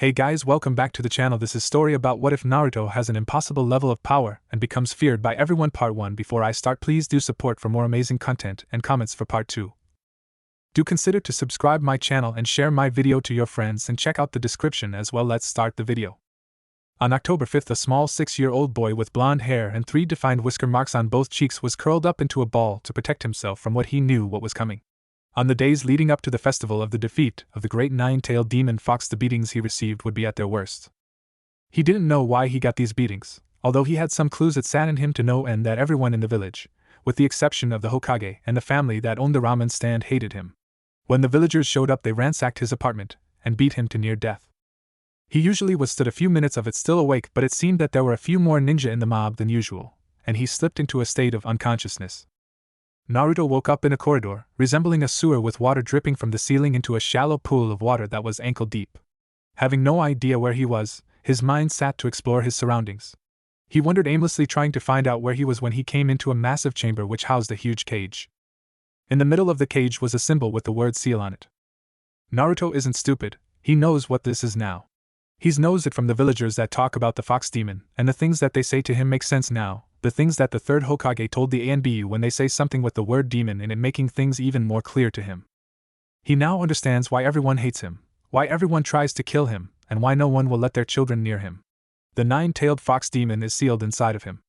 Hey guys, welcome back to the channel. This is story about what if Naruto has an impossible level of power and becomes feared by everyone. Part 1. Before I start, please do support for more amazing content and comments for part 2. Do consider to subscribe my channel and share my video to your friends and check out the description as well. Let's start the video. On October 5th, a small 6-year-old boy with blonde hair and 3 defined whisker marks on both cheeks was curled up into a ball to protect himself from what he knew what was coming. On the days leading up to the festival of the defeat of the great nine-tailed demon fox, the beatings he received would be at their worst. He didn't know why he got these beatings, although he had some clues that saddened him to know, and that everyone in the village, with the exception of the Hokage and the family that owned the ramen stand, hated him. When the villagers showed up, they ransacked his apartment and beat him to near death. He usually withstood a few minutes of it still awake, but it seemed that there were a few more ninja in the mob than usual, and he slipped into a state of unconsciousness. Naruto woke up in a corridor, resembling a sewer with water dripping from the ceiling into a shallow pool of water that was ankle deep. Having no idea where he was, his mind sat to explore his surroundings. He wandered aimlessly, trying to find out where he was, when he came into a massive chamber which housed a huge cage. In the middle of the cage was a symbol with the word seal on it. Naruto isn't stupid, he knows what this is now. He's knows it from the villagers that talk about the fox demon, and the things that they say to him make sense now. The things that the third Hokage told the ANBU when they say something with the word demon in it, making things even more clear to him. He now understands why everyone hates him, why everyone tries to kill him, and why no one will let their children near him. The nine-tailed fox demon is sealed inside of him.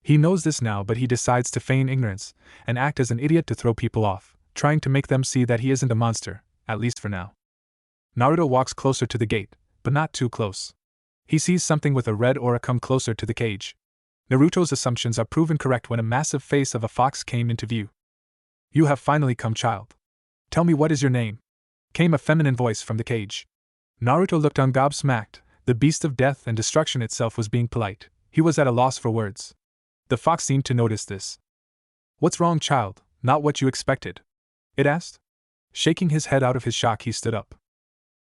He knows this now, but he decides to feign ignorance and act as an idiot to throw people off, trying to make them see that he isn't a monster, at least for now. Naruto walks closer to the gate, but not too close. He sees something with a red aura come closer to the cage. Naruto's assumptions are proven correct when a massive face of a fox came into view. "You have finally come, child. Tell me, what is your name?" came a feminine voice from the cage. Naruto looked on, gobsmacked. The beast of death and destruction itself was being polite. He was at a loss for words. The fox seemed to notice this. "What's wrong, child? Not what you expected?" it asked. Shaking his head out of his shock, he stood up.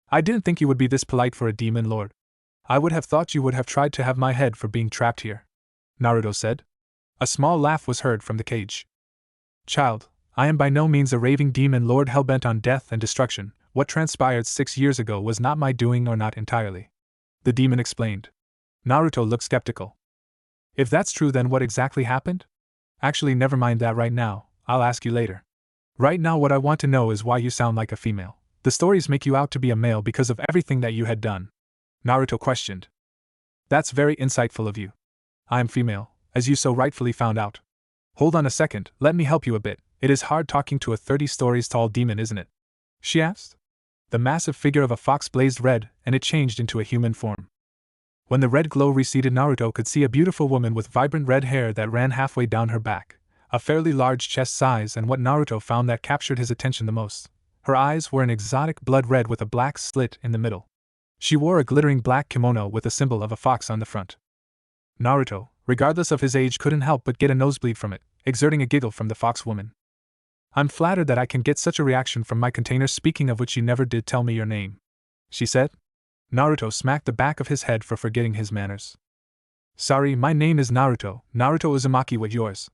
"I didn't think you would be this polite for a demon lord. I would have thought you would have tried to have my head for being trapped here," Naruto said. A small laugh was heard from the cage. "Child, I am by no means a raving demon lord hell-bent on death and destruction. What transpired 6 years ago was not my doing, or not entirely," the demon explained. Naruto looked skeptical. "If that's true, then what exactly happened?" "Actually, never mind that right now, I'll ask you later. Right now what I want to know is why you sound like a female. The stories make you out to be a male because of everything that you had done," Naruto questioned. "That's very insightful of you. I am female, as you so rightfully found out. Hold on a second, let me help you a bit. It is hard talking to a 30 stories tall demon, isn't it?" she asked. The massive figure of a fox blazed red, and it changed into a human form. When the red glow receded, Naruto could see a beautiful woman with vibrant red hair that ran halfway down her back, a fairly large chest size, and what Naruto found that captured his attention the most. Her eyes were an exotic blood red with a black slit in the middle. She wore a glittering black kimono with a symbol of a fox on the front. Naruto, regardless of his age, couldn't help but get a nosebleed from it, exerting a giggle from the fox woman. "I'm flattered that I can get such a reaction from my container. Speaking of which, you never did tell me your name," she said. Naruto smacked the back of his head for forgetting his manners. "Sorry, my name is Naruto. Naruto Uzumaki. What yours?"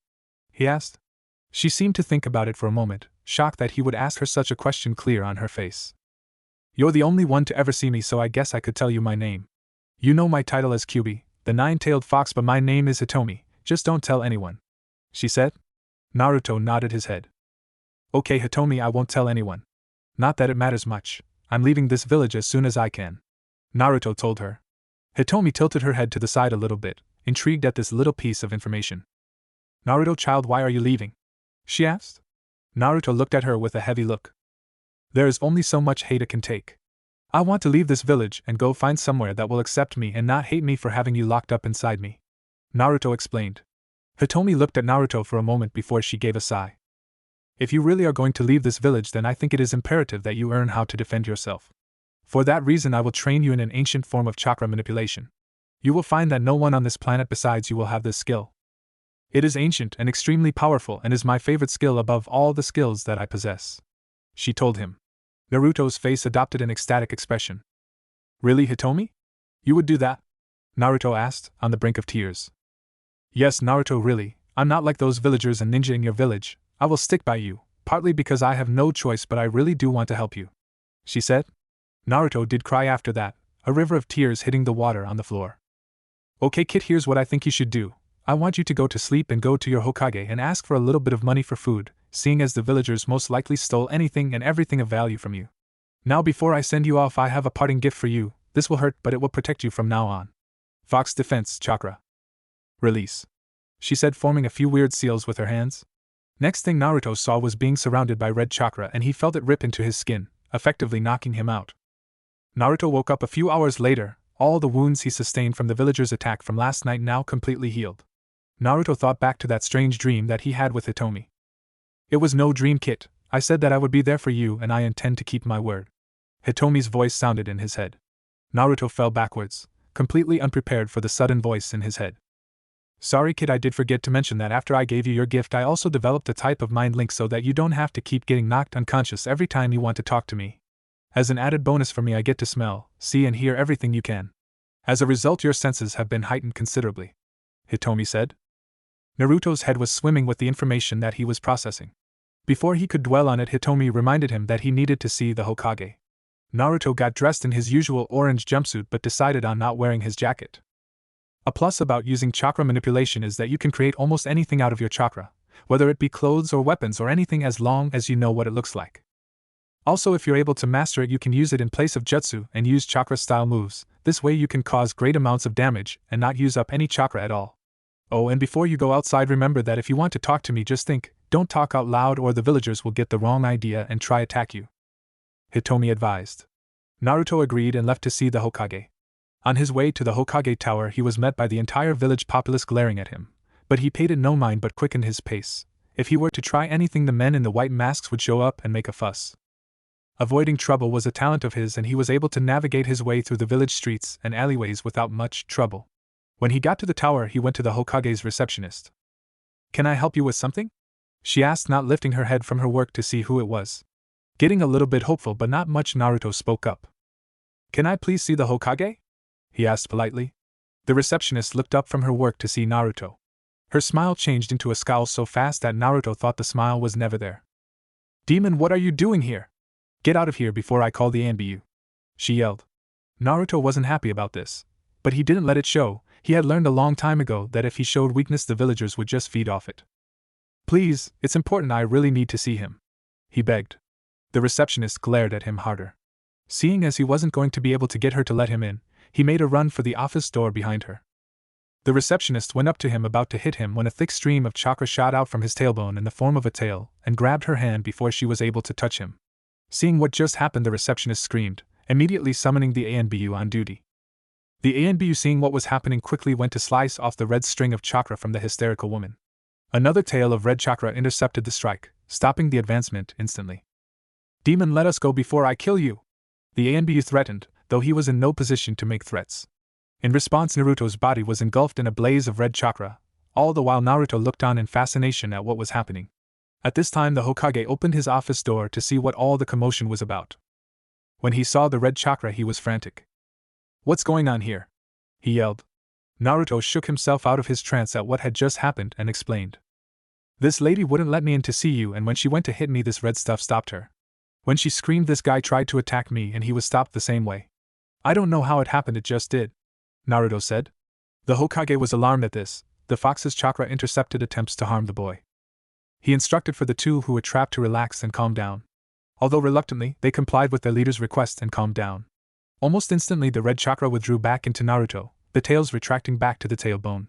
he asked. She seemed to think about it for a moment, shocked that he would ask her such a question, clear on her face. "You're the only one to ever see me, so I guess I could tell you my name. You know my title as Kyubi, the nine-tailed fox, but my name is Hitomi. Just don't tell anyone," she said. Naruto nodded his head. "Okay, Hitomi, I won't tell anyone. Not that it matters much. I'm leaving this village as soon as I can," Naruto told her. Hitomi tilted her head to the side a little bit, intrigued at this little piece of information. "Naruto, child, why are you leaving?" she asked. Naruto looked at her with a heavy look. "There is only so much hate I can take. I want to leave this village and go find somewhere that will accept me and not hate me for having you locked up inside me," Naruto explained. Hitomi looked at Naruto for a moment before she gave a sigh. "If you really are going to leave this village, then I think it is imperative that you learn how to defend yourself. For that reason, I will train you in an ancient form of chakra manipulation. You will find that no one on this planet besides you will have this skill. It is ancient and extremely powerful, and is my favorite skill above all the skills that I possess," she told him. Naruto's face adopted an ecstatic expression. "Really, Hitomi? You would do that?" Naruto asked, on the brink of tears. "Yes, Naruto, really. I'm not like those villagers and ninja in your village. I will stick by you, partly because I have no choice, but I really do want to help you," she said. Naruto did cry after that, a river of tears hitting the water on the floor. Okay kid, here's what I think you should do. I want you to go to sleep and go to your Hokage and ask for a little bit of money for food, seeing as the villagers most likely stole anything and everything of value from you. Now before I send you off, I have a parting gift for you. This will hurt, but it will protect you from now on. Fox Defense Chakra. Release. She said, forming a few weird seals with her hands. Next thing Naruto saw was being surrounded by red chakra, and he felt it rip into his skin, effectively knocking him out. Naruto woke up a few hours later, all the wounds he sustained from the villagers' attack from last night now completely healed. Naruto thought back to that strange dream that he had with Hitomi. It was no dream, Kit. I said that I would be there for you, and I intend to keep my word. Hitomi's voice sounded in his head. Naruto fell backwards, completely unprepared for the sudden voice in his head. Sorry kid, I did forget to mention that after I gave you your gift I also developed a type of mind link so that you don't have to keep getting knocked unconscious every time you want to talk to me. As an added bonus for me, I get to smell, see and hear everything you can. As a result, your senses have been heightened considerably, Hitomi said. Naruto's head was swimming with the information that he was processing. Before he could dwell on it, Hitomi reminded him that he needed to see the Hokage. Naruto got dressed in his usual orange jumpsuit but decided on not wearing his jacket. A plus about using chakra manipulation is that you can create almost anything out of your chakra, whether it be clothes or weapons or anything, as long as you know what it looks like. Also, if you're able to master it, you can use it in place of jutsu and use chakra-style moves. This way you can cause great amounts of damage and not use up any chakra at all. Oh, and before you go outside, remember that if you want to talk to me, just think, don't talk out loud or the villagers will get the wrong idea and try attack you, Hitomi advised. Naruto agreed and left to see the Hokage. On his way to the Hokage Tower, he was met by the entire village populace glaring at him, but he paid it no mind but quickened his pace. If he were to try anything, the men in the white masks would show up and make a fuss. Avoiding trouble was a talent of his, and he was able to navigate his way through the village streets and alleyways without much trouble. When he got to the tower, he went to the Hokage's receptionist. Can I help you with something? She asked, not lifting her head from her work to see who it was. Getting a little bit hopeful but not much, Naruto spoke up. Can I please see the Hokage? He asked politely. The receptionist looked up from her work to see Naruto. Her smile changed into a scowl so fast that Naruto thought the smile was never there. Demon, what are you doing here? Get out of here before I call the ANBU, she yelled. Naruto wasn't happy about this, but he didn't let it show. He had learned a long time ago that if he showed weakness, the villagers would just feed off it. Please, it's important, I really need to see him, he begged. The receptionist glared at him harder. Seeing as he wasn't going to be able to get her to let him in, he made a run for the office door behind her. The receptionist went up to him, about to hit him, when a thick stream of chakra shot out from his tailbone in the form of a tail and grabbed her hand before she was able to touch him. Seeing what just happened, the receptionist screamed, immediately summoning the ANBU on duty. The ANBU, seeing what was happening, quickly went to slice off the red string of chakra from the hysterical woman. Another tail of red chakra intercepted the strike, stopping the advancement instantly. Demon, let us go before I kill you, the ANBU threatened, though he was in no position to make threats. In response, Naruto's body was engulfed in a blaze of red chakra, all the while Naruto looked on in fascination at what was happening. At this time, the Hokage opened his office door to see what all the commotion was about. When he saw the red chakra, he was frantic. What's going on here? He yelled. Naruto shook himself out of his trance at what had just happened and explained. This lady wouldn't let me in to see you, and when she went to hit me, this red stuff stopped her. When she screamed, this guy tried to attack me and he was stopped the same way. I don't know how it happened, it just did, Naruto said. The Hokage was alarmed at this. The fox's chakra intercepted attempts to harm the boy. He instructed for the two who were trapped to relax and calm down. Although reluctantly, they complied with their leader's request and calmed down. Almost instantly, the red chakra withdrew back into Naruto, the tails retracting back to the tailbone.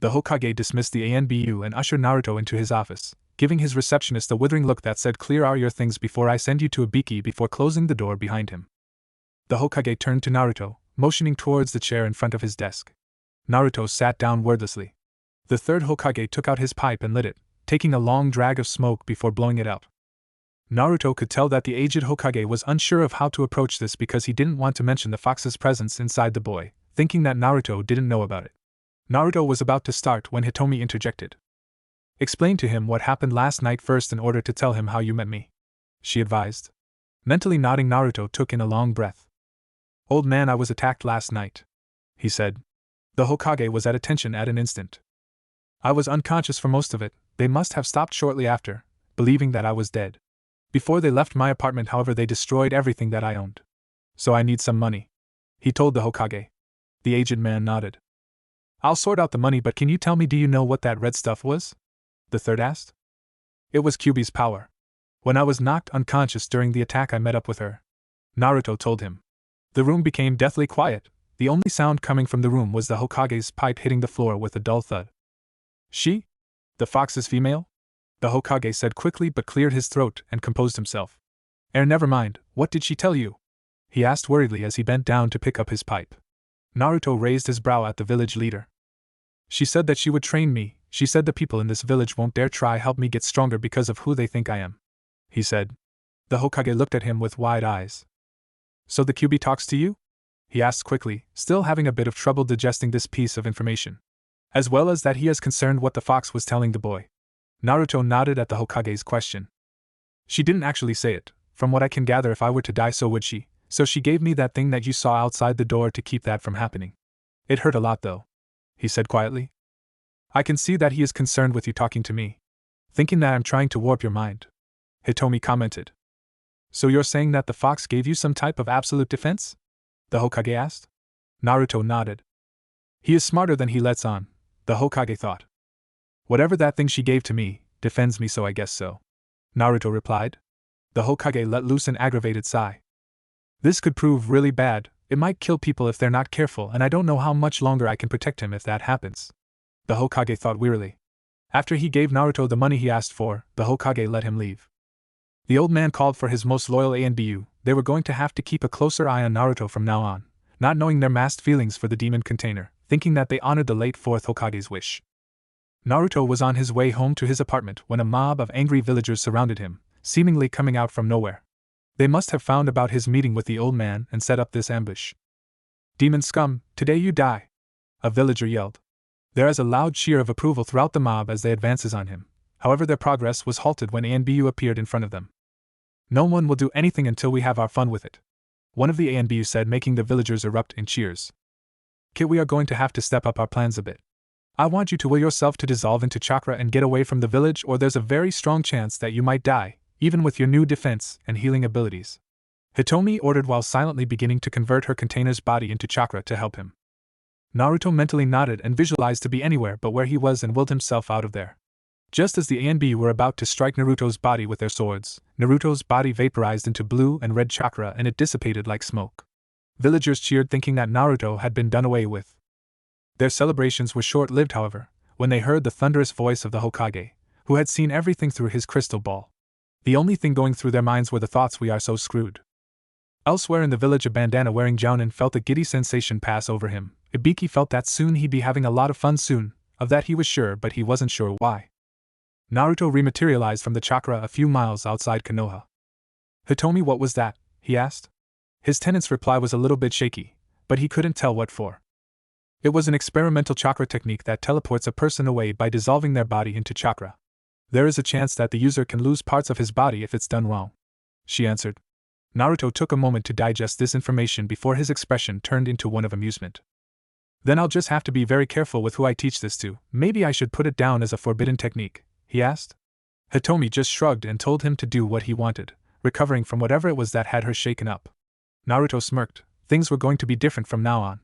The Hokage dismissed the ANBU and ushered Naruto into his office, giving his receptionist a withering look that said, "Clear are your things before I send you to Ibiki," before closing the door behind him. The Hokage turned to Naruto, motioning towards the chair in front of his desk. Naruto sat down wordlessly. The third Hokage took out his pipe and lit it, taking a long drag of smoke before blowing it out. Naruto could tell that the aged Hokage was unsure of how to approach this because he didn't want to mention the fox's presence inside the boy, thinking that Naruto didn't know about it. Naruto was about to start when Hitomi interjected. "Explain to him what happened last night first in order to tell him how you met me," she advised. Mentally nodding, Naruto took in a long breath. "Old man, I was attacked last night," he said. The Hokage was at attention at an instant. "I was unconscious for most of it. They must have stopped shortly after, believing that I was dead. Before they left my apartment, however, they destroyed everything that I owned. So I need some money," he told the Hokage. The aged man nodded. I'll sort out the money, but can you tell me, do you know what that red stuff was? The third asked. It was Kyuubi's power. When I was knocked unconscious during the attack, I met up with her, Naruto told him. The room became deathly quiet. The only sound coming from the room was the Hokage's pipe hitting the floor with a dull thud. She? The fox's female? The Hokage said quickly, but cleared his throat and composed himself. Never mind, what did she tell you? He asked worriedly as he bent down to pick up his pipe. Naruto raised his brow at the village leader. She said that she would train me. She said the people in this village won't dare try help me get stronger because of who they think I am, he said. The Hokage looked at him with wide eyes. So the Kyuubi talks to you? He asked quickly, still having a bit of trouble digesting this piece of information. As well as that he is concerned what the fox was telling the boy. Naruto nodded at the Hokage's question. She didn't actually say it. From what I can gather, if I were to die, so would she. So she gave me that thing that you saw outside the door to keep that from happening. It hurt a lot though, he said quietly. I can see that he is concerned with you talking to me, thinking that I'm trying to warp your mind, Hitomi commented. So you're saying that the fox gave you some type of absolute defense? The Hokage asked. Naruto nodded. He is smarter than he lets on, the Hokage thought. Whatever that thing she gave to me, defends me, so I guess so, Naruto replied. The Hokage let loose an aggravated sigh. This could prove really bad. It might kill people if they're not careful, and I don't know how much longer I can protect him if that happens, the Hokage thought wearily. After he gave Naruto the money he asked for, the Hokage let him leave. The old man called for his most loyal ANBU. They were going to have to keep a closer eye on Naruto from now on, not knowing their masked feelings for the demon container, thinking that they honored the late fourth Hokage's wish. Naruto was on his way home to his apartment when a mob of angry villagers surrounded him, seemingly coming out from nowhere. They must have found about his meeting with the old man and set up this ambush. Demon scum, today you die, a villager yelled. There is a loud cheer of approval throughout the mob as they advances on him. However, their progress was halted when ANBU appeared in front of them. No one will do anything until we have our fun with it, one of the ANBU said, making the villagers erupt in cheers. Kid, we are going to have to step up our plans a bit. I want you to will yourself to dissolve into chakra and get away from the village, or there's a very strong chance that you might die, even with your new defense and healing abilities, Hitomi ordered while silently beginning to convert her container's body into chakra to help him. Naruto mentally nodded and visualized to be anywhere but where he was and willed himself out of there. Just as the ANB were about to strike Naruto's body with their swords, Naruto's body vaporized into blue and red chakra and it dissipated like smoke. Villagers cheered, thinking that Naruto had been done away with. Their celebrations were short-lived, however, when they heard the thunderous voice of the Hokage, who had seen everything through his crystal ball. The only thing going through their minds were the thoughts, we are so screwed. Elsewhere in the village, a bandana-wearing Jounin felt a giddy sensation pass over him. Ibiki felt that soon he'd be having a lot of fun soon, of that he was sure, but he wasn't sure why. Naruto rematerialized from the chakra a few miles outside Konoha. Hitomi, what was that? He asked. His tenant's reply was a little bit shaky, but he couldn't tell what for. It was an experimental chakra technique that teleports a person away by dissolving their body into chakra. There is a chance that the user can lose parts of his body if it's done wrong, she answered. Naruto took a moment to digest this information before his expression turned into one of amusement. Then I'll just have to be very careful with who I teach this to. Maybe I should put it down as a forbidden technique, he asked. Hitomi just shrugged and told him to do what he wanted, recovering from whatever it was that had her shaken up. Naruto smirked. Things were going to be different from now on.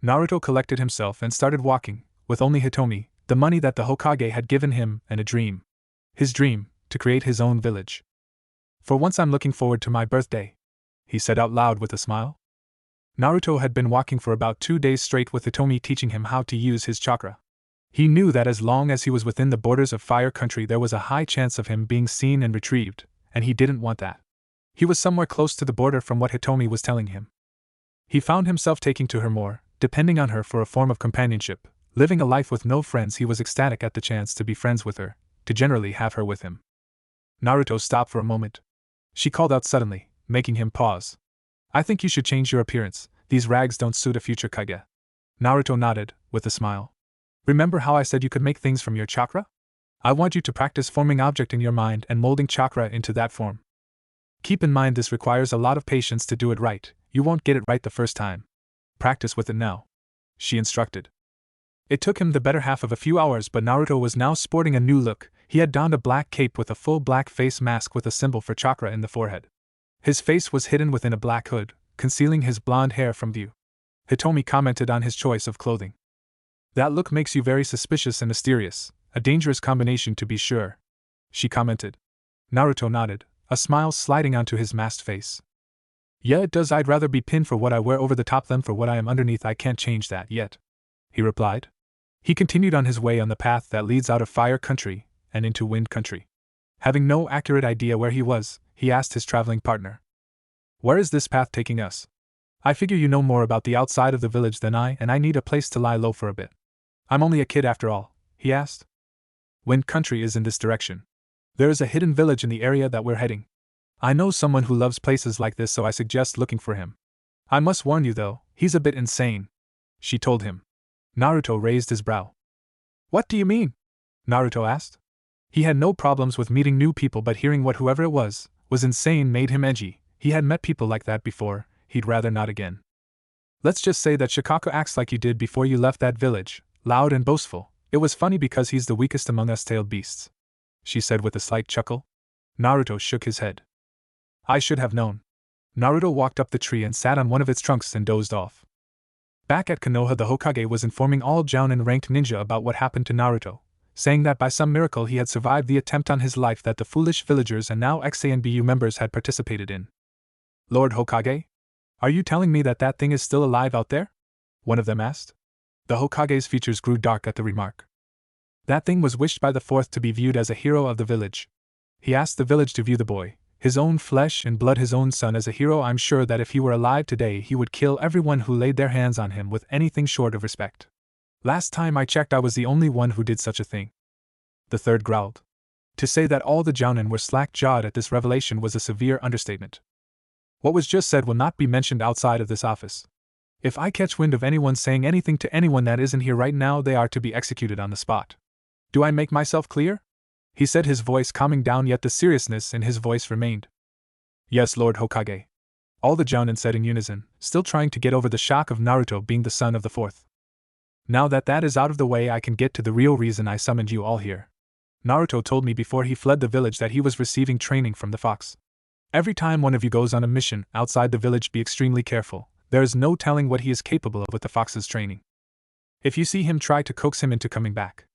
Naruto collected himself and started walking, with only Hitomi, the money that the Hokage had given him, and a dream. His dream, to create his own village. For once I'm looking forward to my birthday, he said out loud with a smile. Naruto had been walking for about 2 days straight with Hitomi teaching him how to use his chakra. He knew that as long as he was within the borders of Fire Country there was a high chance of him being seen and retrieved, and he didn't want that. He was somewhere close to the border from what Hitomi was telling him. He found himself taking to her more, depending on her for a form of companionship, living a life with no friends. He was ecstatic at the chance to be friends with her, to generally have her with him. Naruto stopped for a moment. She called out suddenly, making him pause. I think you should change your appearance. These rags don't suit a future Kage. Naruto nodded, with a smile. Remember how I said you could make things from your chakra? I want you to practice forming object in your mind and molding chakra into that form. Keep in mind this requires a lot of patience to do it right. You won't get it right the first time. Practice with it now, she instructed. It took him the better half of a few hours, but Naruto was now sporting a new look. He had donned a black cape with a full black face mask with a symbol for chakra in the forehead. His face was hidden within a black hood, concealing his blonde hair from view. Hitomi commented on his choice of clothing. That look makes you very suspicious and mysterious, a dangerous combination to be sure, she commented. Naruto nodded, a smile sliding onto his masked face. Yeah, it does. I'd rather be pinned for what I wear over the top than for what I am underneath. I can't change that yet, he replied. He continued on his way on the path that leads out of Fire Country and into Wind Country. Having no accurate idea where he was, he asked his traveling partner, "Where is this path taking us? I figure you know more about the outside of the village than I, and I need a place to lie low for a bit. I'm only a kid after all," he asked. Wind Country is in this direction. There is a hidden village in the area that we're heading. I know someone who loves places like this, so I suggest looking for him. I must warn you though, he's a bit insane, she told him. Naruto raised his brow. What do you mean? Naruto asked. He had no problems with meeting new people, but hearing what whoever it was insane made him edgy. He had met people like that before, he'd rather not again. Let's just say that Shikako acts like you did before you left that village, loud and boastful. It was funny because he's the weakest among us tailed beasts, she said with a slight chuckle. Naruto shook his head. I should have known. Naruto walked up the tree and sat on one of its trunks and dozed off. Back at Konoha, the Hokage was informing all Jounin ranked ninja about what happened to Naruto, saying that by some miracle he had survived the attempt on his life that the foolish villagers and now XANBU members had participated in. Lord Hokage? Are you telling me that thing is still alive out there? One of them asked. The Hokage's features grew dark at the remark. That thing was wished by the fourth to be viewed as a hero of the village. He asked the village to view the boy, his own flesh and blood, his own son, as a hero. I'm sure that if he were alive today he would kill everyone who laid their hands on him with anything short of respect. Last time I checked I was the only one who did such a thing. The third growled. To say that all the Jounin were slack-jawed at this revelation was a severe understatement. What was just said will not be mentioned outside of this office. If I catch wind of anyone saying anything to anyone that isn't here right now, they are to be executed on the spot. Do I make myself clear? He said, his voice calming down, yet the seriousness in his voice remained. Yes, Lord Hokage. All the Jounin said in unison, still trying to get over the shock of Naruto being the son of the fourth. Now that is out of the way, I can get to the real reason I summoned you all here. Naruto told me before he fled the village that he was receiving training from the fox. Every time one of you goes on a mission outside the village, be extremely careful. There is no telling what he is capable of with the fox's training. If you see him, try to coax him into coming back.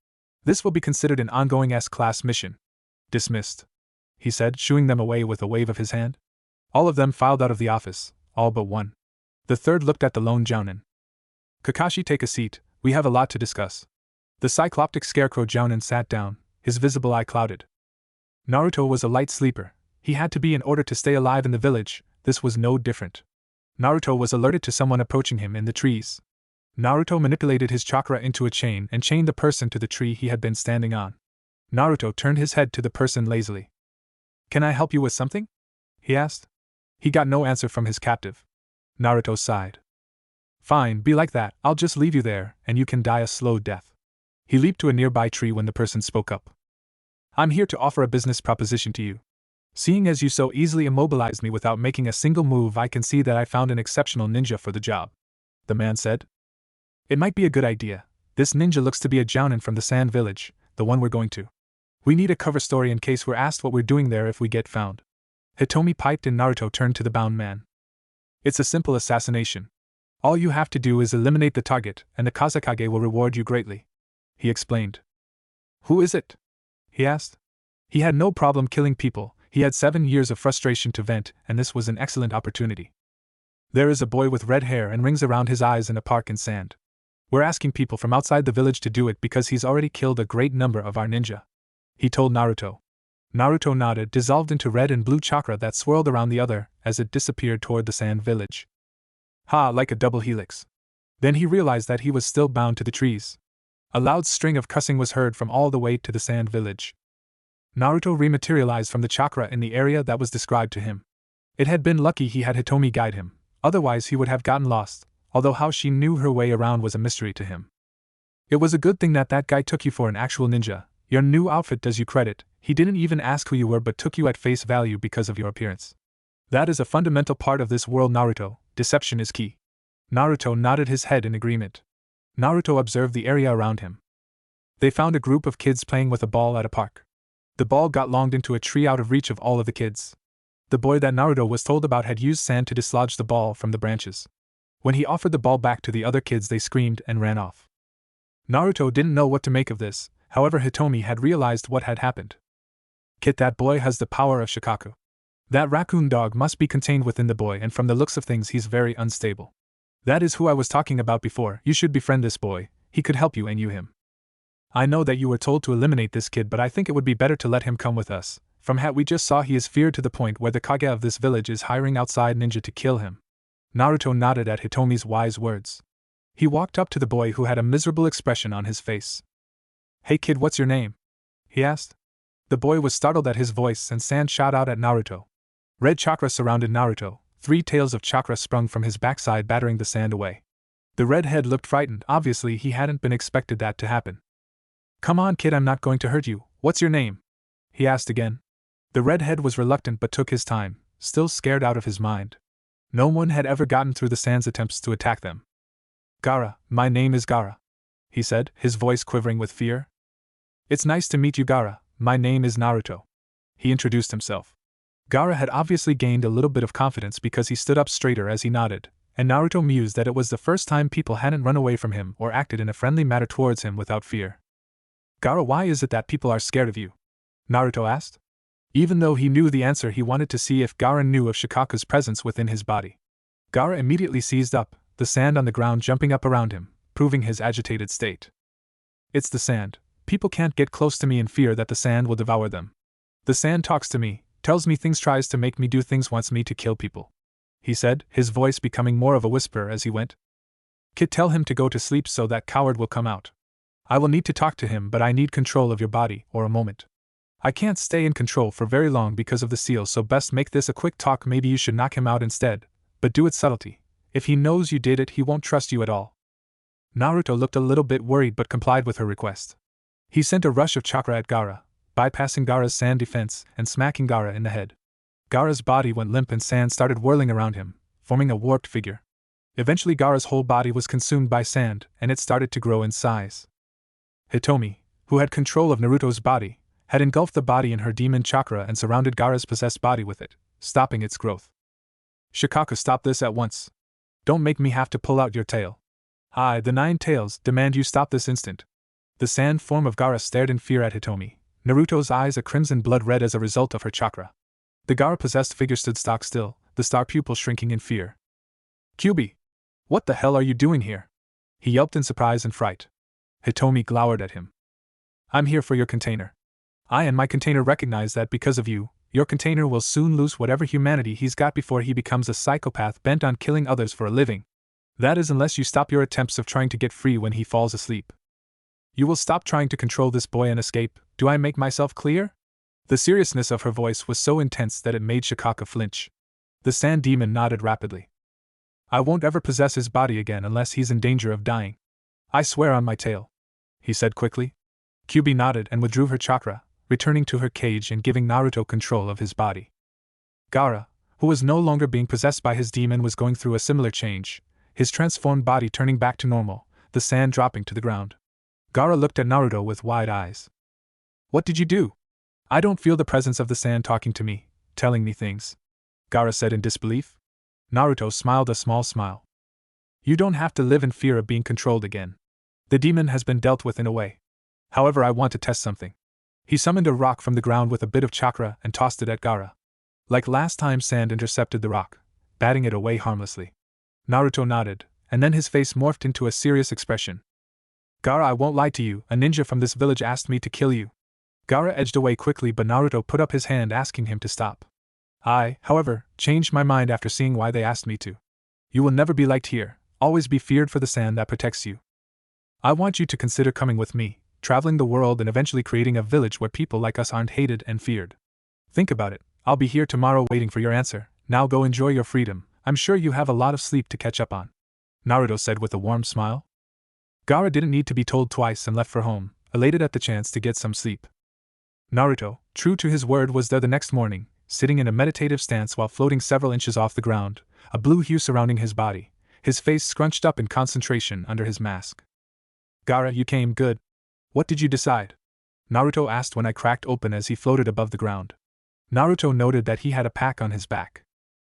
This will be considered an ongoing S-class mission. Dismissed, he said, shooing them away with a wave of his hand. All of them filed out of the office, all but one. The third looked at the lone Jounin. Kakashi, take a seat, we have a lot to discuss. The cycloptic scarecrow Jounin sat down, his visible eye clouded. Naruto was a light sleeper. He had to be in order to stay alive in the village. This was no different. Naruto was alerted to someone approaching him in the trees. Naruto manipulated his chakra into a chain and chained the person to the tree he had been standing on. Naruto turned his head to the person lazily. Can I help you with something? He asked. He got no answer from his captive. Naruto sighed. Fine, be like that, I'll just leave you there, and you can die a slow death. He leaped to a nearby tree when the person spoke up. I'm here to offer a business proposition to you. Seeing as you so easily immobilized me without making a single move, I can see that I found an exceptional ninja for the job, the man said. It might be a good idea. This ninja looks to be a Jounin from the Sand Village, the one we're going to. We need a cover story in case we're asked what we're doing there if we get found. Hitomi piped and Naruto turned to the bound man. It's a simple assassination. All you have to do is eliminate the target, and the Kazekage will reward you greatly, he explained. Who is it? He asked. He had no problem killing people. He had 7 years of frustration to vent, and this was an excellent opportunity. There is a boy with red hair and rings around his eyes in a park in sand. We're asking people from outside the village to do it because he's already killed a great number of our ninja, he told Naruto. Naruto nodded, dissolved into red and blue chakra that swirled around the other as it disappeared toward the sand village. Ha, like a double helix. Then he realized that he was still bound to the trees. A loud string of cussing was heard from all the way to the sand village. Naruto rematerialized from the chakra in the area that was described to him. It had been lucky he had Hitomi guide him, otherwise he would have gotten lost, although how she knew her way around was a mystery to him. It was a good thing that guy took you for an actual ninja. Your new outfit does you credit. He didn't even ask who you were but took you at face value because of your appearance. That is a fundamental part of this world, Naruto. Deception is key. Naruto nodded his head in agreement. Naruto observed the area around him. They found a group of kids playing with a ball at a park. The ball got launched into a tree out of reach of all of the kids. The boy that Naruto was told about had used sand to dislodge the ball from the branches. When he offered the ball back to the other kids, they screamed and ran off. Naruto didn't know what to make of this, however Hitomi had realized what had happened. Kid, that boy has the power of Shikaku. That raccoon dog must be contained within the boy, and from the looks of things he's very unstable. That is who I was talking about before. You should befriend this boy, he could help you and you him. I know that you were told to eliminate this kid, but I think it would be better to let him come with us. From what we just saw, he is feared to the point where the Kage of this village is hiring outside ninja to kill him. Naruto nodded at Hitomi's wise words. He walked up to the boy, who had a miserable expression on his face. Hey kid, what's your name? He asked. The boy was startled at his voice, and sand shot out at Naruto. Red chakra surrounded Naruto. 3 tails of chakra sprung from his backside, battering the sand away. The redhead looked frightened. Obviously he hadn't been expected that to happen. Come on kid, I'm not going to hurt you. What's your name? He asked again. The redhead was reluctant but took his time, still scared out of his mind. No one had ever gotten through the sand's attempts to attack them. Gaara, my name is Gaara, he said, his voice quivering with fear. It's nice to meet you, Gaara. My name is Naruto. He introduced himself. Gaara had obviously gained a little bit of confidence because he stood up straighter as he nodded, and Naruto mused that it was the first time people hadn't run away from him or acted in a friendly manner towards him without fear. Gaara, why is it that people are scared of you? Naruto asked. Even though he knew the answer, he wanted to see if Gaara knew of Shikaku's presence within his body. Gaara immediately seized up, the sand on the ground jumping up around him, proving his agitated state. It's the sand. People can't get close to me in fear that the sand will devour them. The sand talks to me, tells me things, tries to make me do things, wants me to kill people, he said, his voice becoming more of a whisper as he went. Kid, tell him to go to sleep so that coward will come out. I will need to talk to him, but I need control of your body, or a moment. I can't stay in control for very long because of the seal, so best make this a quick talk. Maybe you should knock him out instead, but do it subtlety. If he knows you did it, he won't trust you at all. Naruto looked a little bit worried but complied with her request. He sent a rush of chakra at Gaara, bypassing Gaara's sand defense and smacking Gaara in the head. Gaara's body went limp and sand started whirling around him, forming a warped figure. Eventually Gaara's whole body was consumed by sand, and it started to grow in size. Hitomi, who had control of Naruto's body, had engulfed the body in her demon chakra and surrounded Gaara's possessed body with it, stopping its growth. Shikaku, stop this at once. Don't make me have to pull out your tail. I, the 9 tails, demand you stop this instant. The sand form of Gaara stared in fear at Hitomi, Naruto's eyes a crimson blood red as a result of her chakra. The Gaara-possessed figure stood stock still, the star pupil shrinking in fear. Kyuubi! What the hell are you doing here? He yelped in surprise and fright. Hitomi glowered at him. I'm here for your container. I and my container recognize that because of you, your container will soon lose whatever humanity he's got before he becomes a psychopath bent on killing others for a living. That is, unless you stop your attempts of trying to get free when he falls asleep. You will stop trying to control this boy and escape. Do I make myself clear? The seriousness of her voice was so intense that it made Shikaku flinch. The sand demon nodded rapidly. I won't ever possess his body again unless he's in danger of dying. I swear on my tail, he said quickly. Kyuubi nodded and withdrew her chakra, returning to her cage and giving Naruto control of his body. Gaara, who was no longer being possessed by his demon, was going through a similar change, his transformed body turning back to normal, the sand dropping to the ground. Gaara looked at Naruto with wide eyes. What did you do? I don't feel the presence of the sand talking to me, telling me things, Gaara said in disbelief. Naruto smiled a small smile. You don't have to live in fear of being controlled again. The demon has been dealt with in a way. However, I want to test something. He summoned a rock from the ground with a bit of chakra and tossed it at Gaara. Like last time, sand intercepted the rock, batting it away harmlessly. Naruto nodded, and then his face morphed into a serious expression. Gaara, I won't lie to you, a ninja from this village asked me to kill you. Gaara edged away quickly, but Naruto put up his hand asking him to stop. I, however, changed my mind after seeing why they asked me to. You will never be liked here, always be feared for the sand that protects you. I want you to consider coming with me, traveling the world and eventually creating a village where people like us aren't hated and feared. Think about it. I'll be here tomorrow waiting for your answer. Now go enjoy your freedom. I'm sure you have a lot of sleep to catch up on, Naruto said with a warm smile. Gaara didn't need to be told twice and left for home, elated at the chance to get some sleep. Naruto, true to his word, was there the next morning, sitting in a meditative stance while floating several inches off the ground, a blue hue surrounding his body, his face scrunched up in concentration under his mask. Gaara, you came, good. What did you decide? Naruto asked when I cracked open as he floated above the ground. Naruto noted that he had a pack on his back.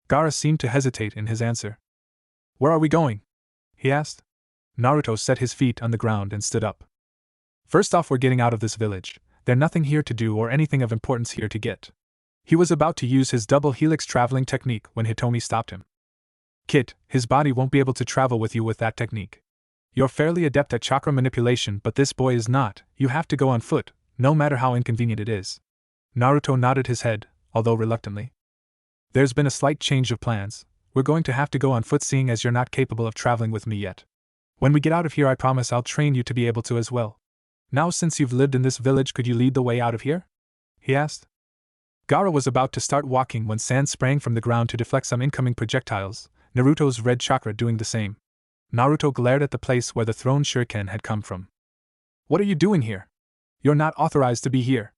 Gaara seemed to hesitate in his answer. Where are we going? He asked. Naruto set his feet on the ground and stood up. First off, we're getting out of this village. There's nothing here to do or anything of importance here to get. He was about to use his double helix traveling technique when Hitomi stopped him. Kid, his body won't be able to travel with you with that technique. You're fairly adept at chakra manipulation, but this boy is not. You have to go on foot, no matter how inconvenient it is. Naruto nodded his head, although reluctantly. There's been a slight change of plans. We're going to have to go on foot seeing as you're not capable of traveling with me yet. When we get out of here, I promise I'll train you to be able to as well. Now, since you've lived in this village, could you lead the way out of here? He asked. Gaara was about to start walking when sand sprang from the ground to deflect some incoming projectiles, Naruto's red chakra doing the same. Naruto glared at the place where the thrown shuriken had come from. What are you doing here? You're not authorized to be here,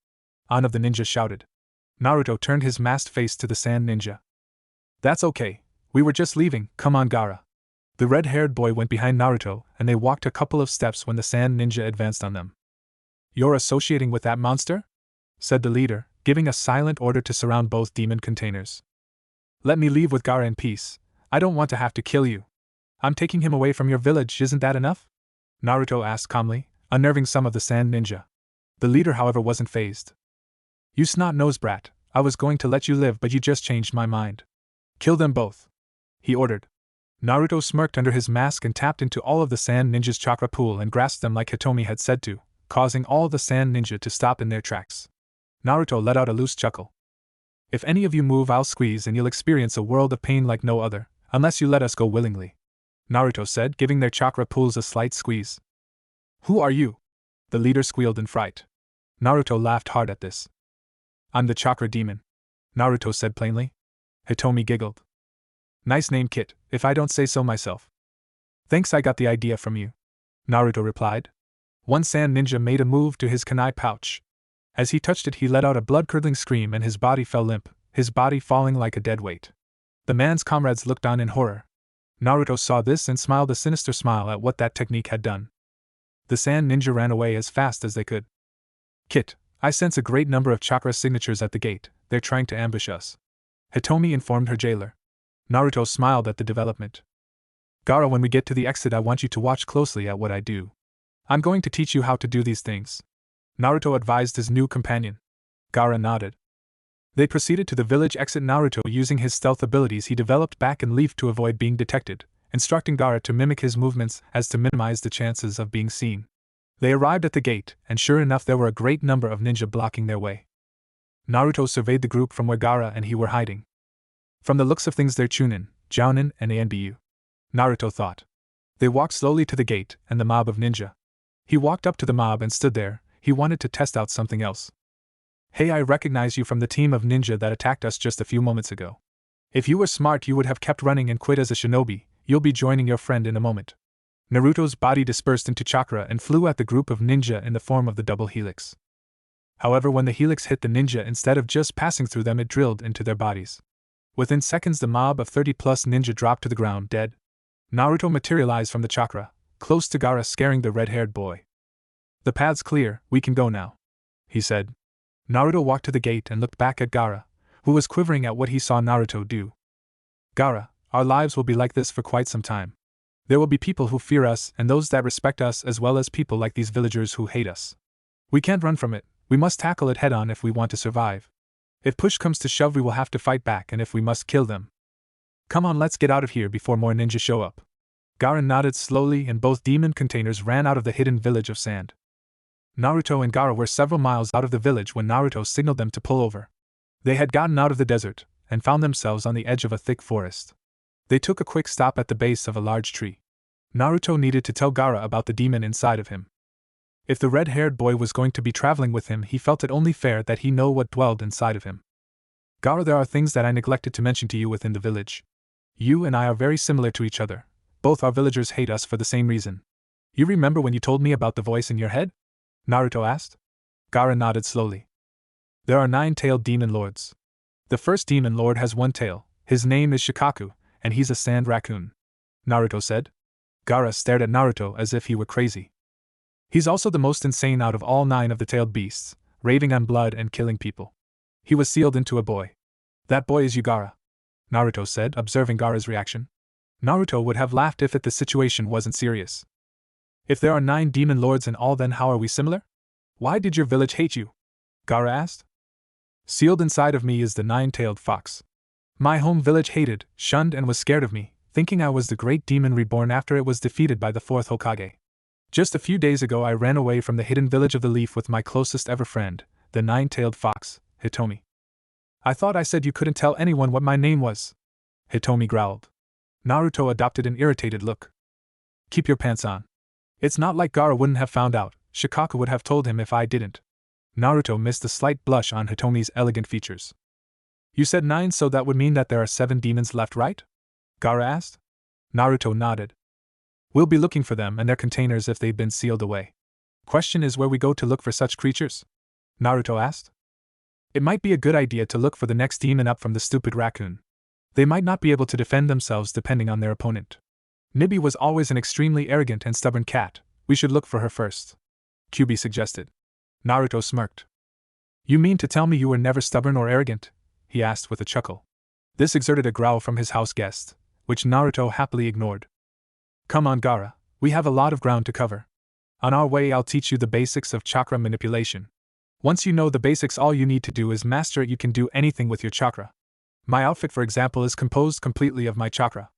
An of the ninja shouted. Naruto turned his masked face to the sand ninja. That's okay, we were just leaving, come on Gaara. The red-haired boy went behind Naruto, and they walked a couple of steps when the sand ninja advanced on them. You're associating with that monster? Said the leader, giving a silent order to surround both demon containers. Let me leave with Gaara in peace. I don't want to have to kill you. I'm taking him away from your village, isn't that enough? Naruto asked calmly, unnerving some of the sand ninja. The leader, however, wasn't fazed. You snot-nosed brat, I was going to let you live, but you just changed my mind. Kill them both, he ordered. Naruto smirked under his mask and tapped into all of the sand ninja's chakra pool and grasped them like Hitomi had said to, causing all the sand ninja to stop in their tracks. Naruto let out a loose chuckle. If any of you move, I'll squeeze and you'll experience a world of pain like no other, unless you let us go willingly, Naruto said, giving their chakra pools a slight squeeze. Who are you? The leader squealed in fright. Naruto laughed hard at this. I'm the chakra demon, Naruto said plainly. Hitomi giggled. Nice name, Kit, if I don't say so myself. Thanks, I got the idea from you, Naruto replied. One sand ninja made a move to his kunai pouch. As he touched it, he let out a blood-curdling scream and his body fell limp, his body falling like a dead weight. The man's comrades looked on in horror. Naruto saw this and smiled a sinister smile at what that technique had done. The sand ninja ran away as fast as they could. Kit, I sense a great number of chakra signatures at the gate. They're trying to ambush us, Hitomi informed her jailer. Naruto smiled at the development. Gaara, when we get to the exit, I want you to watch closely at what I do. I'm going to teach you how to do these things, Naruto advised his new companion. Gaara nodded. They proceeded to the village exit. Naruto, using his stealth abilities he developed back and leaped to avoid being detected, instructing Gaara to mimic his movements as to minimize the chances of being seen. They arrived at the gate, and sure enough there were a great number of ninja blocking their way. Naruto surveyed the group from where Gaara and he were hiding. From the looks of things, they're Chunin, Jounin, and Anbu, Naruto thought. They walked slowly to the gate and the mob of ninja. He walked up to the mob and stood there. He wanted to test out something else. Hey, I recognize you from the team of ninja that attacked us just a few moments ago. If you were smart, you would have kept running and quit as a shinobi. You'll be joining your friend in a moment. Naruto's body dispersed into chakra and flew at the group of ninja in the form of the double helix. However, when the helix hit the ninja, instead of just passing through them, it drilled into their bodies. Within seconds, the mob of 30-plus ninja dropped to the ground dead. Naruto materialized from the chakra, close to Gaara, scaring the red-haired boy. The path's clear, we can go now, he said. Naruto walked to the gate and looked back at Gaara, who was quivering at what he saw Naruto do. Gaara, our lives will be like this for quite some time. There will be people who fear us and those that respect us, as well as people like these villagers who hate us. We can't run from it, we must tackle it head-on if we want to survive. If push comes to shove, we will have to fight back, and if we must, kill them. Come on, let's get out of here before more ninja show up. Gaara nodded slowly and both demon containers ran out of the hidden village of sand. Naruto and Gaara were several miles out of the village when Naruto signaled them to pull over. They had gotten out of the desert and found themselves on the edge of a thick forest. They took a quick stop at the base of a large tree. Naruto needed to tell Gaara about the demon inside of him. If the red-haired boy was going to be traveling with him, he felt it only fair that he know what dwelled inside of him. Gaara, there are things that I neglected to mention to you within the village. You and I are very similar to each other. Both our villagers hate us for the same reason. You remember when you told me about the voice in your head? Naruto asked. Gaara nodded slowly. There are 9-tailed demon lords. The first demon lord has 1 tail. His name is Shikaku, and he's a sand raccoon, Naruto said. Gaara stared at Naruto as if he were crazy. He's also the most insane out of all 9 of the tailed beasts, raving on blood and killing people. He was sealed into a boy. That boy is Gaara, Naruto said, observing Gaara's reaction. Naruto would have laughed if the situation wasn't serious. If there are 9 demon lords in all, then how are we similar? Why did your village hate you? Gaara asked. Sealed inside of me is the 9-tailed fox. My home village hated, shunned, and was scared of me, thinking I was the great demon reborn after it was defeated by the 4th Hokage. Just a few days ago I ran away from the hidden village of the leaf with my closest ever friend, the 9-tailed fox, Hitomi. I thought I said you couldn't tell anyone what my name was. Hitomi growled. Naruto adopted an irritated look. Keep your pants on. It's not like Gaara wouldn't have found out, Shikaka would have told him if I didn't. Naruto missed a slight blush on Hitomi's elegant features. You said 9, so that would mean that there are 7 demons left, right? Gaara asked. Naruto nodded. We'll be looking for them and their containers if they've been sealed away. Question is where we go to look for such creatures? Naruto asked. It might be a good idea to look for the next demon up from the stupid raccoon. They might not be able to defend themselves depending on their opponent. Nibby was always an extremely arrogant and stubborn cat. We should look for her first. Kyuubi suggested. Naruto smirked. You mean to tell me you were never stubborn or arrogant? He asked with a chuckle. This exerted a growl from his house guest, which Naruto happily ignored. Come on, Gaara, we have a lot of ground to cover. On our way I'll teach you the basics of chakra manipulation. Once you know the basics, all you need to do is master it. You can do anything with your chakra. My outfit, for example, is composed completely of my chakra.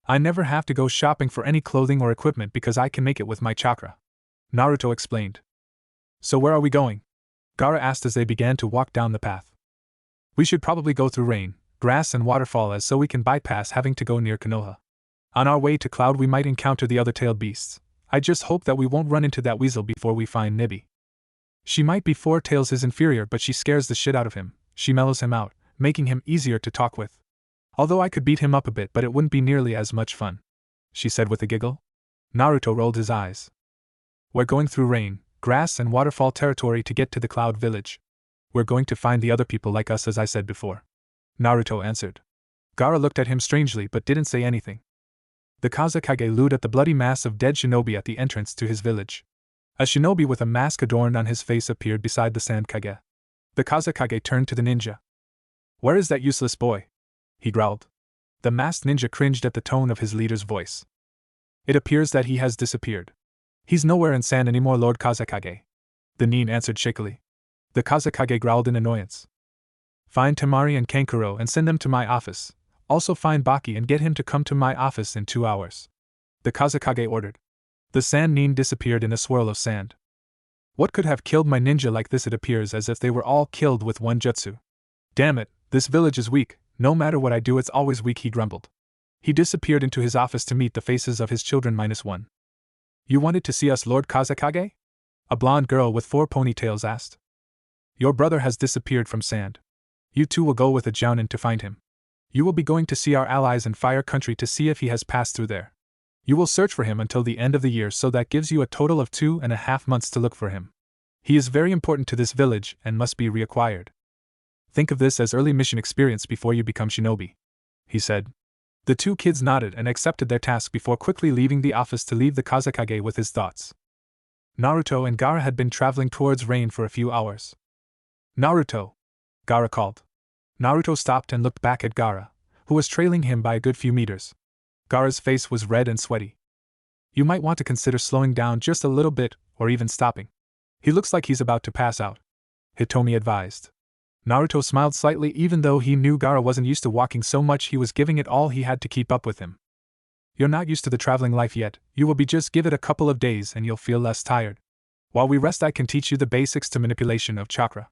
I never have to go shopping for any clothing or equipment because I can make it with my chakra. Naruto explained. So where are we going? Gaara asked as they began to walk down the path. We should probably go through rain, grass and waterfall so we can bypass having to go near Konoha. On our way to Cloud we might encounter the other tailed beasts. I just hope that we won't run into that weasel before we find Nibby. She might be 4 tails his inferior, but she scares the shit out of him. She mellows him out, making him easier to talk with. Although I could beat him up a bit, but it wouldn't be nearly as much fun, she said with a giggle. Naruto rolled his eyes. We're going through rain, grass and waterfall territory to get to the Cloud Village. We're going to find the other people like us, as I said before, Naruto answered. Gaara looked at him strangely but didn't say anything. The Kazekage loomed at the bloody mass of dead shinobi at the entrance to his village. A shinobi with a mask adorned on his face appeared beside the Sand Kage. The Kazekage turned to the ninja. Where is that useless boy? He growled. The masked ninja cringed at the tone of his leader's voice. It appears that he has disappeared. He's nowhere in sand anymore, Lord Kazekage. The nin answered shakily. The Kazekage growled in annoyance. Find Temari and Kankuro and send them to my office. Also find Baki and get him to come to my office in 2 hours. The Kazekage ordered. The sand nin disappeared in a swirl of sand. What could have killed my ninja like this? It appears as if they were all killed with one jutsu. Damn it, this village is weak. No matter what I do, it's always weak, he grumbled. He disappeared into his office to meet the faces of his children -1. You wanted to see us, Lord Kazekage? A blonde girl with 4 ponytails asked. Your brother has disappeared from sand. You two will go with a jounin to find him. You will be going to see our allies in Fire Country to see if he has passed through there. You will search for him until the end of the year, so that gives you a total of 2.5 months to look for him. He is very important to this village and must be reacquired. Think of this as early mission experience before you become shinobi, he said. The 2 kids nodded and accepted their task before quickly leaving the office to leave the Kazekage with his thoughts. Naruto and Gaara had been traveling towards rain for a few hours. Naruto! Gaara called. Naruto stopped and looked back at Gaara, who was trailing him by a good few meters. Gaara's face was red and sweaty. You might want to consider slowing down just a little bit, or even stopping. He looks like he's about to pass out, Hitomi advised. Naruto smiled slightly. Even though he knew Gaara wasn't used to walking so much, he was giving it all he had to keep up with him. You're not used to the traveling life yet, you will be. Just give it a couple of days and you'll feel less tired. While we rest I can teach you the basics to manipulation of chakra.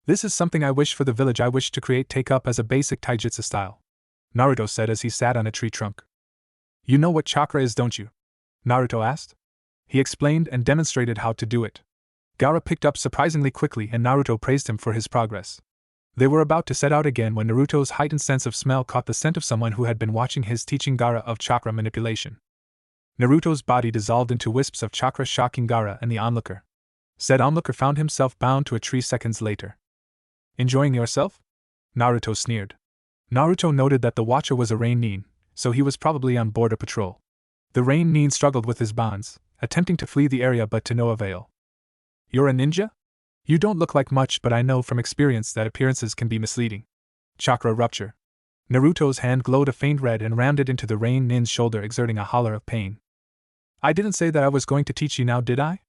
This is something I wish for the village I wish to create, take up as a basic taijutsu style, Naruto said as he sat on a tree trunk. You know what chakra is, don't you? Naruto asked. He explained and demonstrated how to do it. Gaara picked up surprisingly quickly and Naruto praised him for his progress. They were about to set out again when Naruto's heightened sense of smell caught the scent of someone who had been watching his teaching Gaara of chakra manipulation. Naruto's body dissolved into wisps of chakra, shocking Gaara and the onlooker. Said onlooker found himself bound to a tree seconds later. Enjoying yourself? Naruto sneered. Naruto noted that the watcher was a rain nin, so he was probably on board a patrol. The rain nin struggled with his bonds, attempting to flee the area but to no avail. You're a ninja? You don't look like much, but I know from experience that appearances can be misleading. Chakra rupture. Naruto's hand glowed a faint red and rammed it into the Rain Nin's shoulder, exerting a holler of pain. I didn't say that I was going to teach you now, did I?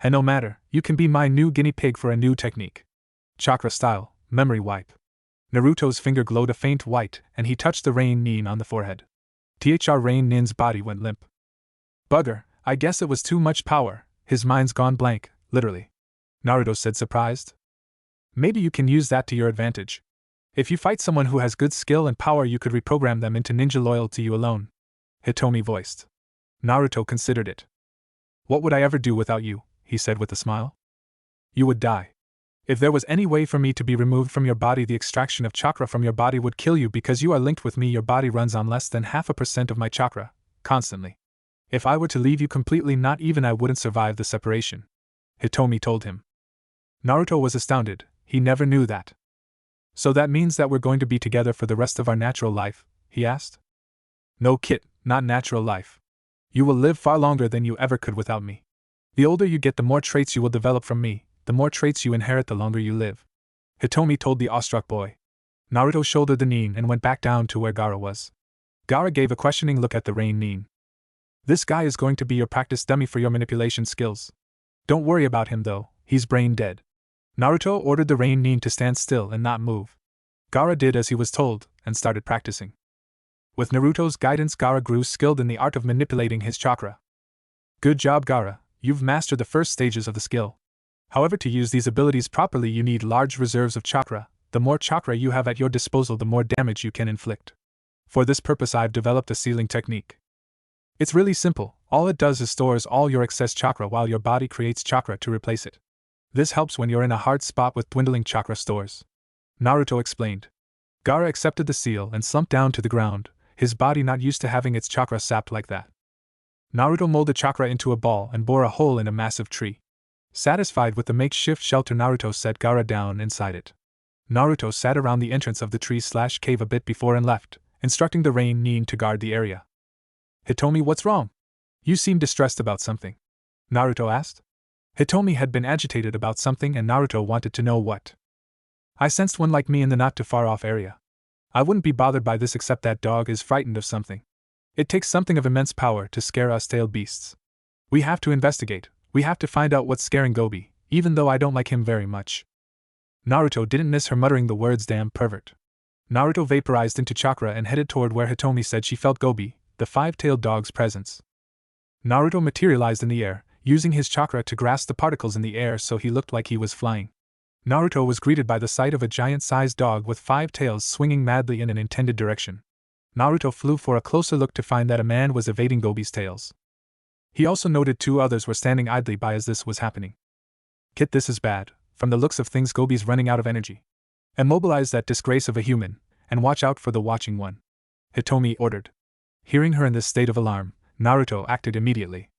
And no matter, you can be my new guinea pig for a new technique. Chakra style, memory wipe. Naruto's finger glowed a faint white, and he touched the Rain Nin on the forehead. Rain Nin's body went limp. Bugger, I guess it was too much power, his mind's gone blank, literally. Naruto said, surprised. Maybe you can use that to your advantage. If you fight someone who has good skill and power, you could reprogram them into ninja loyal to you alone. Hitomi voiced. Naruto considered it. What would I ever do without you? He said with a smile. You would die. If there was any way for me to be removed from your body, the extraction of chakra from your body would kill you because you are linked with me. Your body runs on less than 0.5% of my chakra, constantly. If I were to leave you completely, not even I wouldn't survive the separation. Hitomi told him. Naruto was astounded, he never knew that. So that means that we're going to be together for the rest of our natural life? He asked. No, Kit, not natural life. You will live far longer than you ever could without me. The older you get, the more traits you will develop from me, the more traits you inherit, the longer you live. Hitomi told the awestruck boy. Naruto shouldered the Nin and went back down to where Gaara was. Gaara gave a questioning look at the Rain Nin. This guy is going to be your practice dummy for your manipulation skills. Don't worry about him though, he's brain dead. Naruto ordered the Rain Nin to stand still and not move. Gaara did as he was told, and started practicing. With Naruto's guidance, Gaara grew skilled in the art of manipulating his chakra. Good job, Gaara, you've mastered the first stages of the skill. However, to use these abilities properly, you need large reserves of chakra. The more chakra you have at your disposal, the more damage you can inflict. For this purpose, I've developed a sealing technique. It's really simple, all it does is stores all your excess chakra while your body creates chakra to replace it. This helps when you're in a hard spot with dwindling chakra stores. Naruto explained. Gaara accepted the seal and slumped down to the ground, his body not used to having its chakra sapped like that. Naruto molded chakra into a ball and bored a hole in a massive tree. Satisfied with the makeshift shelter, Naruto set Gaara down inside it. Naruto sat around the entrance of the tree/cave a bit before and left, instructing the Rain Nin to guard the area. Hitomi, what's wrong? You seem distressed about something. Naruto asked. Hitomi had been agitated about something and Naruto wanted to know what. I sensed one like me in the not too far off area. I wouldn't be bothered by this except that dog is frightened of something. It takes something of immense power to scare us tailed beasts. We have to investigate, we have to find out what's scaring Gobi, even though I don't like him very much. Naruto didn't miss her muttering the words damn pervert. Naruto vaporized into chakra and headed toward where Hitomi said she felt Gobi, the five-tailed dog's presence. Naruto materialized in the air, using his chakra to grasp the particles in the air so he looked like he was flying. Naruto was greeted by the sight of a giant-sized dog with 5 tails swinging madly in an intended direction. Naruto flew for a closer look to find that a man was evading Gobi's tails. He also noted 2 others were standing idly by as this was happening. Kit, this is bad. From the looks of things, Gobi's running out of energy. Immobilize that disgrace of a human, and watch out for the watching one. Hitomi ordered. Hearing her in this state of alarm, Naruto acted immediately.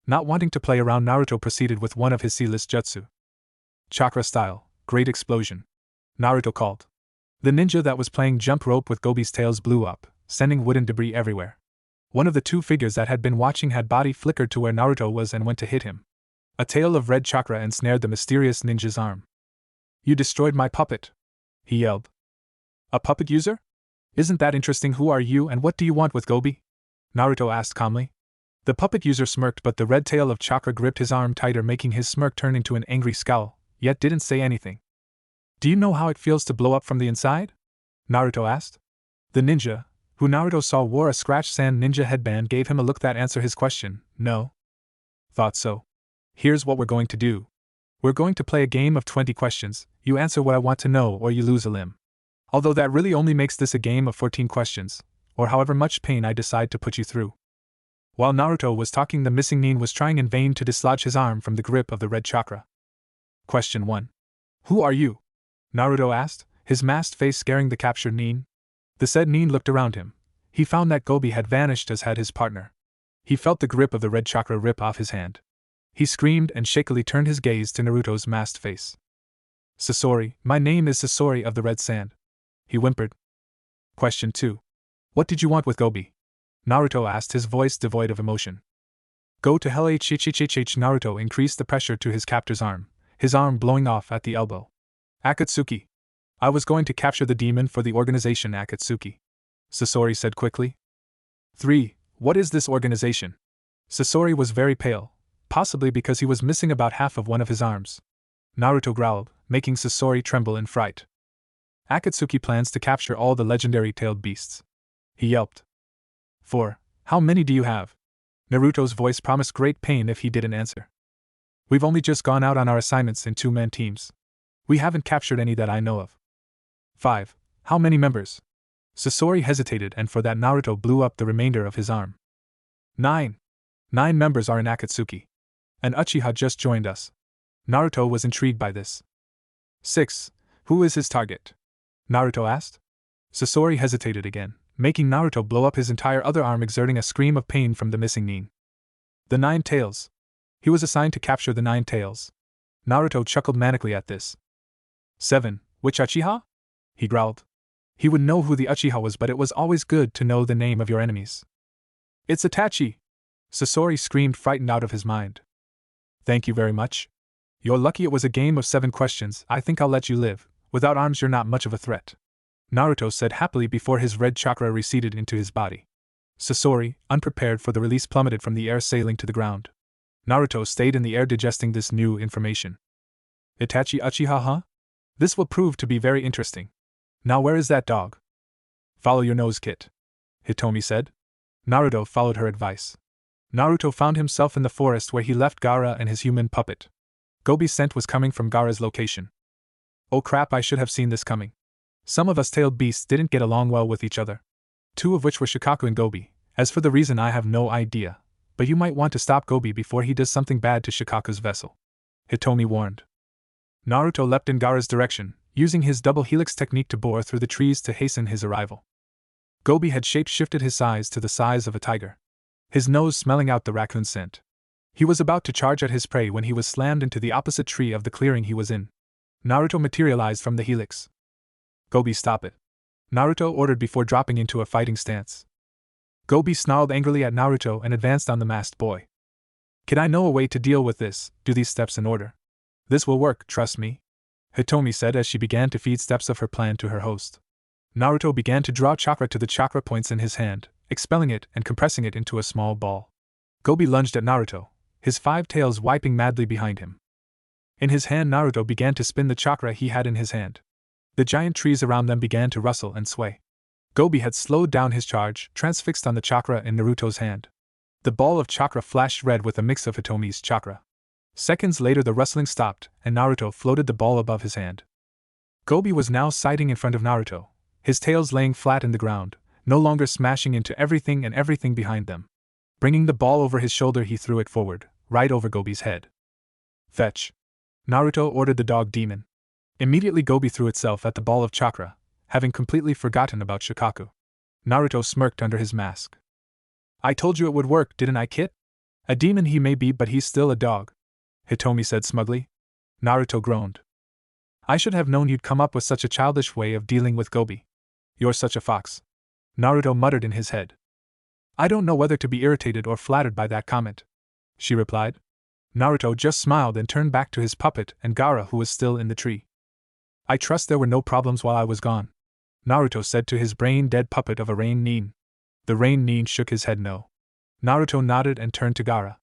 Not wanting to play around, Naruto proceeded with one of his sealess jutsu. Chakra style, great explosion. Naruto called. The ninja that was playing jump rope with Gobi's tails blew up, sending wooden debris everywhere. One of the 2 figures that had been watching had body flickered to where Naruto was and went to hit him. A tail of red chakra ensnared the mysterious ninja's arm. You destroyed my puppet, he yelled. A puppet user? Isn't that interesting? Who are you and what do you want with Gobi? Naruto asked calmly. The puppet user smirked, but the red tail of chakra gripped his arm tighter, making his smirk turn into an angry scowl, yet didn't say anything. Do you know how it feels to blow up from the inside? Naruto asked. The ninja, who Naruto saw wore a scratch sand ninja headband, gave him a look that answered his question. No. Thought so. Here's what we're going to do. We're going to play a game of 20 questions, you answer what I want to know or you lose a limb. Although that really only makes this a game of 14 questions, or however much pain I decide to put you through. While Naruto was talking, the missing Nin was trying in vain to dislodge his arm from the grip of the red chakra. Question 1. Who are you? Naruto asked, his masked face scaring the captured Nin. The said Nin looked around him. He found that Gobi had vanished, as had his partner. He felt the grip of the red chakra rip off his hand. He screamed and shakily turned his gaze to Naruto's masked face. Sasori, my name is Sasori of the Red Sand. He whimpered. Question 2. What did you want with Gobi? Naruto asked, his voice devoid of emotion. Go to hell. Naruto increased the pressure to his captor's arm, his arm blowing off at the elbow. Akatsuki. I was going to capture the demon for the organization Akatsuki, Sasori said quickly. 3. What is this organization? Sasori was very pale, possibly because he was missing about half of one of his arms. Naruto growled, making Sasori tremble in fright. Akatsuki plans to capture all the legendary tailed beasts. He yelped. 4. How many do you have? Naruto's voice promised great pain if he didn't answer. We've only just gone out on our assignments in 2-man teams. We haven't captured any that I know of. 5. How many members? Sasori hesitated, and for that Naruto blew up the remainder of his arm. 9. 9 members are in Akatsuki. An Uchiha just joined us. Naruto was intrigued by this. 6. Who is his target? Naruto asked. Sasori hesitated again, making Naruto blow up his entire other arm, exerting a scream of pain from the missing nin. The 9 tails. He was assigned to capture the 9 tails. Naruto chuckled manically at this. 7. Which Uchiha? He growled. He would know who the Uchiha was, but it was always good to know the name of your enemies. It's Itachi! Sasori screamed, frightened out of his mind. Thank you very much. You're lucky it was a game of 7 questions. I think I'll let you live. Without arms, you're not much of a threat, Naruto said happily before his red chakra receded into his body. Sasori, unprepared for the release, plummeted from the air, sailing to the ground. Naruto stayed in the air, digesting this new information. Itachi Uchiha, huh? This will prove to be very interesting. Now where is that dog? Follow your nose, Kit, Hitomi said. Naruto followed her advice. Naruto found himself in the forest where he left Gaara and his human puppet. Gobi's scent was coming from Gaara's location. Oh crap, I should have seen this coming. Some of us tailed beasts didn't get along well with each other. 2 of which were Shikaku and Gobi. As for the reason, I have no idea, but you might want to stop Gobi before he does something bad to Shikaku's vessel, Hitomi warned. Naruto leapt in Gaara's direction, using his double helix technique to bore through the trees to hasten his arrival. Gobi had shape-shifted his size to the size of a tiger, his nose smelling out the raccoon scent. He was about to charge at his prey when he was slammed into the opposite tree of the clearing he was in. Naruto materialized from the helix. Gobi, stop it, Naruto ordered before dropping into a fighting stance. Gobi snarled angrily at Naruto and advanced on the masked boy. Kid, I know a way to deal with this. Do these steps in order. This will work, trust me, Hitomi said as she began to feed steps of her plan to her host. Naruto began to draw chakra to the chakra points in his hand, expelling it and compressing it into a small ball. Gobi lunged at Naruto, his 5 tails wiping madly behind him. In his hand, Naruto began to spin the chakra he had in his hand. The giant trees around them began to rustle and sway. Gobi had slowed down his charge, transfixed on the chakra in Naruto's hand. The ball of chakra flashed red with a mix of Hitomi's chakra. Seconds later, the rustling stopped, and Naruto floated the ball above his hand. Gobi was now sighting in front of Naruto, his tails laying flat in the ground, no longer smashing into everything and everything behind them. Bringing the ball over his shoulder, he threw it forward, right over Gobi's head. Fetch! Naruto ordered the dog demon. Immediately Gobi threw itself at the ball of chakra, having completely forgotten about Shikaku. Naruto smirked under his mask. I told you it would work, didn't I, Kit? A demon he may be, but he's still a dog, Hitomi said smugly. Naruto groaned. I should have known you'd come up with such a childish way of dealing with Gobi. You're such a fox, Naruto muttered in his head. I don't know whether to be irritated or flattered by that comment, she replied. Naruto just smiled and turned back to his puppet and Gaara, who was still in the tree. I trust there were no problems while I was gone, Naruto said to his brain-dead puppet of a rain nin. The rain nin shook his head no. Naruto nodded and turned to Gaara.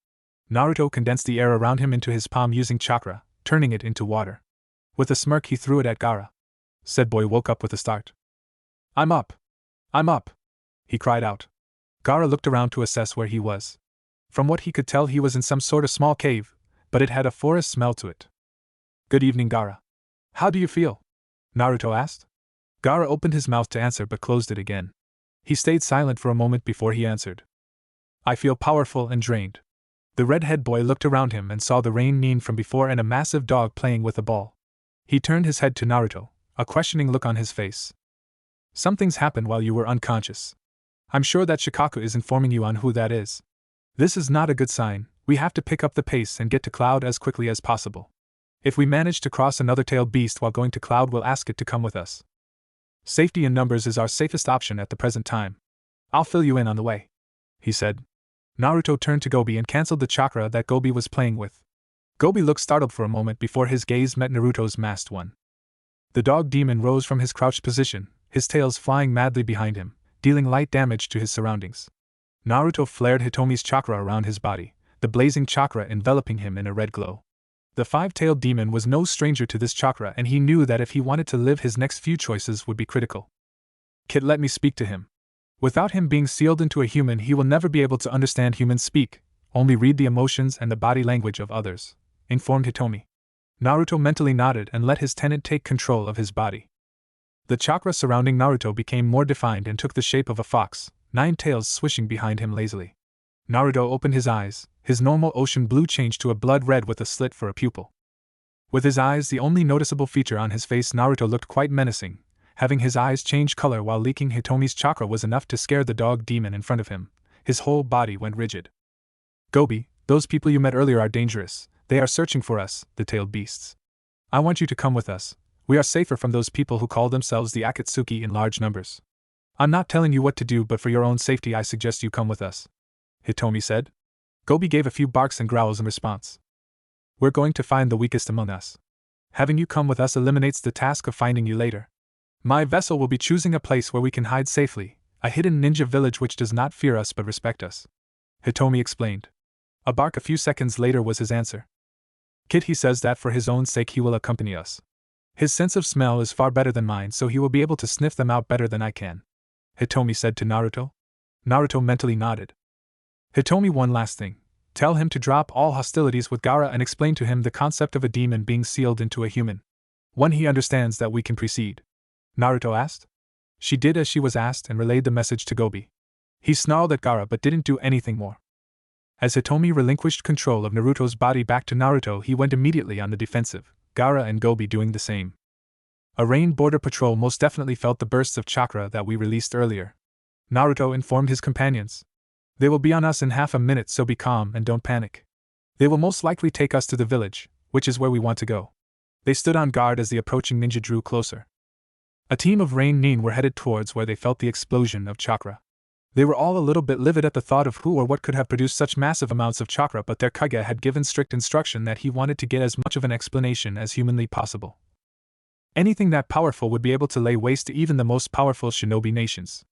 Naruto condensed the air around him into his palm using chakra, turning it into water. With a smirk he threw it at Gaara. Said boy woke up with a start. I'm up! I'm up! He cried out. Gaara looked around to assess where he was. From what he could tell, he was in some sort of small cave, but it had a forest smell to it. Good evening, Gaara. How do you feel? Naruto asked. Gaara opened his mouth to answer but closed it again. He stayed silent for a moment before he answered. I feel powerful and drained. The redhead boy looked around him and saw the rain nin from before and a massive dog playing with a ball. He turned his head to Naruto, a questioning look on his face. Something's happened while you were unconscious. I'm sure that Shikaku is informing you on who that is. This is not a good sign. We have to pick up the pace and get to Cloud as quickly as possible. If we manage to cross another tailed beast while going to Cloud, we'll ask it to come with us. Safety in numbers is our safest option at the present time. I'll fill you in on the way, he said. Naruto turned to Gobi and cancelled the chakra that Gobi was playing with. Gobi looked startled for a moment before his gaze met Naruto's masked one. The dog demon rose from his crouched position, his tails flying madly behind him, dealing light damage to his surroundings. Naruto flared Hitomi's chakra around his body, the blazing chakra enveloping him in a red glow. The five-tailed demon was no stranger to this chakra, and he knew that if he wanted to live, his next few choices would be critical. Kid, let me speak to him. Without him being sealed into a human, he will never be able to understand humans speak, only read the emotions and the body language of others, informed Hitomi. Naruto mentally nodded and let his tenant take control of his body. The chakra surrounding Naruto became more defined and took the shape of a fox, 9 tails swishing behind him lazily. Naruto opened his eyes, his normal ocean blue changed to a blood red with a slit for a pupil. With his eyes the only noticeable feature on his face, Naruto looked quite menacing. Having his eyes change color while leaking Hitomi's chakra was enough to scare the dog demon in front of him. His whole body went rigid. Gobi, those people you met earlier are dangerous. They are searching for us, the tailed beasts. I want you to come with us. We are safer from those people who call themselves the Akatsuki in large numbers. I'm not telling you what to do, but for your own safety I suggest you come with us, Hitomi said. Gobi gave a few barks and growls in response. We're going to find the weakest among us. Having you come with us eliminates the task of finding you later. My vessel will be choosing a place where we can hide safely, a hidden ninja village which does not fear us but respect us, Hitomi explained. A bark a few seconds later was his answer. Kid, he says that for his own sake he will accompany us. His sense of smell is far better than mine, so he will be able to sniff them out better than I can, Hitomi said to Naruto. Naruto mentally nodded. Hitomi, one last thing. Tell him to drop all hostilities with Gaara and explain to him the concept of a demon being sealed into a human. When he understands that, we can proceed, Naruto asked. She did as she was asked and relayed the message to Gobi. He snarled at Gaara but didn't do anything more. As Hitomi relinquished control of Naruto's body back to Naruto, he went immediately on the defensive, Gaara and Gobi doing the same. A Rain Border Patrol most definitely felt the bursts of chakra that we released earlier, Naruto informed his companions. They will be on us in half a minute, so be calm and don't panic. They will most likely take us to the village, which is where we want to go. They stood on guard as the approaching ninja drew closer. A team of Rain Nin were headed towards where they felt the explosion of chakra. They were all a little bit livid at the thought of who or what could have produced such massive amounts of chakra, but their Kage had given strict instruction that he wanted to get as much of an explanation as humanly possible. Anything that powerful would be able to lay waste to even the most powerful shinobi nations.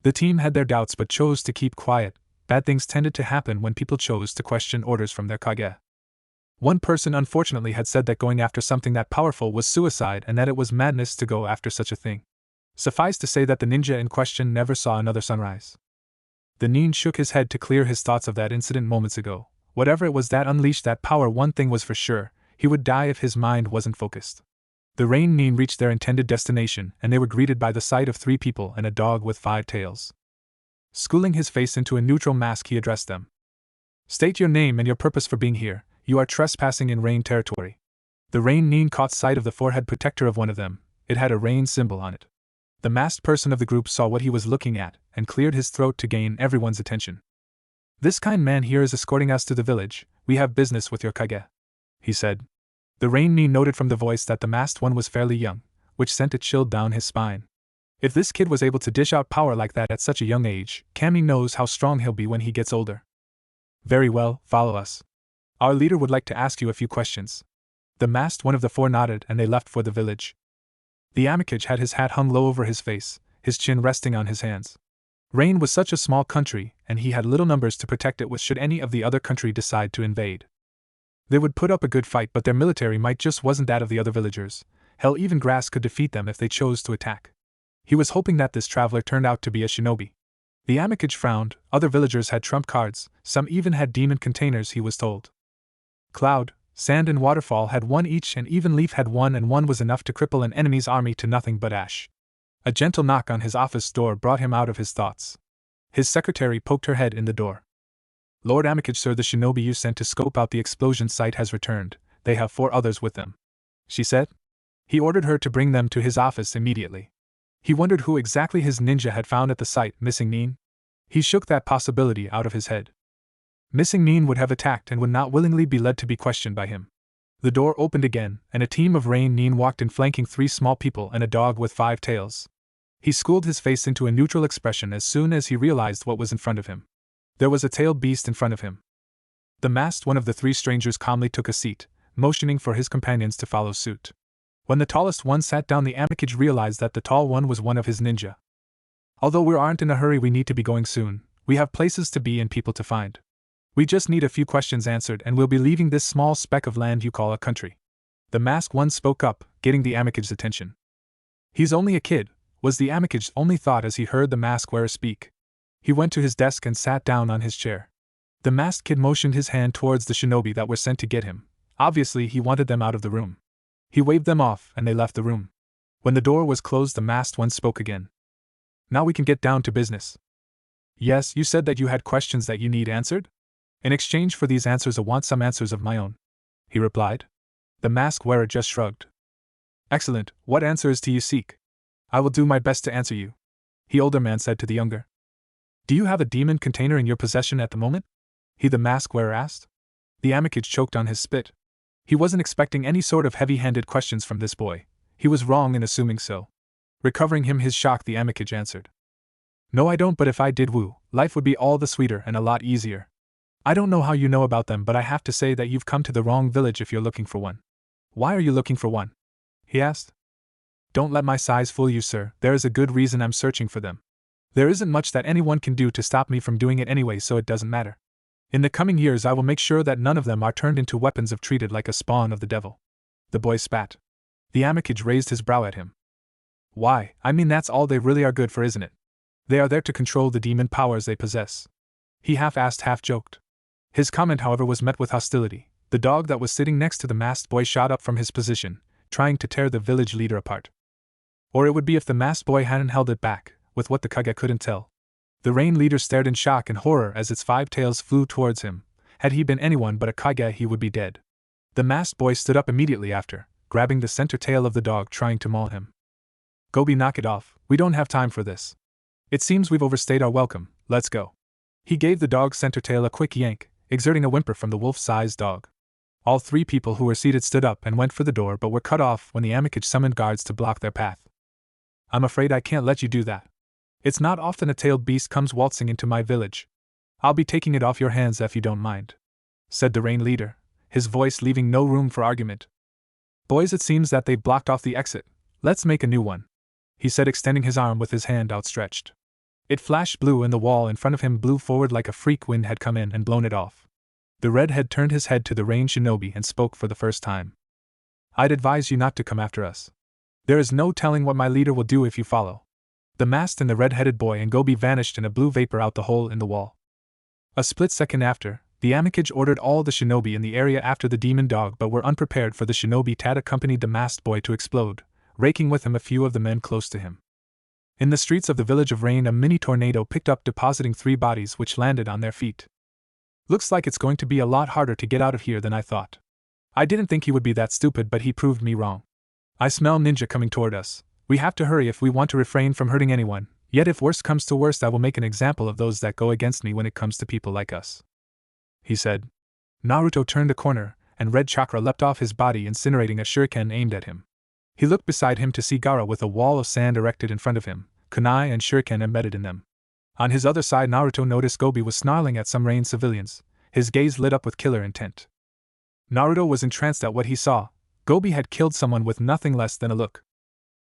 The team had their doubts but chose to keep quiet. Bad things tended to happen when people chose to question orders from their Kage. One person unfortunately had said that going after something that powerful was suicide and that it was madness to go after such a thing. Suffice to say that the ninja in question never saw another sunrise. The nin shook his head to clear his thoughts of that incident moments ago. Whatever it was that unleashed that power, one thing was for sure, he would die if his mind wasn't focused. The Rain Nin reached their intended destination, and they were greeted by the sight of 3 people and a dog with 5 tails. Schooling his face into a neutral mask, he addressed them. State your name and your purpose for being here. You are trespassing in Rain territory. The Rain Nin caught sight of the forehead protector of one of them. It had a rain symbol on it. The masked person of the group saw what he was looking at, and cleared his throat to gain everyone's attention. This kind man here is escorting us to the village. We have business with your Kage, he said. The Rain Nin noted from the voice that the masked one was fairly young, which sent a chill down his spine. If this kid was able to dish out power like that at such a young age, Kami knows how strong he'll be when he gets older. Very well, follow us. Our leader would like to ask you a few questions. The masked one of the 4 nodded and they left for the village. The Amikage had his hat hung low over his face, his chin resting on his hands. Rain was such a small country, and he had little numbers to protect it with should any of the other country decide to invade. They would put up a good fight, but their military might just wasn't that of the other villagers. Hell, even grass could defeat them if they chose to attack. He was hoping that this traveler turned out to be a shinobi. The Amikage frowned. Other villagers had trump cards, some even had demon containers, he was told. Cloud, Sand and Waterfall had 1 each, and even Leaf had 1, and 1 was enough to cripple an enemy's army to nothing but ash. A gentle knock on his office door brought him out of his thoughts. His secretary poked her head in the door. Lord Amikage, sir, the shinobi you sent to scope out the explosion site has returned. They have 4 others with them, she said. He ordered her to bring them to his office immediately. He wondered who exactly his ninja had found at the site. Missing Nin? He shook that possibility out of his head. Missing Nin would have attacked and would not willingly be led to be questioned by him. The door opened again, and a team of Rain Nin walked in, flanking 3 small people and a dog with 5 tails. He schooled his face into a neutral expression as soon as he realized what was in front of him. There was a tailed beast in front of him. The masked one of the three strangers calmly took a seat, motioning for his companions to follow suit. When the tallest one sat down, the Amikage realized that the tall one was one of his ninja. Although we aren't in a hurry, we need to be going soon. We have places to be and people to find. We just need a few questions answered and we'll be leaving this small speck of land you call a country. The masked one spoke up, getting the Amikage's attention. He's only a kid, was the Amikage's only thought as he heard the mask wearer speak. He went to his desk and sat down on his chair. The masked kid motioned his hand towards the shinobi that were sent to get him. Obviously, he wanted them out of the room. He waved them off and they left the room. When the door was closed, the masked one spoke again. Now we can get down to business. Yes, you said that you had questions that you need answered? In exchange for these answers, I want some answers of my own, he replied. The mask wearer just shrugged. Excellent, what answers do you seek? I will do my best to answer you, the older man said to the younger. Do you have a demon container in your possession at the moment? The mask wearer asked. The Amikage choked on his spit. He wasn't expecting any sort of heavy-handed questions from this boy. He was wrong in assuming so. Recovering his shock, the Amikage answered. No, I don't, but if I did, life would be all the sweeter and a lot easier. I don't know how you know about them, but I have to say that you've come to the wrong village if you're looking for one. Why are you looking for one? He asked. Don't let my size fool you, sir. There is a good reason I'm searching for them. There isn't much that anyone can do to stop me from doing it anyway, so it doesn't matter. In the coming years, I will make sure that none of them are turned into weapons or treated like a spawn of the devil. The boy spat. The Amikage raised his brow at him. Why, I mean that's all they really are good for, isn't it? They are there to control the demon powers they possess. He half-asked, half-joked. His comment, however, was met with hostility. The dog that was sitting next to the masked boy shot up from his position, trying to tear the village leader apart. Or it would be if the masked boy hadn't held it back, with what the Kage couldn't tell. The rain leader stared in shock and horror as its 5 tails flew towards him. Had he been anyone but a Kage, he would be dead. The masked boy stood up immediately after, grabbing the center tail of the dog, trying to maul him. Gobi, knock it off, we don't have time for this. It seems we've overstayed our welcome, let's go. He gave the dog's center tail a quick yank, exerting a whimper from the wolf-sized dog. All 3 people who were seated stood up and went for the door, but were cut off when the Amikage summoned guards to block their path. I'm afraid I can't let you do that. It's not often a tailed beast comes waltzing into my village. I'll be taking it off your hands if you don't mind, said the rain leader, his voice leaving no room for argument. Boys, it seems that they've blocked off the exit. Let's make a new one, he said, extending his arm with his hand outstretched. It flashed blue and the wall in front of him blew forward like a freak wind had come in and blown it off. The redhead turned his head to the rain shinobi and spoke for the first time. I'd advise you not to come after us. There is no telling what my leader will do if you follow. The masked and the red-headed boy and Gobi vanished in a blue vapor out the hole in the wall. A split second after, the Amikage ordered all the shinobi in the area after the demon dog, but were unprepared for the shinobi that accompanied the masked boy to explode, raking with him a few of the men close to him. In the streets of the village of Rain, a mini tornado picked up, depositing 3 bodies which landed on their feet. Looks like it's going to be a lot harder to get out of here than I thought. I didn't think he would be that stupid, but he proved me wrong. I smell ninja coming toward us. We have to hurry if we want to refrain from hurting anyone, yet if worst comes to worst, I will make an example of those that go against me when it comes to people like us, he said. Naruto turned a corner, and red chakra leapt off his body, incinerating a shuriken aimed at him. He looked beside him to see Gaara with a wall of sand erected in front of him, kunai and shuriken embedded in them. On his other side, Naruto noticed Gobi was snarling at some Rain civilians, his gaze lit up with killer intent. Naruto was entranced at what he saw. Gobi had killed someone with nothing less than a look.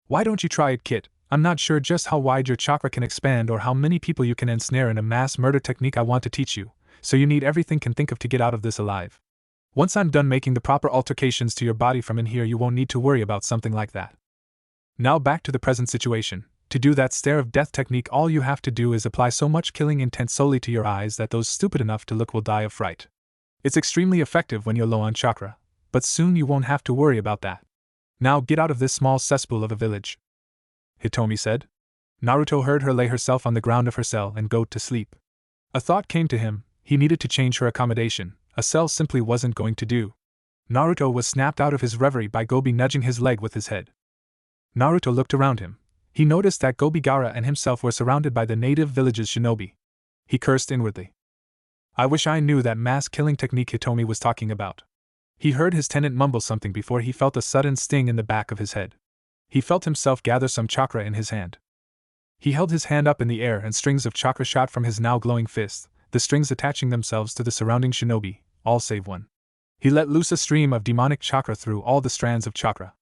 Why don't you try it, kid? I'm not sure just how wide your chakra can expand or how many people you can ensnare in a mass murder technique I want to teach you, so you need everything can think of to get out of this alive. Once I'm done making the proper altercations to your body from in here, you won't need to worry about something like that. Now back to the present situation. To do that stare of death technique, all you have to do is apply so much killing intent solely to your eyes that those stupid enough to look will die of fright. It's extremely effective when you're low on chakra, but soon you won't have to worry about that. Now get out of this small cesspool of a village, Hitomi said. Naruto heard her lay herself on the ground of her cell and go to sleep. A thought came to him. He needed to change her accommodation. A cell simply wasn't going to do. Naruto was snapped out of his reverie by Gobi nudging his leg with his head. Naruto looked around him. He noticed that Gobi, Gaara and himself were surrounded by the native village's shinobi. He cursed inwardly. I wish I knew that mass killing technique Hitomi was talking about. He heard his tenant mumble something before he felt a sudden sting in the back of his head. He felt himself gather some chakra in his hand. He held his hand up in the air and strings of chakra shot from his now glowing fist, the strings attaching themselves to the surrounding shinobi, all save one. He let loose a stream of demonic chakra through all the strands of chakra.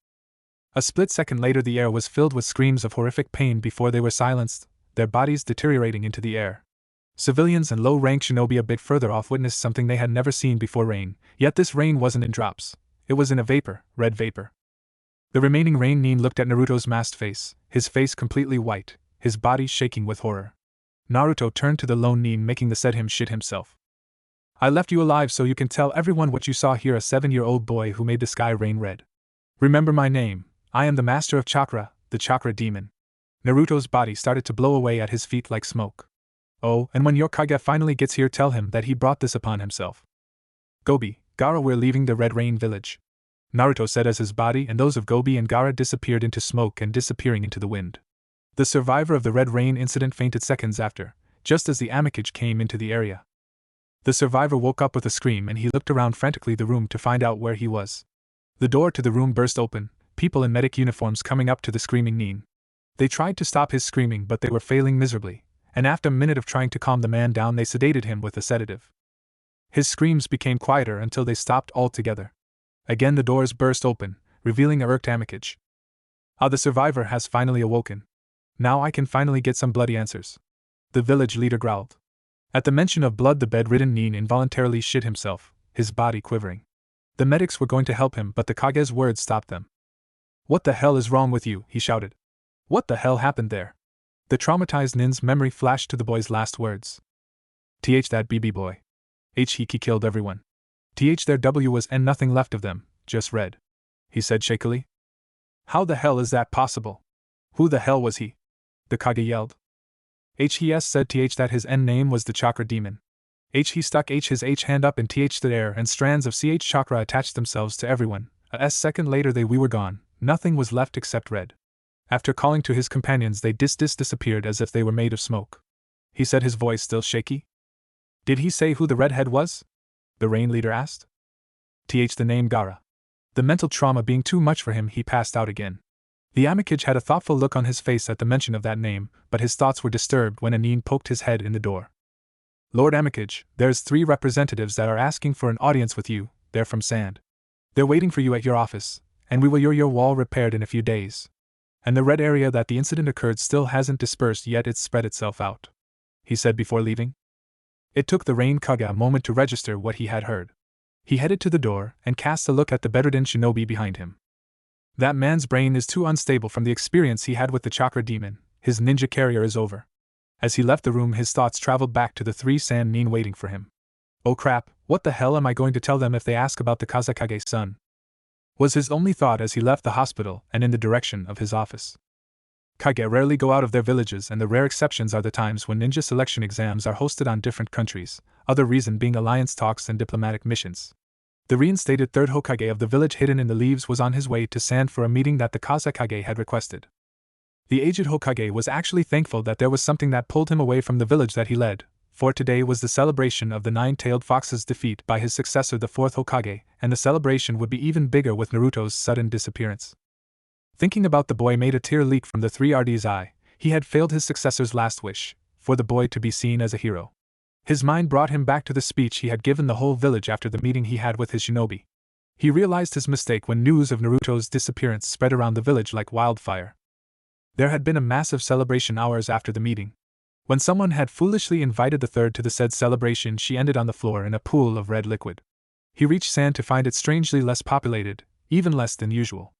A split second later the air was filled with screams of horrific pain before they were silenced, their bodies deteriorating into the air. Civilians and low-rank shinobi a bit further off witnessed something they had never seen before: rain, yet this rain wasn't in drops, it was in a vapor, red vapor. The remaining rain Nin looked at Naruto's masked face, his face completely white, his body shaking with horror. Naruto turned to the lone Nin, making the said him shit himself. I left you alive so you can tell everyone what you saw here, a 7-year-old boy who made the sky rain red. Remember my name, I am the master of chakra, the chakra demon. Naruto's body started to blow away at his feet like smoke. Oh, and when your Kage finally gets here, tell him that he brought this upon himself. Gobi, Gaara, we're leaving the Red Rain village, Naruto said as his body and those of Gobi and Gaara disappeared into smoke and disappearing into the wind. The survivor of the Red Rain incident fainted seconds after, just as the Amikage came into the area. The survivor woke up with a scream and he looked around frantically the room to find out where he was. The door to the room burst open, people in medic uniforms coming up to the screaming Nin. They tried to stop his screaming but they were failing miserably, and after a minute of trying to calm the man down they sedated him with a sedative. His screams became quieter until they stopped altogether. Again the doors burst open, revealing a irked Amikage. Ah, the survivor has finally awoken. Now I can finally get some bloody answers, the village leader growled. At the mention of blood the bedridden Nin involuntarily shit himself, his body quivering. The medics were going to help him but the Kage's words stopped them. What the hell is wrong with you? He shouted. What the hell happened there? The traumatized Nin's memory flashed to the boy's last words. That BB boy. He killed everyone. There was and nothing left of them, just red. He said shakily. How the hell is that possible? Who the hell was he? The Kage yelled. He said that his end name was the chakra demon. He stuck his hand up in the air and strands of chakra attached themselves to everyone. A second later we were gone, nothing was left except red. After calling to his companions they disappeared as if they were made of smoke. He said, his voice still shaky. Did he say who the redhead was? The rain leader asked. The name Gaara. The mental trauma being too much for him, he passed out again. The Amikage had a thoughtful look on his face at the mention of that name, but his thoughts were disturbed when a Nin poked his head in the door. Lord Amikage, there's 3 representatives that are asking for an audience with you. They're from Sand. They're waiting for you at your office, and we will your wall repaired in a few days. And the red area that the incident occurred still hasn't dispersed yet, it's spread itself out, he said before leaving. It took the Rain Kage a moment to register what he had heard. He headed to the door and cast a look at the bedridden shinobi behind him. That man's brain is too unstable from the experience he had with the chakra demon, his ninja career is over. As he left the room his thoughts traveled back to the 3 Sand Nin waiting for him. Oh crap, what the hell am I going to tell them if they ask about the Kazekage son? Was his only thought as he left the hospital and in the direction of his office. Kage rarely go out of their villages, and the rare exceptions are the times when ninja selection exams are hosted on different countries, other reason being alliance talks and diplomatic missions. The reinstated 3rd Hokage of the village hidden in the leaves was on his way to Sand for a meeting that the Kazekage had requested. The aged Hokage was actually thankful that there was something that pulled him away from the village that he led, for today was the celebration of the 9-tailed fox's defeat by his successor the 4th Hokage, and the celebration would be even bigger with Naruto's sudden disappearance. Thinking about the boy made a tear leak from the 3Rd's eye. He had failed his successor's last wish, for the boy to be seen as a hero. His mind brought him back to the speech he had given the whole village after the meeting he had with his shinobi. He realized his mistake when news of Naruto's disappearance spread around the village like wildfire. There had been a massive celebration hours after the meeting. When someone had foolishly invited the 3rd to the said celebration, she ended on the floor in a pool of red liquid. He reached Sand to find it strangely less populated, even less than usual.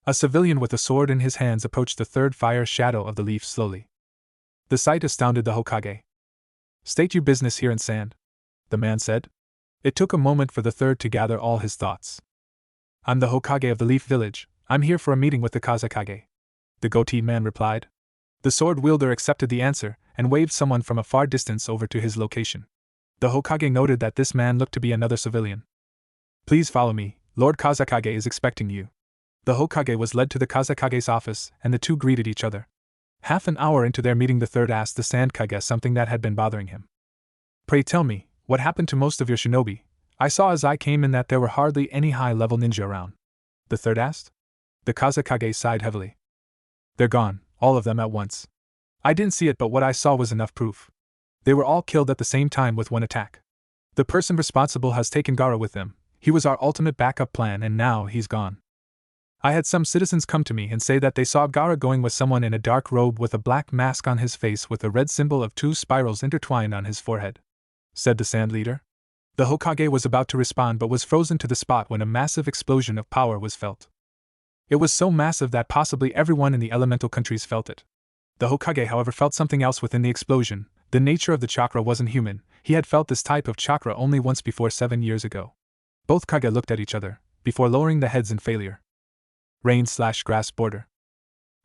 A civilian with a sword in his hands approached the 3rd fire shadow of the leaf slowly. The sight astounded the Hokage. State your business here in Sand, the man said. It took a moment for the 3rd to gather all his thoughts. I'm the Hokage of the Leaf Village. I'm here for a meeting with the Kazekage, the goateed man replied. The sword wielder accepted the answer and waved someone from a far distance over to his location. The Hokage noted that this man looked to be another civilian. Please follow me, Lord Kazekage is expecting you. The Hokage was led to the Kazekage's office and the two greeted each other. Half an hour into their meeting the 3rd asked the Sand Kage something that had been bothering him. Pray tell me, what happened to most of your shinobi? I saw as I came in that there were hardly any high-level ninja around. The 3rd asked. The Kazekage sighed heavily. They're gone, all of them at once. I didn't see it but what I saw was enough proof. They were all killed at the same time with one attack. The person responsible has taken Gaara with them. He was our ultimate backup plan and now he's gone. I had some citizens come to me and say that they saw Gaara going with someone in a dark robe with a black mask on his face with a red symbol of 2 spirals intertwined on his forehead," said the Sand Leader. The Hokage was about to respond but was frozen to the spot when a massive explosion of power was felt. It was so massive that possibly everyone in the elemental countries felt it. The Hokage, however, felt something else within the explosion. The nature of the chakra wasn't human. He had felt this type of chakra only once before 7 years ago. Both Kage looked at each other, before lowering the heads in failure. Rain/grass border.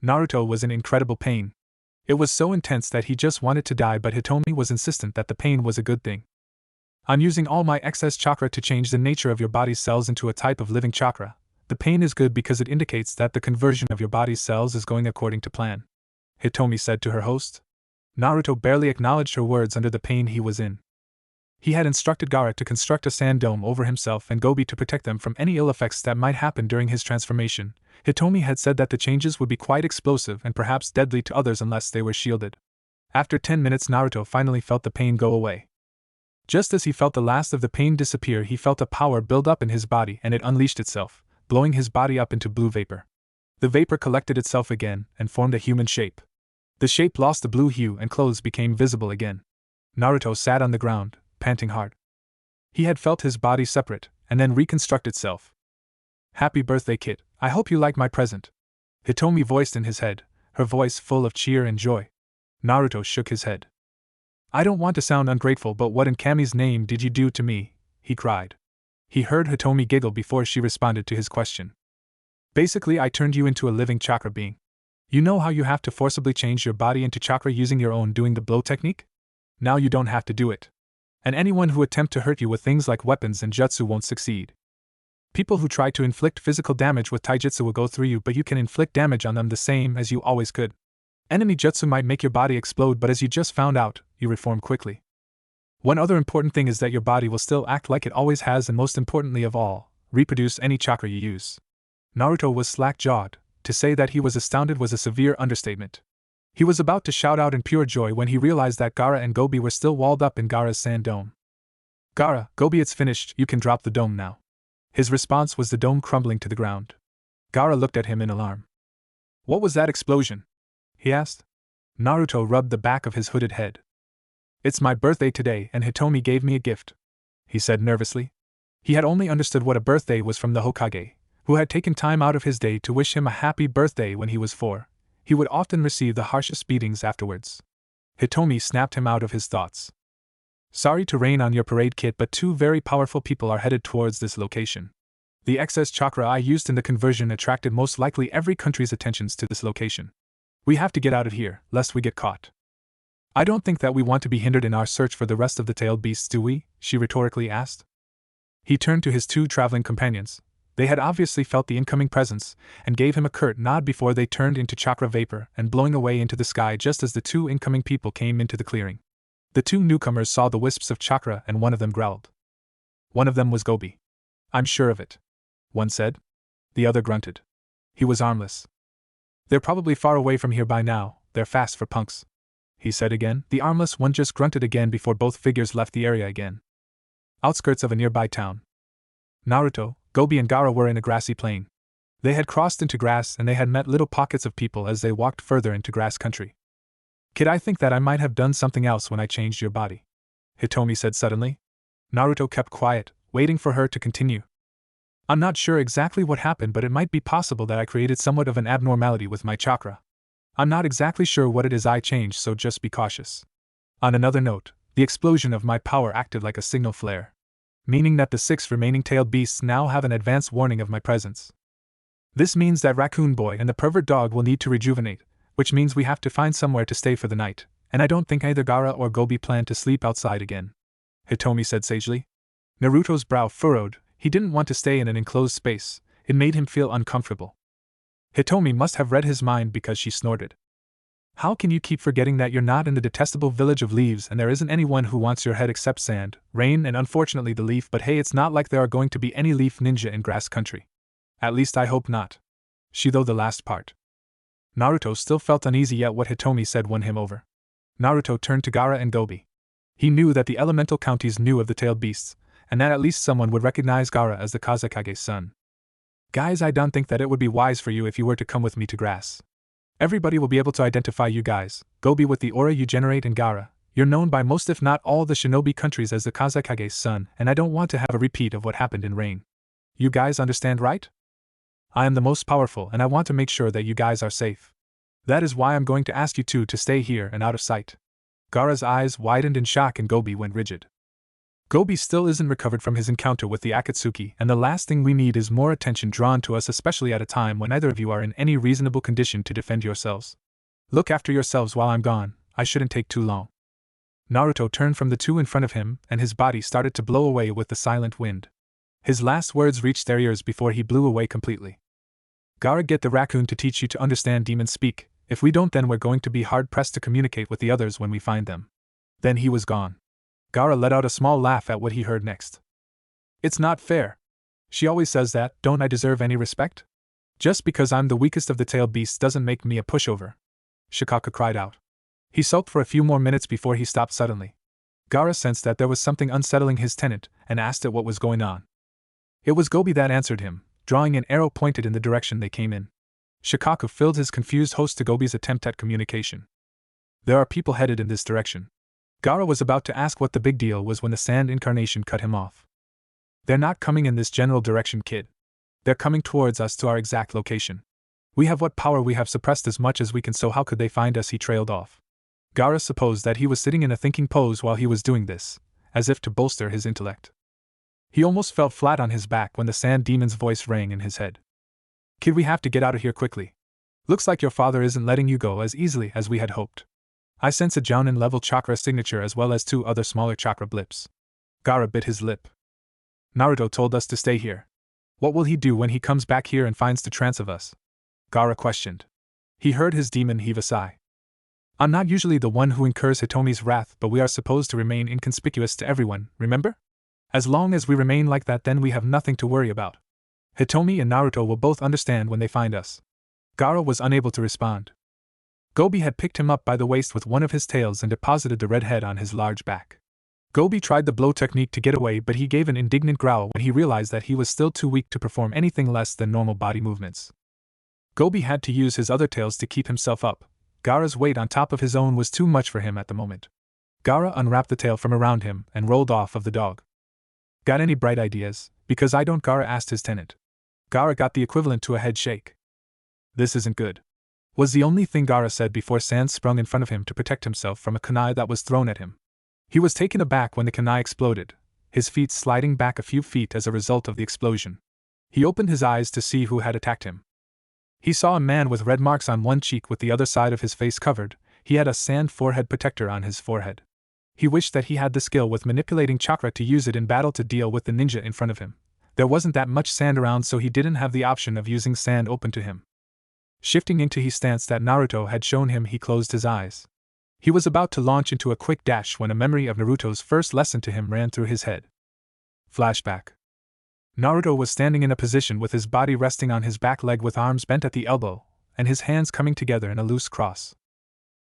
Naruto was in incredible pain. It was so intense that he just wanted to die, but Hitomi was insistent that the pain was a good thing. "I'm using all my excess chakra to change the nature of your body's cells into a type of living chakra. The pain is good because it indicates that the conversion of your body's cells is going according to plan," Hitomi said to her host. Naruto barely acknowledged her words under the pain he was in. He had instructed Gaara to construct a sand dome over himself and Gobi to protect them from any ill effects that might happen during his transformation. Hitomi had said that the changes would be quite explosive and perhaps deadly to others unless they were shielded. After 10 minutes, Naruto finally felt the pain go away. Just as he felt the last of the pain disappear, he felt a power build up in his body and it unleashed itself, blowing his body up into blue vapor. The vapor collected itself again and formed a human shape. The shape lost the blue hue and clothes became visible again. Naruto sat on the ground, panting hard. He had felt his body separate and then reconstruct itself. "Happy birthday, kid. I hope you like my present," Hitomi voiced in his head, her voice full of cheer and joy. Naruto shook his head. "I don't want to sound ungrateful, but what in Kami's name did you do to me?" he cried. He heard Hitomi giggle before she responded to his question. "Basically, I turned you into a living chakra being. You know how you have to forcibly change your body into chakra using your own doing the blow technique? Now you don't have to do it. And anyone who attempt to hurt you with things like weapons and jutsu won't succeed. People who try to inflict physical damage with taijutsu will go through you, but you can inflict damage on them the same as you always could. Enemy jutsu might make your body explode, but as you just found out, you reform quickly. One other important thing is that your body will still act like it always has, and most importantly of all, reproduce any chakra you use." Naruto was slack-jawed. To say that he was astounded was a severe understatement. He was about to shout out in pure joy when he realized that Gaara and Gobi were still walled up in Gaara's sand dome. "Gaara, Gobi, it's finished, you can drop the dome now." His response was the dome crumbling to the ground. Gaara looked at him in alarm. "What was that explosion?" he asked. Naruto rubbed the back of his hooded head. "It's my birthday today and Hitomi gave me a gift," he said nervously. He had only understood what a birthday was from the Hokage, who had taken time out of his day to wish him a happy birthday when he was 4. He would often receive the harshest beatings afterwards. Hitomi snapped him out of his thoughts. "Sorry to rain on your parade, kit, but 2 very powerful people are headed towards this location. The excess chakra I used in the conversion attracted most likely every country's attentions to this location. We have to get out of here, lest we get caught." "I don't think that we want to be hindered in our search for the rest of the tailed beasts, do we?" she rhetorically asked. He turned to his 2 traveling companions. They had obviously felt the incoming presence, and gave him a curt nod before they turned into chakra vapor and blowing away into the sky just as the 2 incoming people came into the clearing. The 2 newcomers saw the wisps of chakra and one of them growled. One of them was Gobi. "I'm sure of it," one said. The other grunted. He was armless. "They're probably far away from here by now, they're fast for punks," he said again. The armless one just grunted again before both figures left the area again. Outskirts of a nearby town. Naruto, Gobi and Gaara were in a grassy plain. They had crossed into grass and they had met little pockets of people as they walked further into grass country. "Kid, I think that I might have done something else when I changed your body," Hitomi said suddenly. Naruto kept quiet, waiting for her to continue. "I'm not sure exactly what happened, but it might be possible that I created somewhat of an abnormality with my chakra. I'm not exactly sure what it is I changed, so just be cautious. On another note, the explosion of my power acted like a signal flare, meaning that the 6 remaining tailed beasts now have an advance warning of my presence. This means that Raccoon Boy and the pervert dog will need to rejuvenate, which means we have to find somewhere to stay for the night, and I don't think either Gaara or Gobi plan to sleep outside again," Hitomi said sagely. Naruto's brow furrowed. He didn't want to stay in an enclosed space. It made him feel uncomfortable. Hitomi must have read his mind because she snorted. "How can you keep forgetting that you're not in the detestable village of leaves and there isn't anyone who wants your head except sand, rain and unfortunately the leaf, but hey, it's not like there are going to be any leaf ninja in grass country. At least I hope not." She though the last part. Naruto still felt uneasy, yet what Hitomi said won him over. Naruto turned to Gaara and Gobi. He knew that the elemental counties knew of the tailed beasts, and that at least someone would recognize Gaara as the Kazekage's son. Guys, I don't think that it would be wise for you if you were to come with me to grass. Everybody will be able to identify you guys. Gobi, with the aura you generate in Gaara, you're known by most if not all the shinobi countries as the Kazekage's son, and I don't want to have a repeat of what happened in Rain. You guys understand, right? I am the most powerful and I want to make sure that you guys are safe. That is why I'm going to ask you two to stay here and out of sight. Gaara's eyes widened in shock and Gobi went rigid. Gobi still isn't recovered from his encounter with the Akatsuki, and the last thing we need is more attention drawn to us, especially at a time when neither of you are in any reasonable condition to defend yourselves. Look after yourselves while I'm gone, I shouldn't take too long. Naruto turned from the two in front of him, and his body started to blow away with the silent wind. His last words reached their ears before he blew away completely. Gaara, get the raccoon to teach you to understand demon speak. If we don't, then we're going to be hard-pressed to communicate with the others when we find them. Then he was gone. Gaara let out a small laugh at what he heard next. It's not fair. She always says that, don't I deserve any respect? Just because I'm the weakest of the tailed beasts doesn't make me a pushover. Shikaka cried out. He sulked for a few more minutes before he stopped suddenly. Gaara sensed that there was something unsettling his tenant, and asked it what was going on. It was Gobi that answered him, drawing an arrow pointed in the direction they came in. Shikaku filled his confused host to Gobi's attempt at communication. There are people headed in this direction. Gaara was about to ask what the big deal was when the sand incarnation cut him off. They're not coming in this general direction, kid. They're coming towards us to our exact location. We have what power we have suppressed as much as we can, so how could they find us? He trailed off. Gaara supposed that he was sitting in a thinking pose while he was doing this, as if to bolster his intellect. He almost fell flat on his back when the sand demon's voice rang in his head. Kid, we have to get out of here quickly. Looks like your father isn't letting you go as easily as we had hoped. I sense a Jounin-level chakra signature as well as 2 other smaller chakra blips. Gaara bit his lip. Naruto told us to stay here. What will he do when he comes back here and finds the trance of us? Gaara questioned. He heard his demon heave a sigh. I'm not usually the one who incurs Hitomi's wrath, but we are supposed to remain inconspicuous to everyone, remember? As long as we remain like that, then we have nothing to worry about. Hitomi and Naruto will both understand when they find us. Gaara was unable to respond. Gobi had picked him up by the waist with one of his tails and deposited the red head on his large back. Gobi tried the blow technique to get away, but he gave an indignant growl when he realized that he was still too weak to perform anything less than normal body movements. Gobi had to use his other tails to keep himself up. Gaara's weight on top of his own was too much for him at the moment. Gaara unwrapped the tail from around him and rolled off of the dog. Got any bright ideas? Because I don't, Gaara asked his tenant. Gaara got the equivalent to a head shake. This isn't good, was the only thing Gaara said before sand sprung in front of him to protect himself from a kunai that was thrown at him. He was taken aback when the kunai exploded, his feet sliding back a few feet as a result of the explosion. He opened his eyes to see who had attacked him. He saw a man with red marks on one cheek with the other side of his face covered. He had a sand forehead protector on his forehead. He wished that he had the skill with manipulating chakra to use it in battle to deal with the ninja in front of him. There wasn't that much sand around, so he didn't have the option of using sand open to him. Shifting into his stance that Naruto had shown him, he closed his eyes. He was about to launch into a quick dash when a memory of Naruto's first lesson to him ran through his head. Flashback. Naruto was standing in a position with his body resting on his back leg with arms bent at the elbow, and his hands coming together in a loose cross.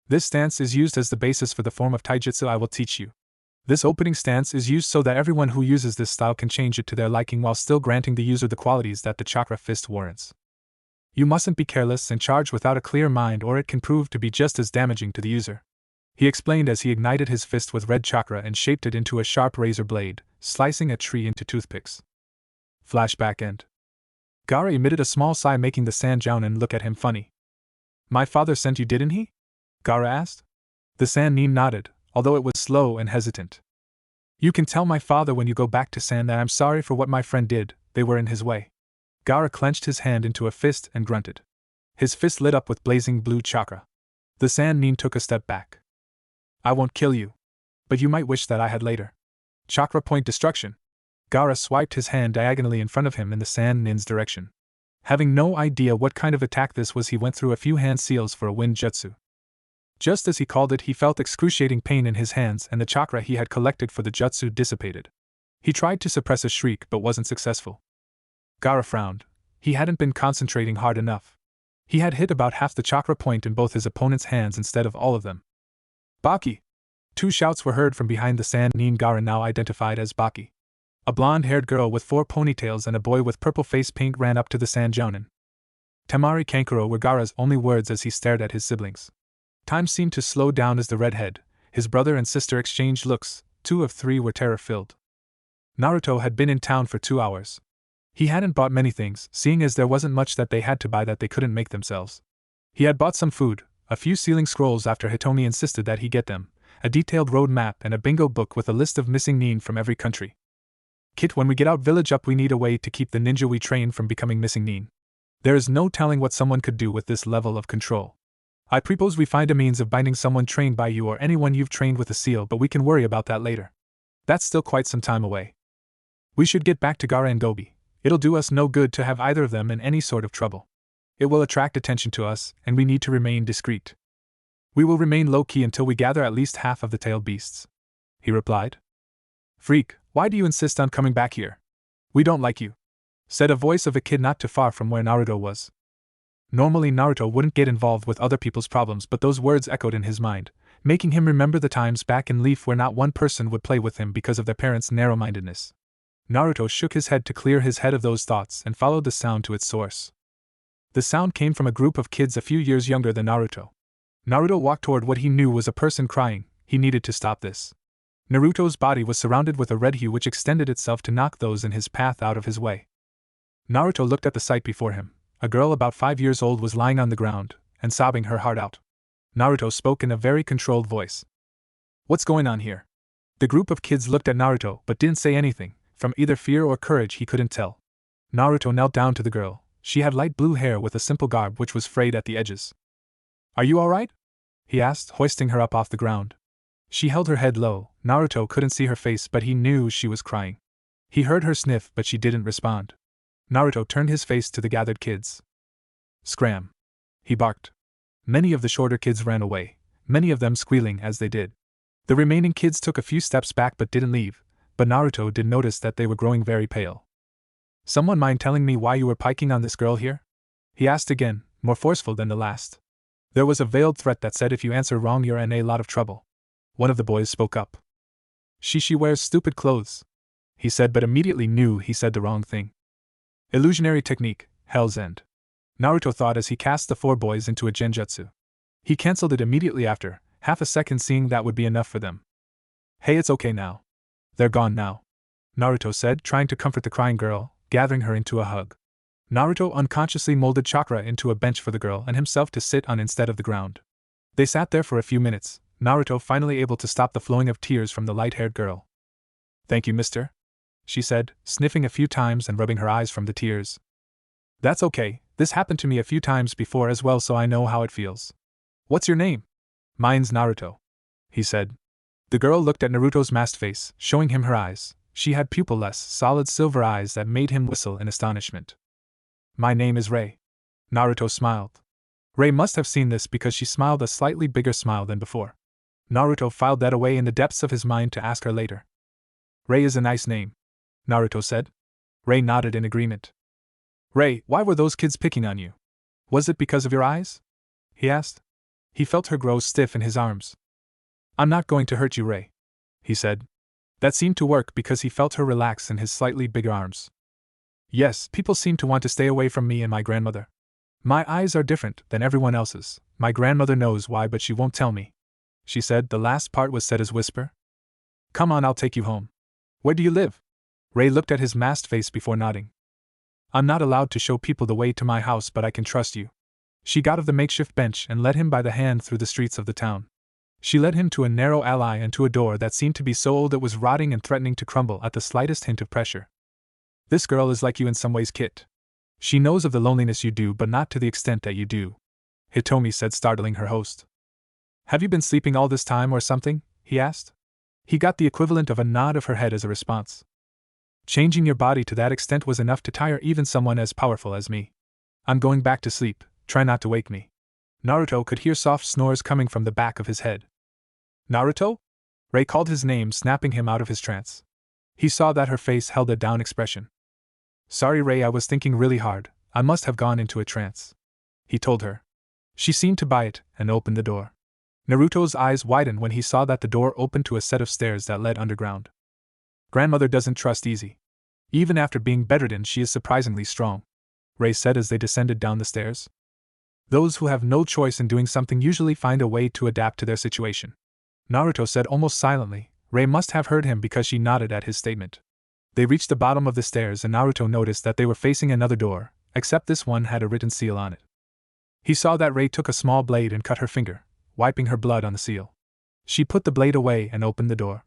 This stance is used as the basis for the form of taijutsu I will teach you. This opening stance is used so that everyone who uses this style can change it to their liking while still granting the user the qualities that the chakra fist warrants. You mustn't be careless and charge without a clear mind, or it can prove to be just as damaging to the user. He explained as he ignited his fist with red chakra and shaped it into a sharp razor blade, slicing a tree into toothpicks. Flashback end. Gaara emitted a small sigh, making the Sand Jounin look at him funny. My father sent you, didn't he? Gaara asked. The Sand Nin nodded, although it was slow and hesitant. You can tell my father when you go back to Sand that I'm sorry for what my friend did, they were in his way. Gaara clenched his hand into a fist and grunted. His fist lit up with blazing blue chakra. The Sand Nin took a step back. I won't kill you, but you might wish that I had later. Chakra point destruction. Gaara swiped his hand diagonally in front of him in the Sand Nin's direction. Having no idea what kind of attack this was, he went through a few hand seals for a wind jutsu. Just as he called it, he felt excruciating pain in his hands, and the chakra he had collected for the jutsu dissipated. He tried to suppress a shriek but wasn't successful. Gaara frowned. He hadn't been concentrating hard enough. He had hit about half the chakra point in both his opponent's hands instead of all of them. Baki! Two shouts were heard from behind the sand. Gaara, now identified as Baki. A blonde-haired girl with 4 ponytails and a boy with purple face paint ran up to the sand jounin. Tamari Kankuro were Gaara's only words as he stared at his siblings. Time seemed to slow down as the redhead, his brother and sister exchanged looks. 2 of 3 were terror-filled. Naruto had been in town for 2 hours. He hadn't bought many things, seeing as there wasn't much that they had to buy that they couldn't make themselves. He had bought some food, a few sealing scrolls after Hitomi insisted that he get them, a detailed road map and a bingo book with a list of missing nin from every country. Kit, when we get out village up we need a way to keep the ninja we train from becoming missing nin. There is no telling what someone could do with this level of control. I propose we find a means of binding someone trained by you or anyone you've trained with a seal, but we can worry about that later. That's still quite some time away. We should get back to Gaara and Gobi. It'll do us no good to have either of them in any sort of trouble. It will attract attention to us, and we need to remain discreet. We will remain low-key until we gather at least half of the tailed beasts, he replied. Freak, why do you insist on coming back here? We don't like you, said a voice of a kid not too far from where Naruto was. Normally Naruto wouldn't get involved with other people's problems, but those words echoed in his mind, making him remember the times back in Leaf where not one person would play with him because of their parents' narrow-mindedness. Naruto shook his head to clear his head of those thoughts and followed the sound to its source. The sound came from a group of kids a few years younger than Naruto. Naruto walked toward what he knew was a person crying. He needed to stop this. Naruto's body was surrounded with a red hue which extended itself to knock those in his path out of his way. Naruto looked at the sight before him. A girl about 5 years old was lying on the ground and sobbing her heart out. Naruto spoke in a very controlled voice. What's going on here? The group of kids looked at Naruto but didn't say anything. From either fear or courage he couldn't tell. Naruto knelt down to the girl. She had light blue hair with a simple garb which was frayed at the edges. Are you alright? He asked, hoisting her up off the ground. She held her head low. Naruto couldn't see her face but he knew she was crying. He heard her sniff but she didn't respond. Naruto turned his face to the gathered kids. Scram! He barked. Many of the shorter kids ran away, many of them squealing as they did. The remaining kids took a few steps back but didn't leave, but Naruto did notice that they were growing very pale. Someone mind telling me why you were piking on this girl here? He asked again, more forceful than the last. There was a veiled threat that said if you answer wrong you're in a lot of trouble. One of the boys spoke up. She wears stupid clothes, he said, but immediately knew he said the wrong thing. Illusionary technique, Hell's End. Naruto thought as he cast the 4 boys into a genjutsu. He cancelled it immediately after, half a second seeing that would be enough for them. Hey, it's okay now. They're gone now, Naruto said, trying to comfort the crying girl, gathering her into a hug. Naruto unconsciously molded chakra into a bench for the girl and himself to sit on instead of the ground. They sat there for a few minutes, Naruto finally able to stop the flowing of tears from the light-haired girl. Thank you, mister, she said, sniffing a few times and rubbing her eyes from the tears. That's okay, this happened to me a few times before as well so I know how it feels. What's your name? Mine's Naruto, he said. The girl looked at Naruto's masked face, showing him her eyes. She had pupil-less, solid silver eyes that made him whistle in astonishment. My name is Rei. Naruto smiled. Rei must have seen this because she smiled a slightly bigger smile than before. Naruto filed that away in the depths of his mind to ask her later. Rei is a nice name, Naruto said. Rei nodded in agreement. Rei, why were those kids picking on you? Was it because of your eyes? He asked. He felt her grow stiff in his arms. I'm not going to hurt you, Rei, he said. That seemed to work because he felt her relax in his slightly bigger arms. Yes, people seem to want to stay away from me and my grandmother. My eyes are different than everyone else's. My grandmother knows why but she won't tell me, she said. The last part was said as whisper. Come on, I'll take you home. Where do you live? Rei looked at his masked face before nodding. I'm not allowed to show people the way to my house but I can trust you. She got off the makeshift bench and led him by the hand through the streets of the town. She led him to a narrow alley and to a door that seemed to be so old it was rotting and threatening to crumble at the slightest hint of pressure. This girl is like you in some ways, Kit. She knows of the loneliness you do but not to the extent that you do, Hitomi said, startling her host. Have you been sleeping all this time or something? He asked. He got the equivalent of a nod of her head as a response. Changing your body to that extent was enough to tire even someone as powerful as me. I'm going back to sleep, try not to wake me. Naruto could hear soft snores coming from the back of his head. Naruto? Rei called his name, snapping him out of his trance. He saw that her face held a down expression. Sorry, Rei, I was thinking really hard. I must have gone into a trance, he told her. She seemed to buy it and opened the door. Naruto's eyes widened when he saw that the door opened to a set of stairs that led underground. Grandmother doesn't trust easy. Even after being bedridden, she is surprisingly strong, Ray said as they descended down the stairs. Those who have no choice in doing something usually find a way to adapt to their situation, Naruto said almost silently. Ray must have heard him because she nodded at his statement. They reached the bottom of the stairs and Naruto noticed that they were facing another door, except this one had a written seal on it. He saw that Ray took a small blade and cut her finger, wiping her blood on the seal. She put the blade away and opened the door.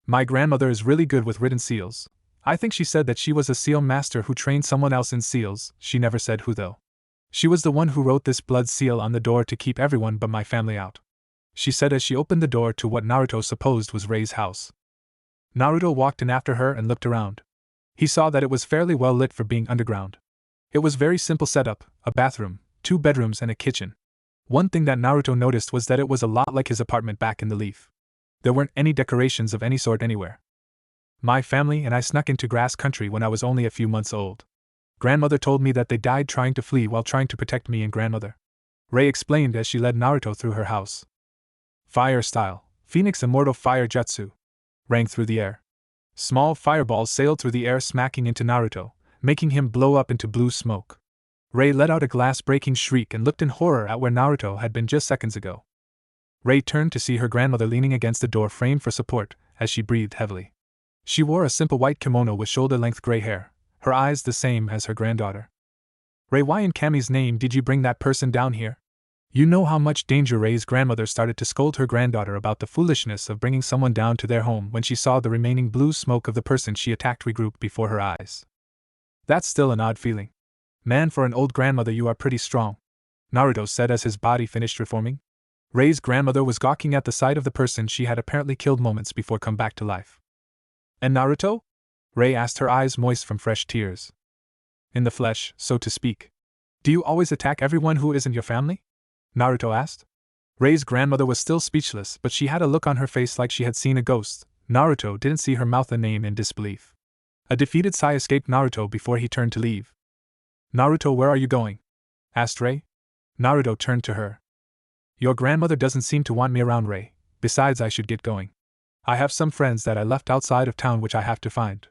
My grandmother is really good with written seals. I think she said that she was a seal master who trained someone else in seals. She never said who though. She was the one who wrote this blood seal on the door to keep everyone but my family out, she said as she opened the door to what Naruto supposed was Rei's house. Naruto walked in after her and looked around. He saw that it was fairly well lit for being underground. It was very simple setup, a bathroom, 2 bedrooms and a kitchen. One thing that Naruto noticed was that it was a lot like his apartment back in the Leaf. There weren't any decorations of any sort anywhere. My family and I snuck into grass country when I was only a few months old. Grandmother told me that they died trying to flee while trying to protect me and grandmother, Rei explained as she led Naruto through her house. Fire style, Phoenix Immortal Fire Jutsu, rang through the air. Small fireballs sailed through the air, smacking into Naruto, making him blow up into blue smoke. Rei let out a glass-breaking shriek and looked in horror at where Naruto had been just seconds ago. Rei turned to see her grandmother leaning against the door frame for support, as she breathed heavily. She wore a simple white kimono with shoulder-length gray hair, her eyes the same as her granddaughter. Rei, why in Kami's name did you bring that person down here? You know how much danger. Rei's grandmother started to scold her granddaughter about the foolishness of bringing someone down to their home when she saw the remaining blue smoke of the person she attacked regroup before her eyes. That's still an odd feeling. Man, for an old grandmother you are pretty strong, Naruto said as his body finished reforming. Rei's grandmother was gawking at the sight of the person she had apparently killed moments before come back to life. And Naruto? Rei asked, her eyes moist from fresh tears. In the flesh, so to speak. Do you always attack everyone who isn't your family? Naruto asked. Rei's grandmother was still speechless, but she had a look on her face like she had seen a ghost. Naruto didn't see her mouth the name in disbelief. A defeated sigh escaped Naruto before he turned to leave. Naruto, where are you going? Asked Rei. Naruto turned to her. Your grandmother doesn't seem to want me around, Rei. Besides, I should get going. I have some friends that I left outside of town which I have to find.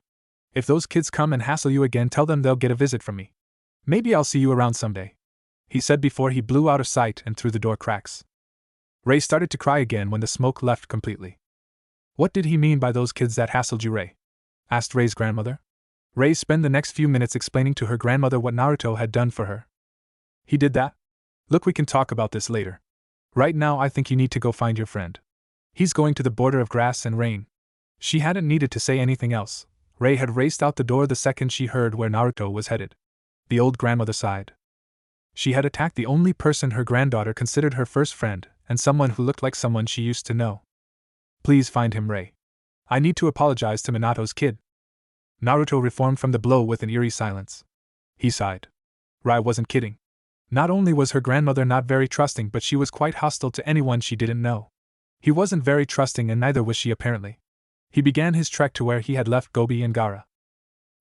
If those kids come and hassle you again, tell them they'll get a visit from me. Maybe I'll see you around someday, he said before he blew out of sight and through the door cracks. Rei started to cry again when the smoke left completely. What did he mean by those kids that hassled you, Rei? Asked Rei's grandmother. Rei spent the next few minutes explaining to her grandmother what Naruto had done for her. He did that? Look, we can talk about this later. Right now I think you need to go find your friend. He's going to the border of grass and rain. She hadn't needed to say anything else. Rei had raced out the door the second she heard where Naruto was headed. The old grandmother sighed. She had attacked the only person her granddaughter considered her first friend, and someone who looked like someone she used to know. Please find him, Rei. I need to apologize to Minato's kid. Naruto reformed from the blow with an eerie silence. He sighed. Rai wasn't kidding. Not only was her grandmother not very trusting, but she was quite hostile to anyone she didn't know. He wasn't very trusting, and neither was she apparently. He began his trek to where he had left Gobi and Gaara.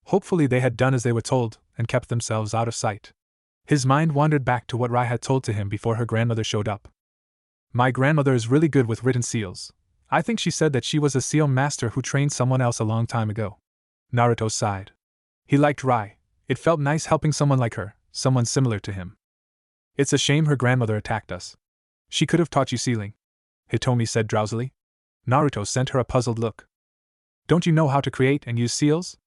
Hopefully they had done as they were told, and kept themselves out of sight. His mind wandered back to what Rai had told to him before her grandmother showed up. My grandmother is really good with written seals. I think she said that she was a seal master who trained someone else a long time ago. Naruto sighed. He liked Rai. It felt nice helping someone like her, someone similar to him. It's a shame her grandmother attacked us. She could have taught you sealing, Hitomi said drowsily. Naruto sent her a puzzled look. Don't you know how to create and use seals?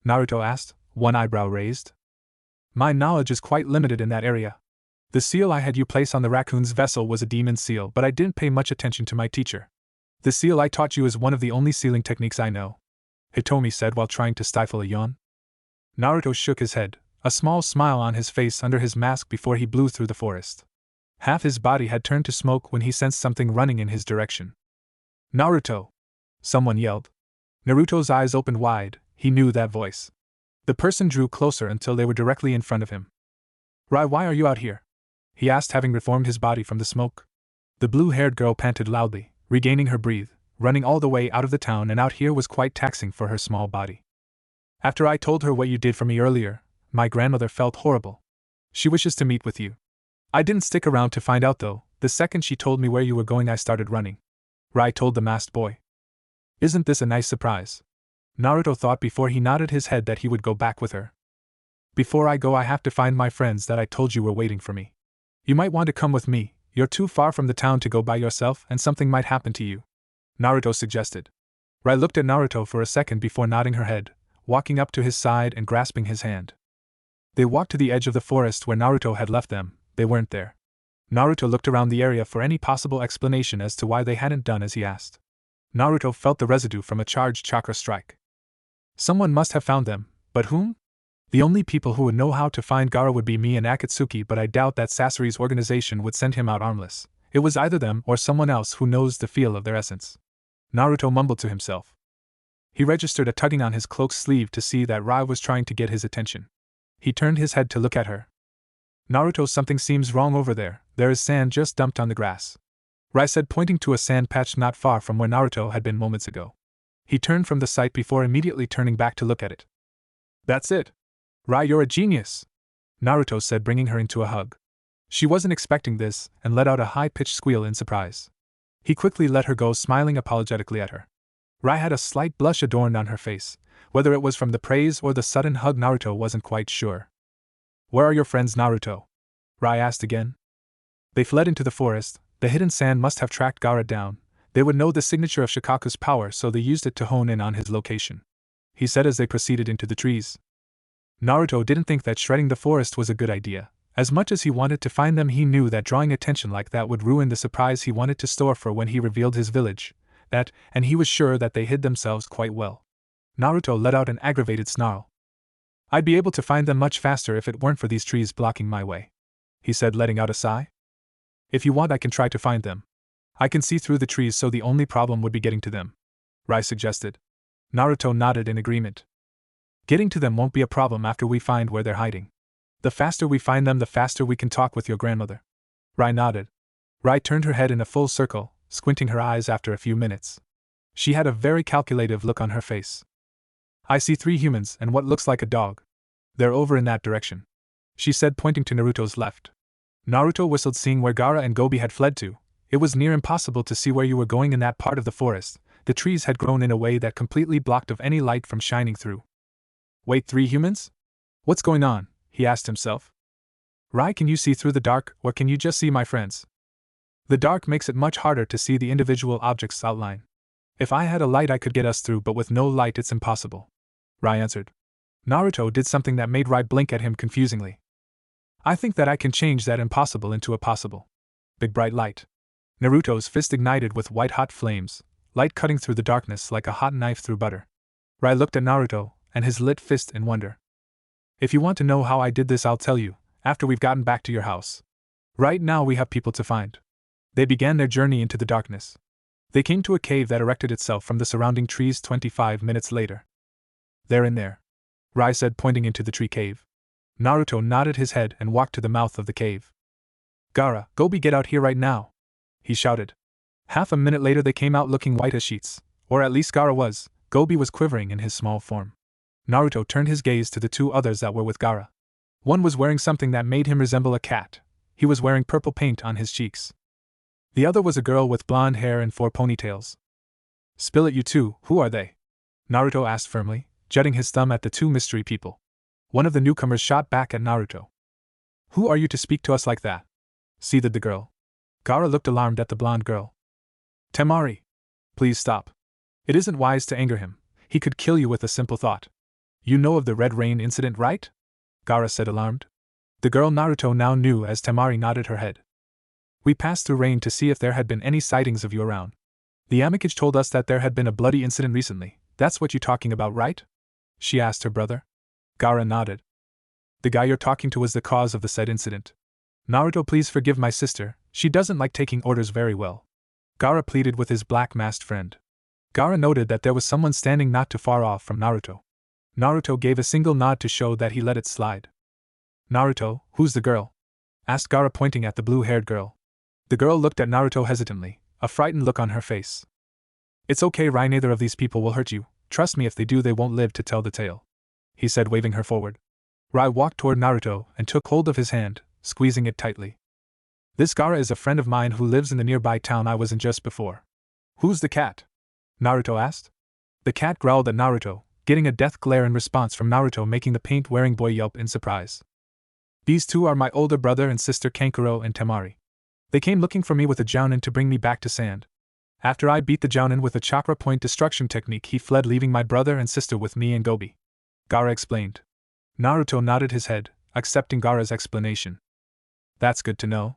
Naruto asked, one eyebrow raised. My knowledge is quite limited in that area. The seal I had you place on the raccoon's vessel was a demon seal, but I didn't pay much attention to my teacher. The seal I taught you is one of the only sealing techniques I know, Hitomi said while trying to stifle a yawn. Naruto shook his head, a small smile on his face under his mask before he blew through the forest. Half his body had turned to smoke when he sensed something running in his direction. Naruto! Someone yelled. Naruto's eyes opened wide. He knew that voice. The person drew closer until they were directly in front of him. Rai, why are you out here? He asked, having reformed his body from the smoke. The blue-haired girl panted loudly, regaining her breath. Running all the way out of the town and out here was quite taxing for her small body. After I told her what you did for me earlier, my grandmother felt horrible. She wishes to meet with you. I didn't stick around to find out though, The second she told me where you were going, I started running. Rai told the masked boy. Isn't this a nice surprise? Naruto thought before he nodded his head that he would go back with her. Before I go, I have to find my friends that I told you were waiting for me. You might want to come with me, you're too far from the town to go by yourself and something might happen to you, Naruto suggested. Rai looked at Naruto for a second before nodding her head, walking up to his side and grasping his hand. They walked to the edge of the forest where Naruto had left them. They weren't there. Naruto looked around the area for any possible explanation as to why they hadn't done as he asked. Naruto felt the residue from a charged chakra strike. Someone must have found them, but whom? The only people who would know how to find Gaara would be me and Akatsuki, but I doubt that Sasori's organization would send him out armless. It was either them or someone else who knows the feel of their essence. Naruto mumbled to himself. He registered a tugging on his cloak's sleeve to see that Rai was trying to get his attention. He turned his head to look at her. Naruto, something seems wrong over there. There is sand just dumped on the grass, Rai said, pointing to a sand patch not far from where Naruto had been moments ago. He turned from the sight before immediately turning back to look at it. That's it. Rai, you're a genius, Naruto said, bringing her into a hug. She wasn't expecting this and let out a high-pitched squeal in surprise. He quickly let her go, smiling apologetically at her. Rai had a slight blush adorned on her face. Whether it was from the praise or the sudden hug, Naruto wasn't quite sure. Where are your friends, Naruto? Rai asked again. They fled into the forest. The hidden sand must have tracked Gaara down. They would know the signature of Shikaku's power, so they used it to hone in on his location, he said as they proceeded into the trees. Naruto didn't think that shredding the forest was a good idea. As much as he wanted to find them, he knew that drawing attention like that would ruin the surprise he wanted to store for when he revealed his village. And he was sure that they hid themselves quite well. Naruto let out an aggravated snarl. I'd be able to find them much faster if it weren't for these trees blocking my way, he said, letting out a sigh. If you want, I can try to find them. I can see through the trees, so the only problem would be getting to them, Rai suggested. Naruto nodded in agreement. Getting to them won't be a problem after we find where they're hiding. The faster we find them, the faster we can talk with your grandmother. Rai nodded. Rai turned her head in a full circle, squinting her eyes after a few minutes. She had a very calculative look on her face. I see 3 humans and what looks like a dog. They're over in that direction, she said, pointing to Naruto's left. Naruto whistled, seeing where Gaara and Gobi had fled to. It was near impossible to see where you were going in that part of the forest. The trees had grown in a way that completely blocked of any light from shining through. Wait, 3 humans? What's going on? He asked himself. Rai, can you see through the dark, or can you just see my friends? The dark makes it much harder to see the individual object's outline. If I had a light, I could get us through, but with no light it's impossible, Rai answered. Naruto did something that made Rai blink at him confusingly. I think that I can change that impossible into a possible. Big bright light. Naruto's fist ignited with white-hot flames, light cutting through the darkness like a hot knife through butter. Rai looked at Naruto and his lit fist in wonder. If you want to know how I did this, I'll tell you, after we've gotten back to your house. Right now we have people to find. They began their journey into the darkness. They came to a cave that erected itself from the surrounding trees 25 minutes later. They're in there, Rai said, pointing into the tree cave. Naruto nodded his head and walked to the mouth of the cave. Gaara, Gobi, get out here right now, he shouted. Half a minute later they came out looking white as sheets, or at least Gaara was. Gobi was quivering in his small form. Naruto turned his gaze to the 2 others that were with Gaara. One was wearing something that made him resemble a cat. He was wearing purple paint on his cheeks. The other was a girl with blonde hair and 4 ponytails. Spill it, you 2, who are they? Naruto asked firmly, jutting his thumb at the 2 mystery people. One of the newcomers shot back at Naruto. Who are you to speak to us like that? Seethed the girl. Gaara looked alarmed at the blonde girl. Temari. Please stop. It isn't wise to anger him. He could kill you with a simple thought. You know of the Red Rain incident, right? Gaara said, alarmed. The girl Naruto now knew as Temari nodded her head. We passed through rain to see if there had been any sightings of you around. The Amikage told us that there had been a bloody incident recently. That's what you're talking about, right? She asked her brother. Gaara nodded. The guy you're talking to was the cause of the said incident. Naruto, please forgive my sister, she doesn't like taking orders very well, Gaara pleaded with his black-masked friend. Gaara noted that there was someone standing not too far off from Naruto. Naruto gave a single nod to show that he let it slide. Naruto, who's the girl? Asked Gaara, pointing at the blue-haired girl. The girl looked at Naruto hesitantly, a frightened look on her face. It's okay, Rai, neither of these people will hurt you. Trust me, if they do they won't live to tell the tale, he said, waving her forward. Rai walked toward Naruto and took hold of his hand, squeezing it tightly. This Gaara is a friend of mine who lives in the nearby town I was in just before. Who's the cat? Naruto asked. The cat growled at Naruto, getting a death glare in response from Naruto, making the paint-wearing boy yelp in surprise. These two are my older brother and sister Kankuro and Temari. They came looking for me with a jounin to bring me back to sand. After I beat the jounin with a chakra point destruction technique, he fled, leaving my brother and sister with me and Gobi. Gaara explained. Naruto nodded his head, accepting Gaara's explanation. That's good to know.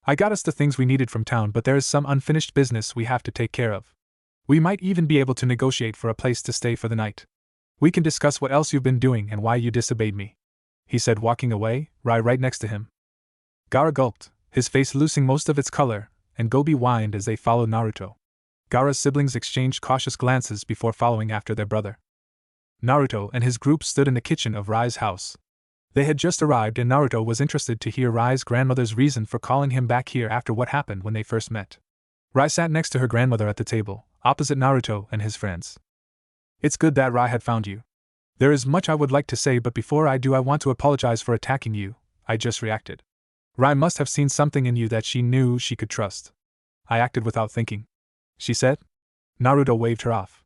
I got us the things we needed from town, but there is some unfinished business we have to take care of. We might even be able to negotiate for a place to stay for the night. We can discuss what else you've been doing and why you disobeyed me, he said, walking away, Rai right next to him. Gaara gulped, his face losing most of its color, and Gobi whined as they followed Naruto. Gaara's siblings exchanged cautious glances before following after their brother. Naruto and his group stood in the kitchen of Rai's house. They had just arrived, and Naruto was interested to hear Rai's grandmother's reason for calling him back here after what happened when they first met. Rai sat next to her grandmother at the table, opposite Naruto and his friends. It's good that Rai had found you. There is much I would like to say, but before I do, I want to apologize for attacking you. I just reacted. Rai must have seen something in you that she knew she could trust. I acted without thinking, she said. Naruto waved her off.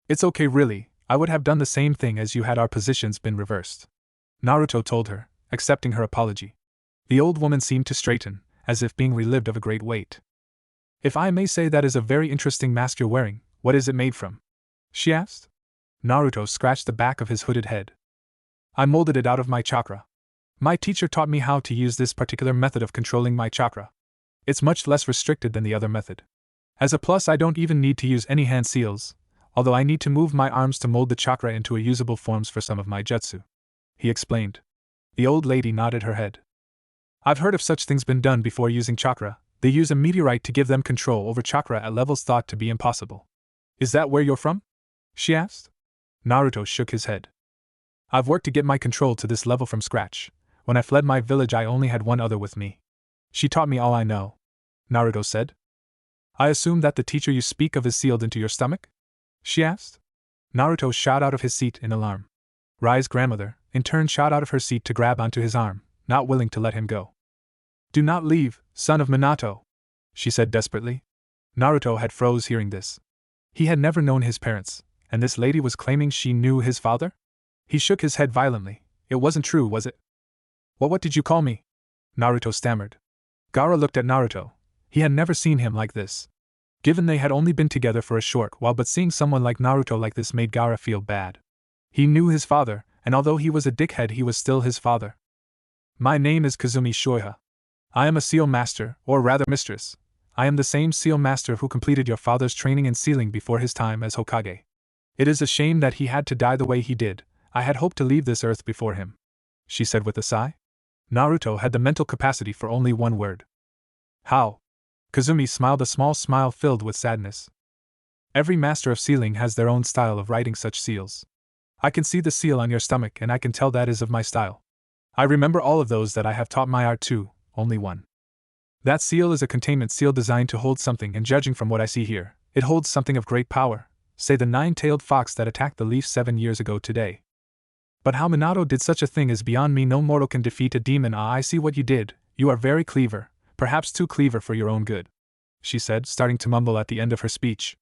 It's okay, really. I would have done the same thing as you had our positions been reversed, Naruto told her, accepting her apology. The old woman seemed to straighten, as if being relieved of a great weight. If I may say, that is a very interesting mask you're wearing. What is it made from? She asked. Naruto scratched the back of his hooded head. I molded it out of my chakra. My teacher taught me how to use this particular method of controlling my chakra. It's much less restricted than the other method. As a plus, I don't even need to use any hand seals, although I need to move my arms to mold the chakra into a usable forms for some of my jutsu, he explained. The old lady nodded her head. I've heard of such things been done before using chakra. They use a meteorite to give them control over chakra at levels thought to be impossible. Is that where you're from? She asked. Naruto shook his head. I've worked to get my control to this level from scratch. When I fled my village, I only had one other with me. She taught me all I know, Naruto said. I assume that the teacher you speak of is sealed into your stomach? She asked. Naruto shot out of his seat in alarm. Rai's grandmother, in turn, shot out of her seat to grab onto his arm, not willing to let him go. Do not leave, son of Minato, she said desperately. Naruto had froze hearing this. He had never known his parents, and this lady was claiming she knew his father? He shook his head violently. It wasn't true, was it? What did you call me? Naruto stammered. Gaara looked at Naruto. He had never seen him like this. Given they had only been together for a short while, but seeing someone like Naruto like this made Gaara feel bad. He knew his father, and although he was a dickhead, he was still his father. My name is Kazumi Shoiha. I am a seal master, or rather mistress. I am the same seal master who completed your father's training in sealing before his time as Hokage. It is a shame that he had to die the way he did. I had hoped to leave this earth before him, she said with a sigh. Naruto had the mental capacity for only one word. How? Kazumi smiled, a small smile filled with sadness. Every master of sealing has their own style of writing such seals. I can see the seal on your stomach, and I can tell that is of my style. I remember all of those that I have taught my art to, only one. That seal is a containment seal designed to hold something, and judging from what I see here, it holds something of great power, say the nine-tailed fox that attacked the leaf 7 years ago today. But how Minato did such a thing is beyond me. No mortal can defeat a demon. Ah, I see what you did. You are very clever, perhaps too clever for your own good, she said, starting to mumble at the end of her speech.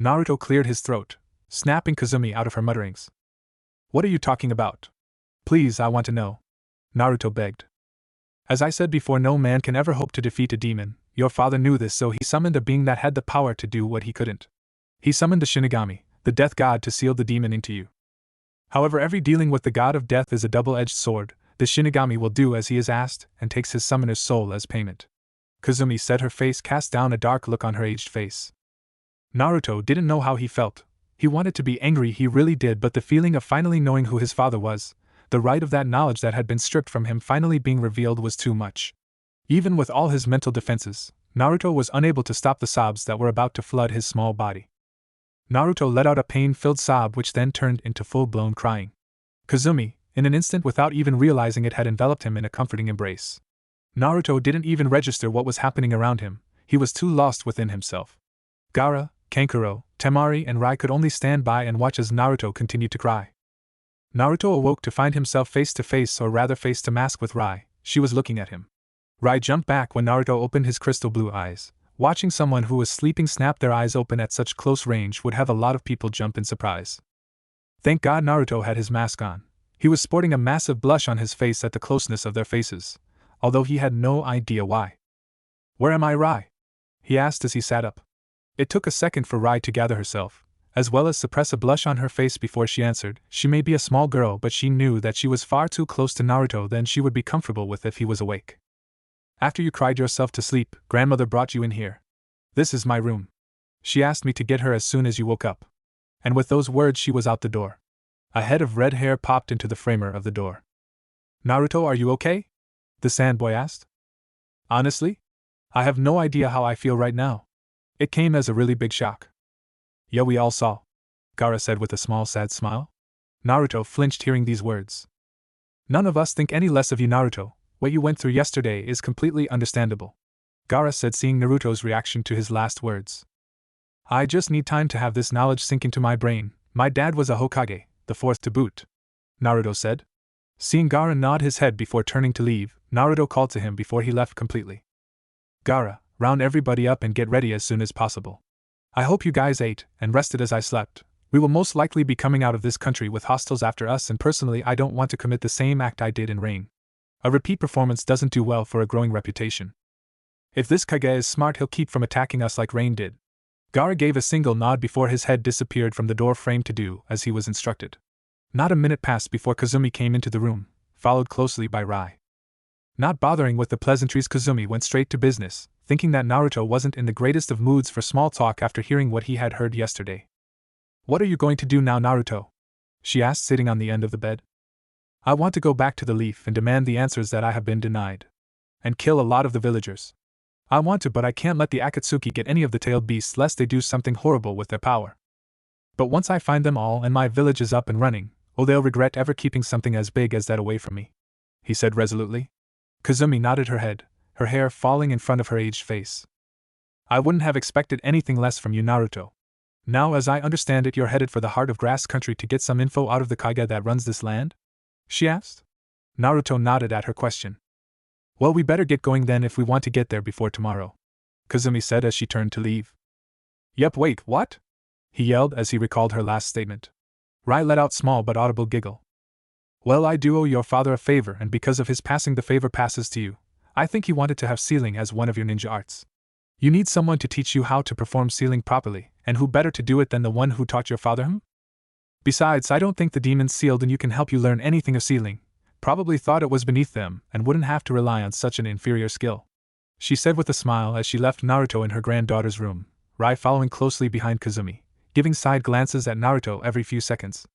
Naruto cleared his throat, snapping Kazumi out of her mutterings. What are you talking about? Please, I want to know, Naruto begged. As I said before, no man can ever hope to defeat a demon. Your father knew this, so he summoned a being that had the power to do what he couldn't. He summoned the Shinigami, the death god, to seal the demon into you. However, every dealing with the god of death is a double-edged sword. The Shinigami will do as he is asked, and takes his summoner's soul as payment, Kazumi said, her face cast down, a dark look on her aged face. Naruto didn't know how he felt. He wanted to be angry, he really did, but the feeling of finally knowing who his father was, the right of that knowledge that had been stripped from him finally being revealed, was too much. Even with all his mental defenses, Naruto was unable to stop the sobs that were about to flood his small body. Naruto let out a pain-filled sob which then turned into full-blown crying. Kazumi, in an instant without even realizing it, had enveloped him in a comforting embrace. Naruto didn't even register what was happening around him, he was too lost within himself. Gaara, Kankuro, Temari and Rai could only stand by and watch as Naruto continued to cry. Naruto awoke to find himself face to face, or rather face to mask, with Rai. She was looking at him. Rai jumped back when Naruto opened his crystal blue eyes. Watching someone who was sleeping snap their eyes open at such close range would have a lot of people jump in surprise. Thank God Naruto had his mask on. He was sporting a massive blush on his face at the closeness of their faces, although he had no idea why. "Where am I, Rai?" he asked as he sat up. It took a second for Rai to gather herself, as well as suppress a blush on her face before she answered. She may be a small girl, but she knew that she was far too close to Naruto than she would be comfortable with if he was awake. "After you cried yourself to sleep, grandmother brought you in here. This is my room. She asked me to get her as soon as you woke up." And with those words she was out the door. A head of red hair popped into the framer of the door. "Naruto, are you okay?" the sandboy asked. "Honestly? I have no idea how I feel right now. It came as a really big shock." "Yeah, we all saw," Gaara said with a small sad smile. Naruto flinched hearing these words. "None of us think any less of you, Naruto. What you went through yesterday is completely understandable," Gaara said, seeing Naruto's reaction to his last words. "I just need time to have this knowledge sink into my brain. My dad was a Hokage, the fourth to boot," Naruto said. Seeing Gaara nod his head before turning to leave, Naruto called to him before he left completely. "Gaara, round everybody up and get ready as soon as possible. I hope you guys ate and rested as I slept. We will most likely be coming out of this country with hostiles after us, and personally I don't want to commit the same act I did in Rain. A repeat performance doesn't do well for a growing reputation. If this Kage is smart, he'll keep from attacking us like Rain did." Gaara gave a single nod before his head disappeared from the door frame to do as he was instructed. Not a minute passed before Kazumi came into the room, followed closely by Rai. Not bothering with the pleasantries, Kazumi went straight to business, thinking that Naruto wasn't in the greatest of moods for small talk after hearing what he had heard yesterday. "What are you going to do now, Naruto?" she asked, sitting on the end of the bed. "I want to go back to the Leaf and demand the answers that I have been denied. And kill a lot of the villagers. I want to, but I can't let the Akatsuki get any of the tailed beasts lest they do something horrible with their power. But once I find them all and my village is up and running, they'll regret ever keeping something as big as that away from me," he said resolutely. Kazumi nodded her head, her hair falling in front of her aged face. "I wouldn't have expected anything less from you, Naruto. Now, as I understand it, you're headed for the heart of Grass Country to get some info out of the Kage that runs this land?" she asked. Naruto nodded at her question. "Well, we better get going then if we want to get there before tomorrow," Kazumi said as she turned to leave. "Yep, wait, what?" he yelled as he recalled her last statement. Rai let out small but audible giggle. "Well, I do owe your father a favor, and because of his passing, the favor passes to you. I think he wanted to have sealing as one of your ninja arts. You need someone to teach you how to perform sealing properly, and who better to do it than the one who taught your father him? Besides, I don't think the demons sealed and you can help you learn anything of sealing. Probably thought it was beneath them and wouldn't have to rely on such an inferior skill," she said with a smile as she left Naruto in her granddaughter's room, Rai following closely behind Kazumi, giving side glances at Naruto every few seconds.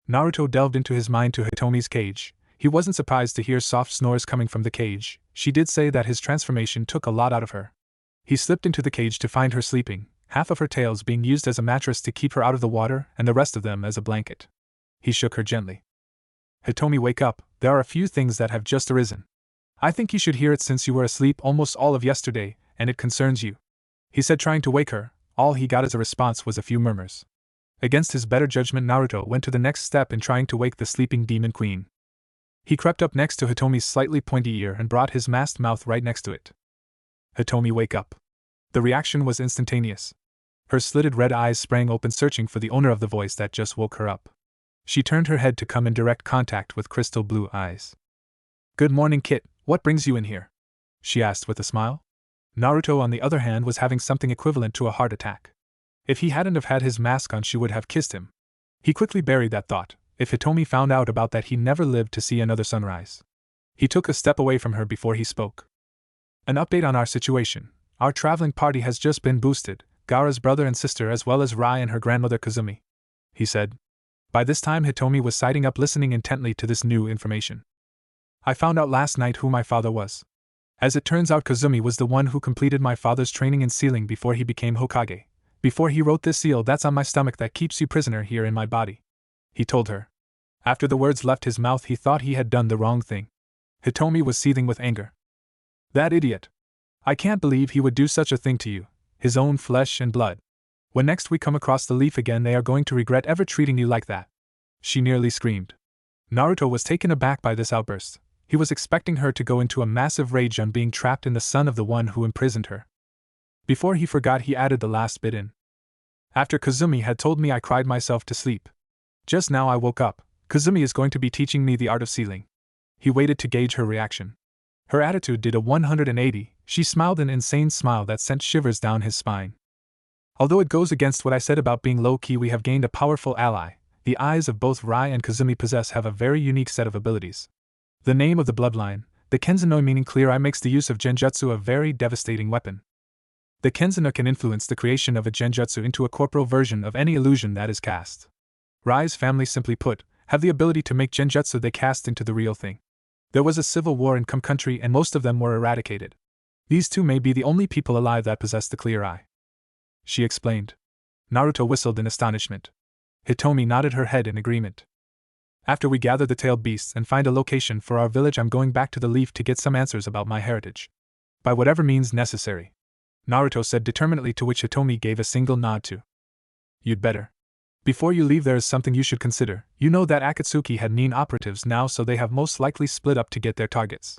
Naruto delved into his mind to Hitomi's cage. He wasn't surprised to hear soft snores coming from the cage. She did say that his transformation took a lot out of her. He slipped into the cage to find her sleeping, half of her tails being used as a mattress to keep her out of the water and the rest of them as a blanket. He shook her gently. "Hitomi, wake up, there are a few things that have just arisen. I think you should hear it since you were asleep almost all of yesterday, and it concerns you," he said, trying to wake her. All he got as a response was a few murmurs. Against his better judgment, Naruto went to the next step in trying to wake the sleeping demon queen. He crept up next to Hitomi's slightly pointy ear and brought his masked mouth right next to it. "Hitomi, wake up." The reaction was instantaneous. Her slitted red eyes sprang open, searching for the owner of the voice that just woke her up. She turned her head to come in direct contact with crystal blue eyes. "Good morning, Kit, what brings you in here?" she asked with a smile. Naruto, on the other hand, was having something equivalent to a heart attack. If he hadn't have had his mask on, she would have kissed him. He quickly buried that thought. If Hitomi found out about that, he never lived to see another sunrise. He took a step away from her before he spoke. "An update on our situation. Our traveling party has just been boosted, Gaara's brother and sister as well as Rai and her grandmother Kazumi," he said. By this time Hitomi was sitting up, listening intently to this new information. "I found out last night who my father was. As it turns out, Kazumi was the one who completed my father's training in sealing before he became Hokage. Before he wrote this seal that's on my stomach that keeps you prisoner here in my body," he told her. After the words left his mouth, he thought he had done the wrong thing. Hitomi was seething with anger. "That idiot! I can't believe he would do such a thing to you, his own flesh and blood. When next we come across the Leaf again, they are going to regret ever treating you like that," she nearly screamed. Naruto was taken aback by this outburst. He was expecting her to go into a massive rage on being trapped in the son of the one who imprisoned her. Before he forgot, he added the last bit in. After Kazumi had told me, I cried myself to sleep. Just now I woke up. Kazumi is going to be teaching me the art of sealing. He waited to gauge her reaction. Her attitude did a 180, she smiled an insane smile that sent shivers down his spine. Although it goes against what I said about being low-key, we have gained a powerful ally. The eyes of both Rai and Kazumi have a very unique set of abilities. The name of the bloodline, the Kenzanoi, meaning clear eye, makes the use of genjutsu a very devastating weapon. The Kenzanoi can influence the creation of a genjutsu into a corporeal version of any illusion that is cast. Rai's family, simply put, have the ability to make genjutsu they cast into the real thing. There was a civil war in Kum country and most of them were eradicated. These two may be the only people alive that possess the clear eye. She explained. Naruto whistled in astonishment. Hitomi nodded her head in agreement. After we gather the tailed beasts and find a location for our village, I'm going back to the Leaf to get some answers about my heritage. By whatever means necessary. Naruto said determinedly, to which Hitomi gave a single nod to. You'd better. Before you leave, there is something you should consider. You know that Akatsuki had Nin operatives now, so they have most likely split up to get their targets.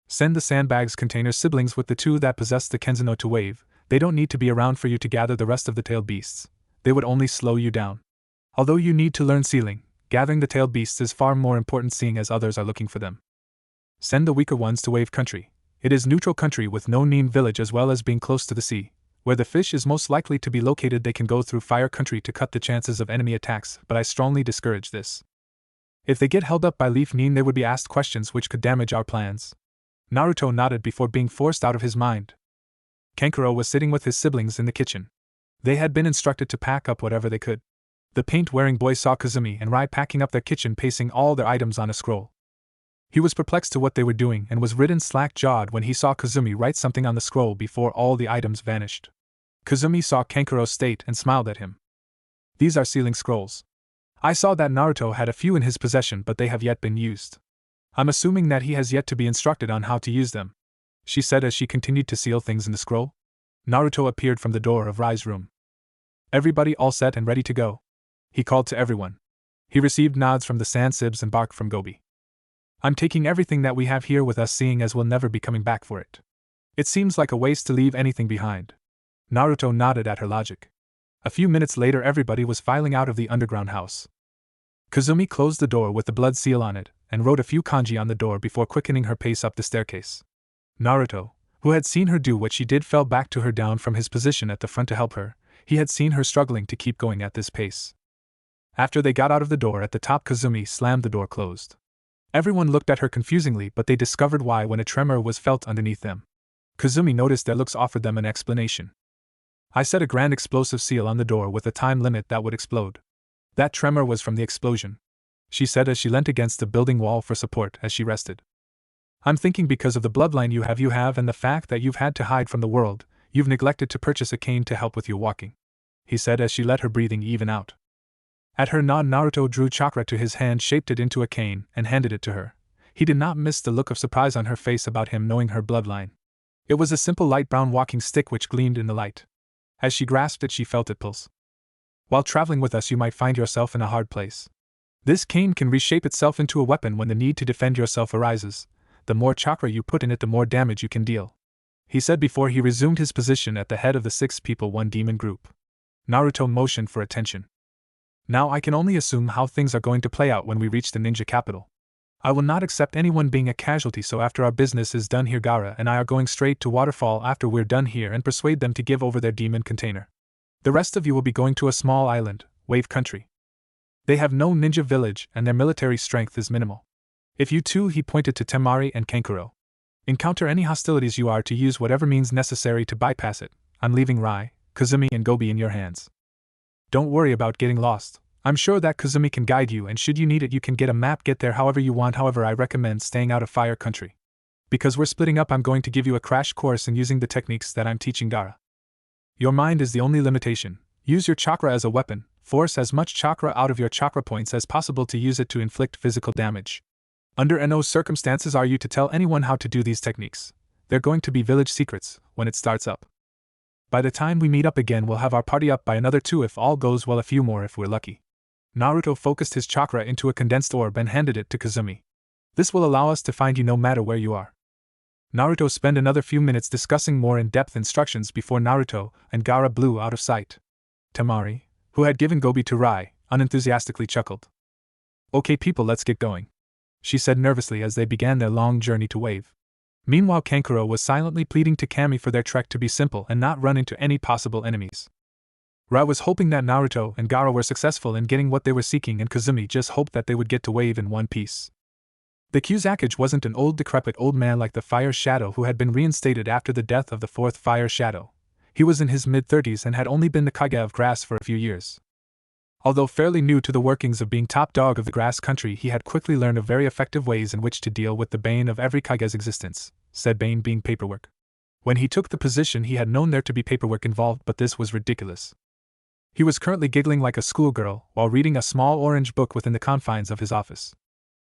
Send the sandbags container siblings with the two that possess the Kenzano to wave. They don't need to be around for you to gather the rest of the tailed beasts. They would only slow you down. Although you need to learn sealing, gathering the tailed beasts is far more important, seeing as others are looking for them. Send the weaker ones to wave country. It is neutral country with no Nin village, as well as being close to the sea. Where the fish is most likely to be located, they can go through fire country to cut the chances of enemy attacks, but I strongly discourage this. If they get held up by Leaf Nin, they would be asked questions which could damage our plans. Naruto nodded before being forced out of his mind. Kankuro was sitting with his siblings in the kitchen. They had been instructed to pack up whatever they could. The paint-wearing boy saw Kazumi and Rai packing up their kitchen, pacing all their items on a scroll. He was perplexed to what they were doing and was ridden slack-jawed when he saw Kazumi write something on the scroll before all the items vanished. Kazumi saw Kankuro's state and smiled at him. These are sealing scrolls. I saw that Naruto had a few in his possession, but they have yet been used. I'm assuming that he has yet to be instructed on how to use them, she said as she continued to seal things in the scroll. Naruto appeared from the door of Rai's room. Everybody all set and ready to go? He called to everyone. He received nods from the Sand Sibs and bark from Gobi. I'm taking everything that we have here with us, seeing as we'll never be coming back for it. It seems like a waste to leave anything behind. Naruto nodded at her logic. A few minutes later, everybody was filing out of the underground house. Kazumi closed the door with the blood seal on it, and wrote a few kanji on the door before quickening her pace up the staircase. Naruto, who had seen her do what she did, fell back to her down from his position at the front to help her. He had seen her struggling to keep going at this pace. After they got out of the door at the top, Kazumi slammed the door closed. Everyone looked at her confusingly, but they discovered why when a tremor was felt underneath them. Kazumi noticed their looks offered them an explanation. I set a grand explosive seal on the door with a time limit that would explode. That tremor was from the explosion, she said as she leant against the building wall for support as she rested. I'm thinking because of the bloodline you have and the fact that you've had to hide from the world, you've neglected to purchase a cane to help with your walking, he said as she let her breathing even out. At her nod, Naruto drew chakra to his hand, shaped it into a cane, and handed it to her. He did not miss the look of surprise on her face about him knowing her bloodline. It was a simple light brown walking stick which gleamed in the light. As she grasped it, she felt it pulse. While traveling with us, you might find yourself in a hard place. This cane can reshape itself into a weapon when the need to defend yourself arises. The more chakra you put in it, the more damage you can deal, he said before he resumed his position at the head of the 6 people 1 demon group. Naruto motioned for attention. Now I can only assume how things are going to play out when we reach the ninja capital. I will not accept anyone being a casualty, so after our business is done here, Gaara and I are going straight to Waterfall after we're done here and persuade them to give over their demon container. The rest of you will be going to a small island, Wave Country. They have no ninja village and their military strength is minimal. If you two, he pointed to Temari and Kankuro, encounter any hostilities, you are to use whatever means necessary to bypass it. I'm leaving Rai, Kazumi and Gobi in your hands. Don't worry about getting lost. I'm sure that Kazumi can guide you, and should you need it you can get a map, get there however you want. However, I recommend staying out of fire country. Because we're splitting up, I'm going to give you a crash course in using the techniques that I'm teaching Gaara. Your mind is the only limitation. Use your chakra as a weapon. Force as much chakra out of your chakra points as possible to use it to inflict physical damage. Under no circumstances are you to tell anyone how to do these techniques. They're going to be village secrets when it starts up. By the time we meet up again, we'll have our party up by another 2 if all goes well, a few more if we're lucky. Naruto focused his chakra into a condensed orb and handed it to Kazumi. This will allow us to find you no matter where you are. Naruto spent another few minutes discussing more in-depth instructions before Naruto and Gaara blew out of sight. Temari, who had given Gobi to Rai, unenthusiastically chuckled. Okay people, let's get going, she said nervously as they began their long journey to Wave. Meanwhile Kankuro was silently pleading to Kami for their trek to be simple and not run into any possible enemies. Rai was hoping that Naruto and Gaara were successful in getting what they were seeking, and Kazumi just hoped that they would get to Wave in one piece. The Kyuzakage wasn't an old decrepit old man like the Fire Shadow who had been reinstated after the death of the fourth Fire Shadow. He was in his mid-30s and had only been the Kage of Grass for a few years. Although fairly new to the workings of being top dog of the Grass Country, he had quickly learned of very effective ways in which to deal with the bane of every Kage's existence, said bane being paperwork. When he took the position he had known there to be paperwork involved, but this was ridiculous. He was currently giggling like a schoolgirl while reading a small orange book within the confines of his office.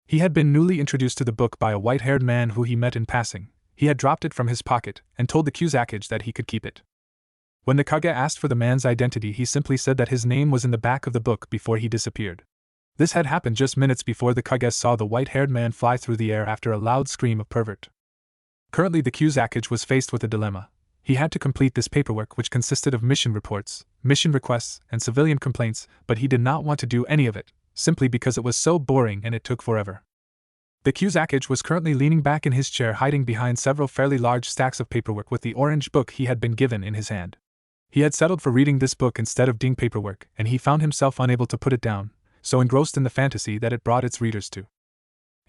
He had been newly introduced to the book by a white-haired man who he met in passing. He had dropped it from his pocket and told the Kyuzakage that he could keep it. When the Kage asked for the man's identity, he simply said that his name was in the back of the book before he disappeared. This had happened just minutes before the Kage saw the white-haired man fly through the air after a loud scream of pervert. Currently the Kyuzakage was faced with a dilemma. He had to complete this paperwork, which consisted of mission reports, mission requests, and civilian complaints, but he did not want to do any of it, simply because it was so boring and it took forever. The Kyuzakage was currently leaning back in his chair, hiding behind several fairly large stacks of paperwork with the orange book he had been given in his hand. He had settled for reading this book instead of doing paperwork, and he found himself unable to put it down, so engrossed in the fantasy that it brought its readers to.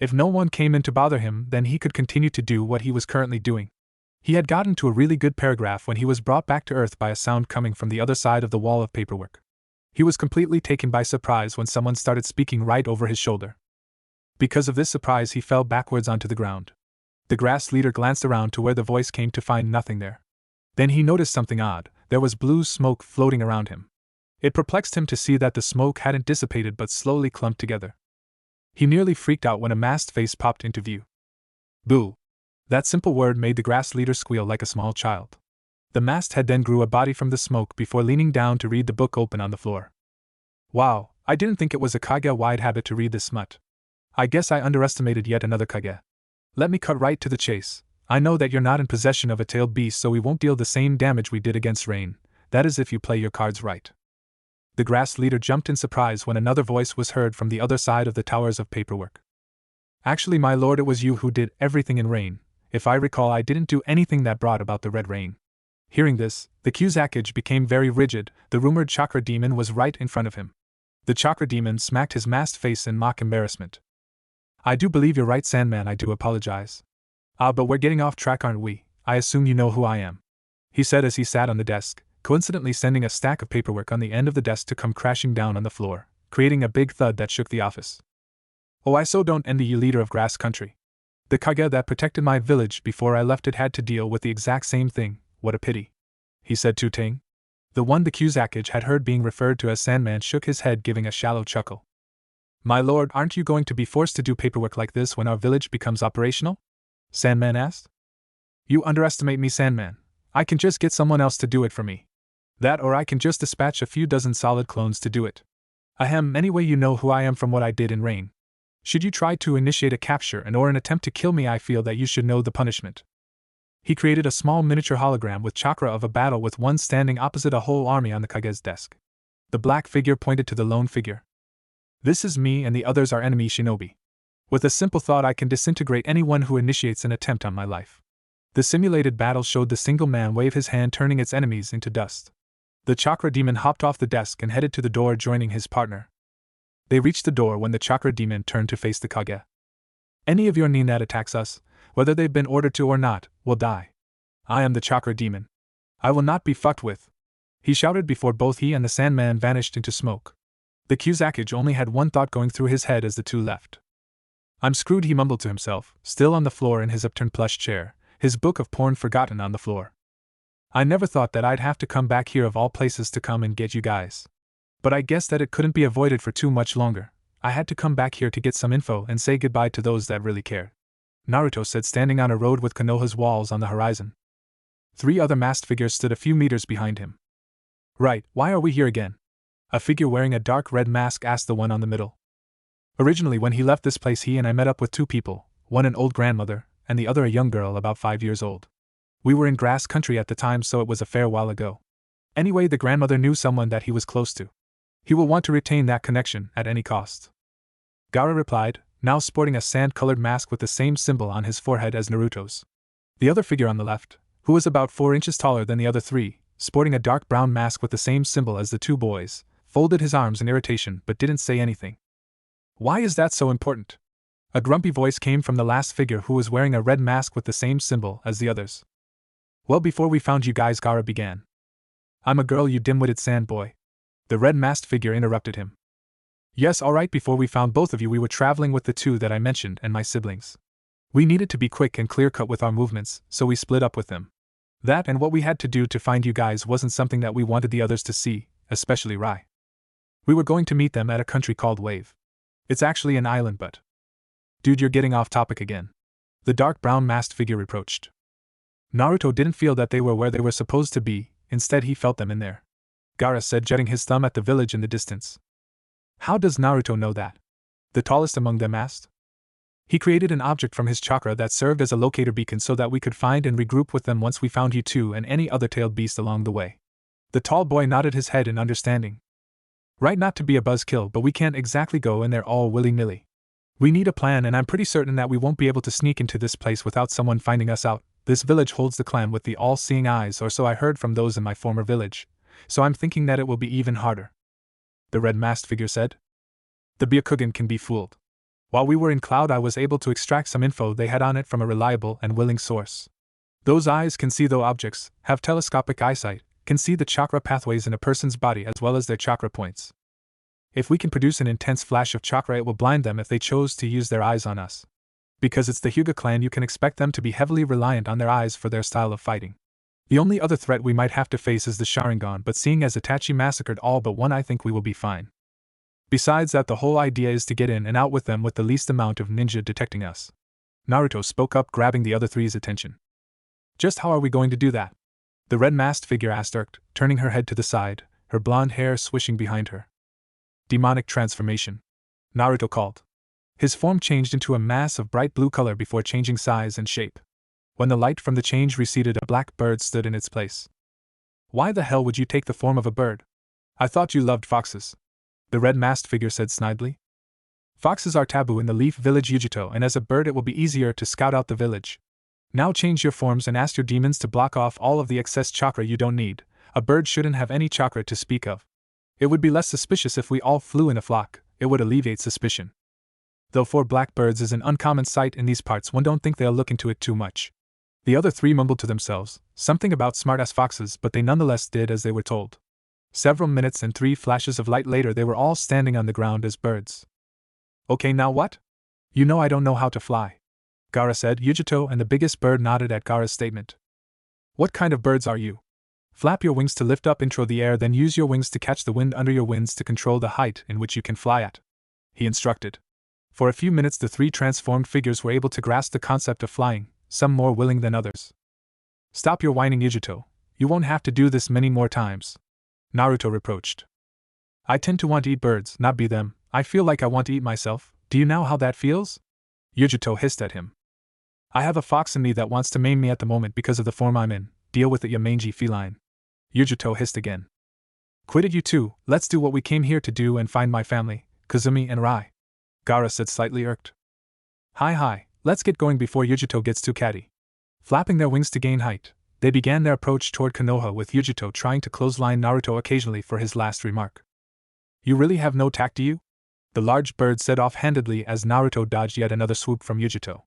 If no one came in to bother him, then he could continue to do what he was currently doing. He had gotten to a really good paragraph when he was brought back to earth by a sound coming from the other side of the wall of paperwork. He was completely taken by surprise when someone started speaking right over his shoulder. Because of this surprise, he fell backwards onto the ground. The grass leader glanced around to where the voice came to find nothing there. Then he noticed something odd. There was blue smoke floating around him. It perplexed him to see that the smoke hadn't dissipated but slowly clumped together. He nearly freaked out when a masked face popped into view. Boo! That simple word made the grass leader squeal like a small child. The masked head then grew a body from the smoke before leaning down to read the book open on the floor. Wow, I didn't think it was a Kage-wide habit to read this smut. I guess I underestimated yet another Kage. Let me cut right to the chase. I know that you're not in possession of a tailed beast, so we won't deal the same damage we did against Rain. That is if you play your cards right. The grass leader jumped in surprise when another voice was heard from the other side of the towers of paperwork. Actually, my lord, it was you who did everything in Rain. If I recall, I didn't do anything that brought about the red rain. Hearing this, the Kyuzakage became very rigid. The rumored chakra demon was right in front of him. The chakra demon smacked his masked face in mock embarrassment. I do believe you're right, Sandman, I do apologize. But we're getting off track, aren't we? I assume you know who I am, he said as he sat on the desk, coincidentally sending a stack of paperwork on the end of the desk to come crashing down on the floor, creating a big thud that shook the office. Oh, I so don't envy you, leader of Grass Country. The Kage that protected my village before I left it had to deal with the exact same thing. What a pity, he said to Ting. The one the Kyuzakage had heard being referred to as Sandman shook his head, giving a shallow chuckle. My lord, aren't you going to be forced to do paperwork like this when our village becomes operational? Sandman asked. You underestimate me, Sandman. I can just get someone else to do it for me. That, or I can just dispatch a few dozen solid clones to do it. Ahem, anyway, you know who I am from what I did in Rain. Should you try to initiate a capture and or an attempt to kill me, I feel that you should know the punishment. He created a small miniature hologram with chakra of a battle with one standing opposite a whole army on the Kage's desk. The black figure pointed to the lone figure. This is me and the others are enemy shinobi. With a simple thought I can disintegrate anyone who initiates an attempt on my life. The simulated battle showed the single man wave his hand, turning its enemies into dust. The chakra demon hopped off the desk and headed to the door, joining his partner. They reached the door when the chakra demon turned to face the Kage. Any of your nin that attacks us, whether they've been ordered to or not, will die. I am the chakra demon. I will not be fucked with, he shouted before both he and the Sandman vanished into smoke. The Kyuzakage only had one thought going through his head as the two left. I'm screwed, he mumbled to himself, still on the floor in his upturned plush chair, his book of porn forgotten on the floor. I never thought that I'd have to come back here of all places to come and get you guys. But I guess that it couldn't be avoided for too much longer. I had to come back here to get some info and say goodbye to those that really cared, Naruto said, standing on a road with Konoha's walls on the horizon. 3 other masked figures stood a few meters behind him. Right, why are we here again? A figure wearing a dark red mask asked the one on the middle. Originally when he left this place he and I met up with 2 people, one an old grandmother, and the other a young girl about 5 years old. We were in grass country at the time, so it was a fair while ago. Anyway, the grandmother knew someone that he was close to. He will want to retain that connection at any cost. Gaara replied, now sporting a sand-colored mask with the same symbol on his forehead as Naruto's. The other figure on the left, who was about 4 inches taller than the other three, sporting a dark brown mask with the same symbol as the two boys, folded his arms in irritation but didn't say anything. Why is that so important? A grumpy voice came from the last figure, who was wearing a red mask with the same symbol as the others. Well, before we found you guys, Gaara began. I'm a girl, you dim-witted sand boy. The red-masked figure interrupted him. Yes, alright, before we found both of you we were traveling with the two that I mentioned and my siblings. We needed to be quick and clear-cut with our movements, so we split up with them. That and what we had to do to find you guys wasn't something that we wanted the others to see, especially Rai. We were going to meet them at a country called Wave. It's actually an island, but... Dude, you're getting off topic again. The dark brown masked figure reproached. Naruto didn't feel that they were where they were supposed to be, instead he felt them in there. Gaara said, jutting his thumb at the village in the distance. How does Naruto know that? The tallest among them asked. He created an object from his chakra that served as a locator beacon so that we could find and regroup with them once we found you two and any other tailed beast along the way. The tall boy nodded his head in understanding. Right, not to be a buzzkill, but we can't exactly go in there all willy-nilly. We need a plan, and I'm pretty certain that we won't be able to sneak into this place without someone finding us out. This village holds the clan with the all-seeing eyes, or so I heard from those in my former village, so I'm thinking that it will be even harder. The red-masked figure said. The Byakugan can be fooled. While we were in Cloud, I was able to extract some info they had on it from a reliable and willing source. Those eyes can see those objects, have telescopic eyesight, can see the chakra pathways in a person's body as well as their chakra points. If we can produce an intense flash of chakra, it will blind them if they chose to use their eyes on us. Because it's the Hyuga clan, you can expect them to be heavily reliant on their eyes for their style of fighting. The only other threat we might have to face is the Sharingan, but seeing as Itachi massacred all but one, I think we will be fine. Besides that, the whole idea is to get in and out with them with the least amount of ninja detecting us. Naruto spoke up, grabbing the other three's attention. Just how are we going to do that? The red-masked figure asked, irked, turning her head to the side, her blonde hair swishing behind her. Demonic transformation. Naruto called. His form changed into a mass of bright blue color before changing size and shape. When the light from the change receded, a black bird stood in its place. Why the hell would you take the form of a bird? I thought you loved foxes. The red-masked figure said snidely. Foxes are taboo in the Leaf Village Yujito, and as a bird it will be easier to scout out the village. Now change your forms and ask your demons to block off all of the excess chakra you don't need. A bird shouldn't have any chakra to speak of. It would be less suspicious if we all flew in a flock, it would alleviate suspicion. Though 4 black birds is an uncommon sight in these parts, one don't think they'll look into it too much. The other 3 mumbled to themselves, something about smart-ass foxes, but they nonetheless did as they were told. Several minutes and 3 flashes of light later, they were all standing on the ground as birds. Okay, now what? You know I don't know how to fly, Gaara said. Yujito and the biggest bird nodded at Gaara's statement. What kind of birds are you? Flap your wings to lift up into the air, then use your wings to catch the wind under your wings to control the height in which you can fly at, he instructed. For a few minutes the 3 transformed figures were able to grasp the concept of flying, some more willing than others. Stop your whining, Yujito. You won't have to do this many more times, Naruto reproached. I tend to want to eat birds, not be them. I feel like I want to eat myself. Do you know how that feels? Yujito hissed at him. I have a fox in me that wants to maim me at the moment because of the form I'm in. Deal with it, you mangy feline. Yujito hissed again. Quit it, you two. Let's do what we came here to do and find my family, Kazumi and Rai, Gaara said, slightly irked. Hi, let's get going before Yujito gets too catty. Flapping their wings to gain height, they began their approach toward Konoha, with Yujito trying to clothesline Naruto occasionally for his last remark. You really have no tact, do you? The large bird said offhandedly as Naruto dodged yet another swoop from Yujito.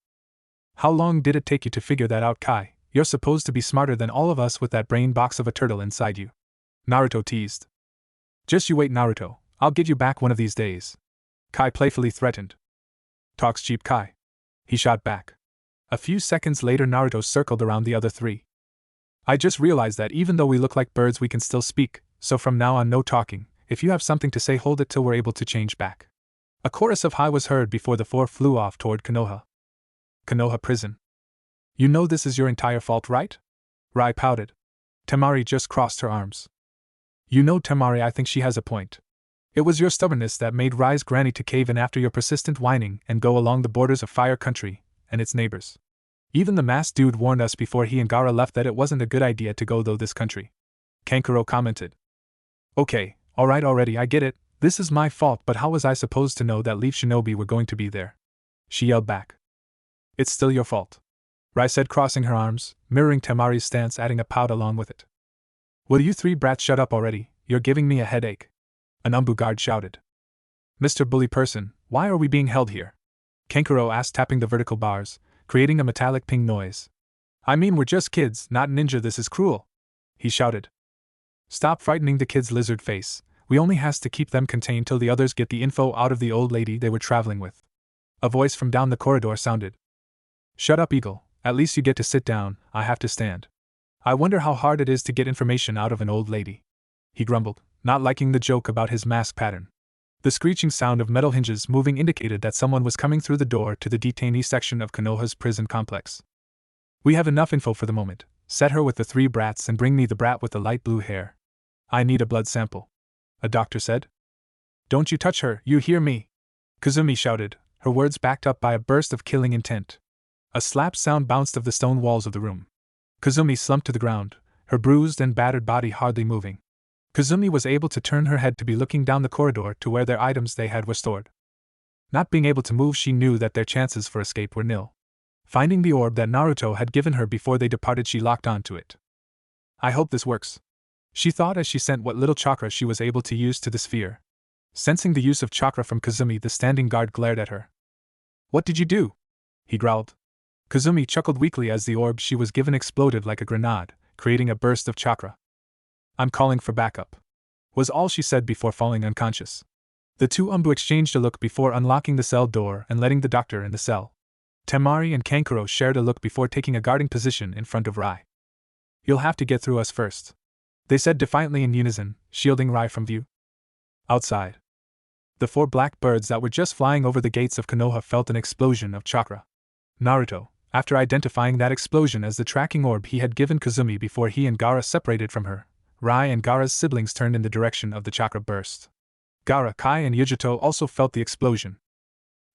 How long did it take you to figure that out, Kai? You're supposed to be smarter than all of us with that brain box of a turtle inside you, Naruto teased. Just you wait, Naruto. I'll get you back one of these days, Kai playfully threatened. Talks cheap, Kai, he shot back. A few seconds later, Naruto circled around the other 3. I just realized that even though we look like birds, we can still speak, so from now on no talking. If you have something to say, hold it till we're able to change back. A chorus of hi was heard before the 4 flew off toward Konoha. Konoha prison. You know this is your entire fault, right? Rai pouted. Temari just crossed her arms. You know, Temari, I think she has a point. It was your stubbornness that made Rai's granny to cave in after your persistent whining and go along the borders of Fire Country. and its neighbors. Even the masked dude warned us before he and Gaara left that it wasn't a good idea to go through this country. Kankuro commented. Okay, alright already, I get it. This is my fault, but how was I supposed to know that Leaf Shinobi were going to be there? She yelled back. It's still your fault, Rai said, crossing her arms, mirroring Temari's stance, adding a pout along with it. Will you three brats shut up already? You're giving me a headache. An Umbu guard shouted. Mr. Bully Person, why are we being held here? Kankuro asked, tapping the vertical bars, creating a metallic ping noise. I mean, we're just kids, not ninja, this is cruel, he shouted. Stop frightening the kids, lizard face. We only has to keep them contained till the others get the info out of the old lady they were traveling with. A voice from down the corridor sounded. Shut up, Eagle, at least you get to sit down, I have to stand. I wonder how hard it is to get information out of an old lady. He grumbled, not liking the joke about his mask pattern. The screeching sound of metal hinges moving indicated that someone was coming through the door to the detainee section of Konoha's prison complex. We have enough info for the moment. Set her with the three brats and bring me the brat with the light blue hair. I need a blood sample, a doctor said. Don't you touch her, you hear me? Kazumi shouted, her words backed up by a burst of killing intent. A slap sound bounced off the stone walls of the room. Kazumi slumped to the ground, her bruised and battered body hardly moving. Kazumi was able to turn her head to be looking down the corridor to where their items they had were stored. Not being able to move, she knew that their chances for escape were nil. Finding the orb that Naruto had given her before they departed, she locked onto it. I hope this works, she thought as she sent what little chakra she was able to use to the sphere. Sensing the use of chakra from Kazumi, the standing guard glared at her. What did you do? He growled. Kazumi chuckled weakly as the orb she was given exploded like a grenade, creating a burst of chakra. I'm calling for backup, was all she said before falling unconscious. The two Umbu exchanged a look before unlocking the cell door and letting the doctor in the cell. Temari and Kankuro shared a look before taking a guarding position in front of Rai. You'll have to get through us first, they said defiantly in unison, shielding Rai from view. Outside, the four black birds that were just flying over the gates of Konoha felt an explosion of chakra. Naruto, after identifying that explosion as the tracking orb he had given Kazumi before he and Gaara separated from her, Rai and Gaara's siblings turned in the direction of the chakra burst. Gaara, Kai, and Yujito also felt the explosion.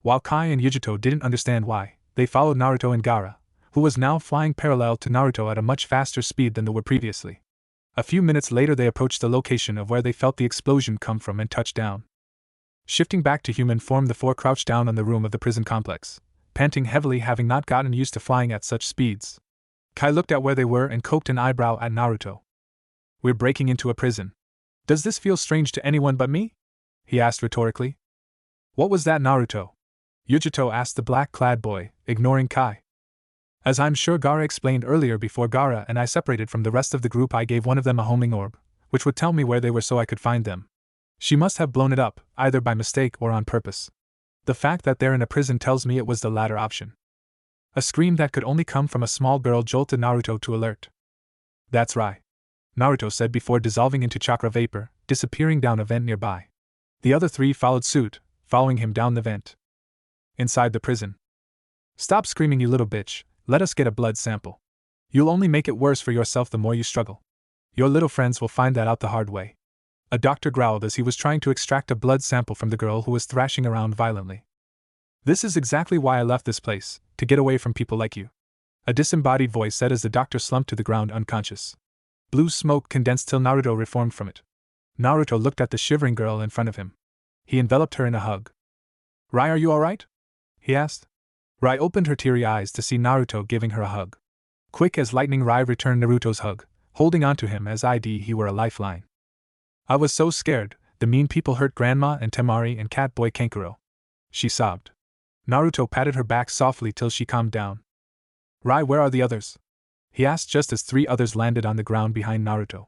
While Kai and Yujito didn't understand why, they followed Naruto and Gaara, who was now flying parallel to Naruto at a much faster speed than they were previously. A few minutes later, they approached the location of where they felt the explosion come from and touched down. Shifting back to human form, the four crouched down on the room of the prison complex, panting heavily, having not gotten used to flying at such speeds. Kai looked at where they were and cocked an eyebrow at Naruto. We're breaking into a prison. Does this feel strange to anyone but me? He asked rhetorically. What was that, Naruto? Yujito asked the black-clad boy, ignoring Kai. As I'm sure Gaara explained earlier, before Gaara and I separated from the rest of the group, I gave one of them a homing orb, which would tell me where they were so I could find them. She must have blown it up, either by mistake or on purpose. The fact that they're in a prison tells me it was the latter option. A scream that could only come from a small girl jolted Naruto to alert. That's right, Naruto said before dissolving into chakra vapor, disappearing down a vent nearby. The other three followed suit, following him down the vent. Inside the prison. Stop screaming, you little bitch, let us get a blood sample. You'll only make it worse for yourself the more you struggle. Your little friends will find that out the hard way. A doctor growled as he was trying to extract a blood sample from the girl who was thrashing around violently. This is exactly why I left this place, to get away from people like you, a disembodied voice said as the doctor slumped to the ground unconscious. Blue smoke condensed till Naruto reformed from it. Naruto looked at the shivering girl in front of him. He enveloped her in a hug. Rai, are you alright? He asked. Rai opened her teary eyes to see Naruto giving her a hug. Quick as lightning, Rai returned Naruto's hug, holding onto him as he were a lifeline. I was so scared, the mean people hurt Grandma and Temari and Catboy Kankuro, she sobbed. Naruto patted her back softly till she calmed down. Rai, where are the others? He asked just as three others landed on the ground behind Naruto.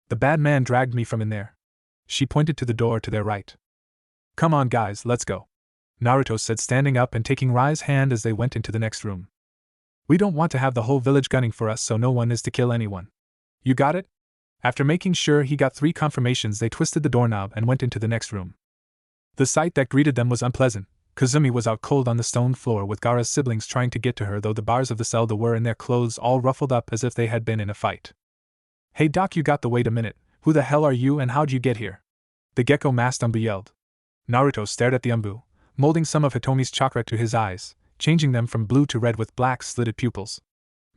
The bad man dragged me from in there. She pointed to the door to their right. Come on guys, let's go, Naruto said, standing up and taking Rai's hand as they went into the next room. We don't want to have the whole village gunning for us, so no one is to kill anyone. You got it? After making sure he got 3 confirmations, they twisted the doorknob and went into the next room. The sight that greeted them was unpleasant. Kazumi was out cold on the stone floor with Gaara's siblings trying to get to her, though the bars of the cell were in their clothes all ruffled up as if they had been in a fight. Hey Doc, you got the wait a minute, who the hell are you and how'd you get here? The gecko masked Umbu yelled. Naruto stared at the Umbu, molding some of Hitomi's chakra to his eyes, changing them from blue to red with black slitted pupils.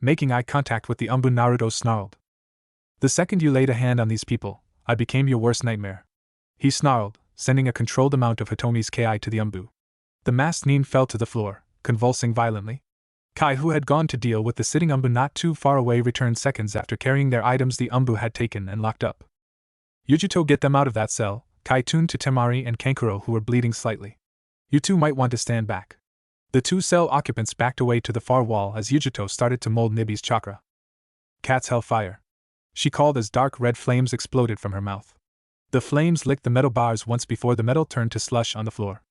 Making eye contact with the Umbu, Naruto snarled. The second you laid a hand on these people, I became your worst nightmare. He snarled, sending a controlled amount of Hitomi's Ki to the Umbu. The masked nin fell to the floor, convulsing violently. Kai, who had gone to deal with the sitting Umbu not too far away, returned seconds after carrying their items the Umbu had taken and locked up. Yujito, get them out of that cell, Kai tuned to Temari and Kankuro, who were bleeding slightly. You two might want to stand back. The two cell occupants backed away to the far wall as Yujito started to mold Nibi's chakra. Cat's hellfire, she called as dark red flames exploded from her mouth. The flames licked the metal bars once before the metal turned to slush on the floor.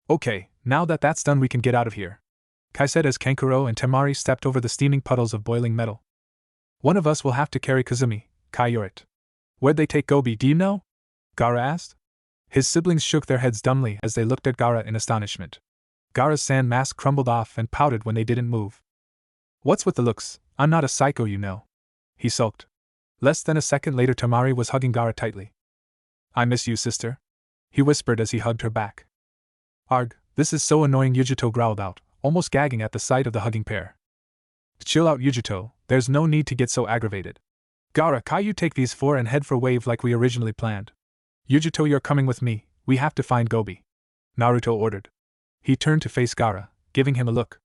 Okay, now that that's done, we can get out of here, Kai said as Kankuro and Temari stepped over the steaming puddles of boiling metal. One of us will have to carry Kazumi, Kai, you're it. Where'd they take Gobi, do you know? Gaara asked. His siblings shook their heads dumbly as they looked at Gaara in astonishment. Gaara's sand mask crumbled off and pouted when they didn't move. What's with the looks? I'm not a psycho, you know. He sulked. Less than a second later, Temari was hugging Gaara tightly. I miss you, sister, he whispered as he hugged her back. Arg, this is so annoying, Yujito growled out, almost gagging at the sight of the hugging pair. Chill out, Yujito, there's no need to get so aggravated. Gaara, Kai, you take these four and head for Wave like we originally planned. Yujito, you're coming with me, we have to find Gobi, Naruto ordered. He turned to face Gaara, giving him a look.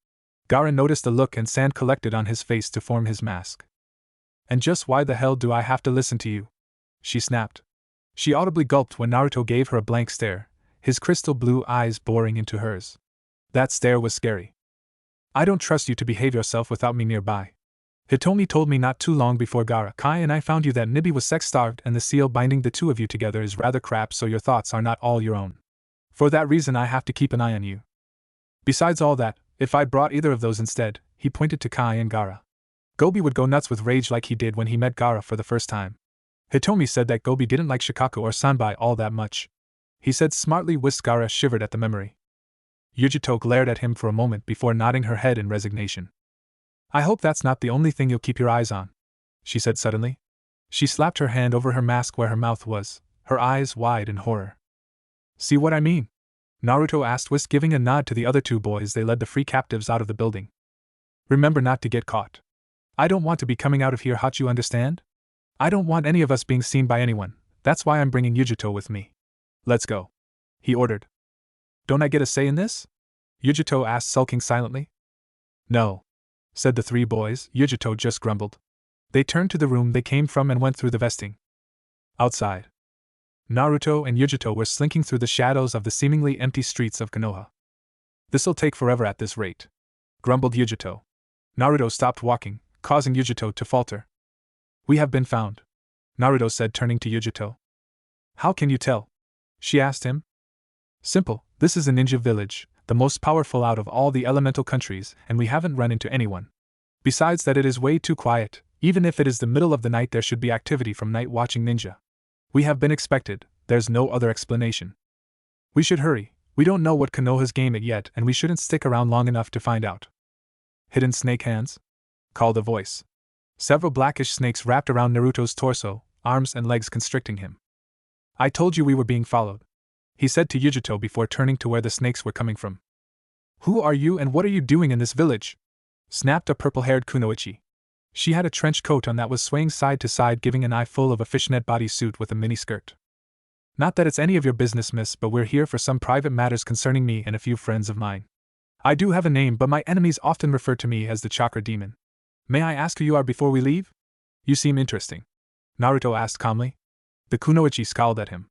Gaara noticed the look and sand collected on his face to form his mask. And just why the hell do I have to listen to you? She snapped. She audibly gulped when Naruto gave her a blank stare, his crystal blue eyes boring into hers. That stare was scary. I don't trust you to behave yourself without me nearby. Hitomi told me not too long before Gaara, Kai, and I found you that Nibi was sex-starved and the seal binding the two of you together is rather crap, so your thoughts are not all your own. For that reason I have to keep an eye on you. Besides all that, if I brought either of those instead, he pointed to Kai and Gaara. Gobi would go nuts with rage like he did when he met Gaara for the first time. Hitomi said that Gobi didn't like Shikaku or Sanbai all that much. He said smartly, whilst Gaara shivered at the memory. Yujito glared at him for a moment before nodding her head in resignation. I hope that's not the only thing you'll keep your eyes on, she said suddenly. She slapped her hand over her mask where her mouth was, her eyes wide in horror. See what I mean? Naruto asked, whilst giving a nod to the other two boys. They led the free captives out of the building. Remember not to get caught. I don't want to be coming out of here hot, you understand? I don't want any of us being seen by anyone, that's why I'm bringing Yujito with me. Let's go, he ordered. Don't I get a say in this? Yujito asked, sulking silently. No, said the three boys. Yujito just grumbled. They turned to the room they came from and went through the vesting. Outside, Naruto and Yujito were slinking through the shadows of the seemingly empty streets of Konoha. This'll take forever at this rate, grumbled Yujito. Naruto stopped walking, causing Yujito to falter. We have been found, Naruto said, turning to Yujito. How can you tell? She asked him. Simple, this is a ninja village, the most powerful out of all the elemental countries, and we haven't run into anyone. Besides that, it is way too quiet. Even if it is the middle of the night, there should be activity from night watching ninja. We have been expected, there's no other explanation. We should hurry, we don't know what Konoha's game is yet, and we shouldn't stick around long enough to find out. Hidden snake hands? Called a voice. Several blackish snakes wrapped around Naruto's torso, arms and legs constricting him. I told you we were being followed, he said to Yujito before turning to where the snakes were coming from. Who are you and what are you doing in this village? Snapped a purple-haired Kunoichi. She had a trench coat on that was swaying side to side, giving an eye full of a fishnet bodysuit with a mini skirt. Not that it's any of your business, miss, but we're here for some private matters concerning me and a few friends of mine. I do have a name, but my enemies often refer to me as the Chakra Demon. May I ask who you are before we leave? You seem interesting, Naruto asked calmly. The Kunoichi scowled at him.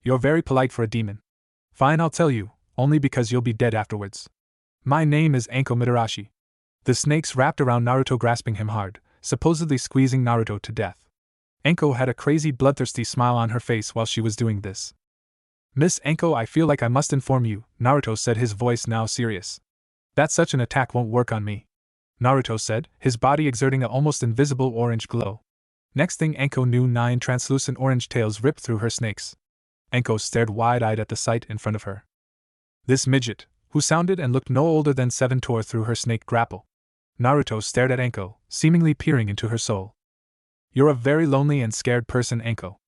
You're very polite for a demon. Fine, I'll tell you, only because you'll be dead afterwards. My name is Anko Mitarashi. The snakes wrapped around Naruto, grasping him hard, supposedly squeezing Naruto to death. Anko had a crazy, bloodthirsty smile on her face while she was doing this. Miss Anko, I feel like I must inform you, Naruto said, his voice now serious. That such an attack won't work on me, Naruto said, his body exerting an almost invisible orange glow. Next thing Anko knew, 9 translucent orange tails ripped through her snakes. Anko stared wide-eyed at the sight in front of her. This midget, who sounded and looked no older than 7, tore through her snake grapple. Naruto stared at Anko, seemingly peering into her soul. You're a very lonely and scared person, Anko.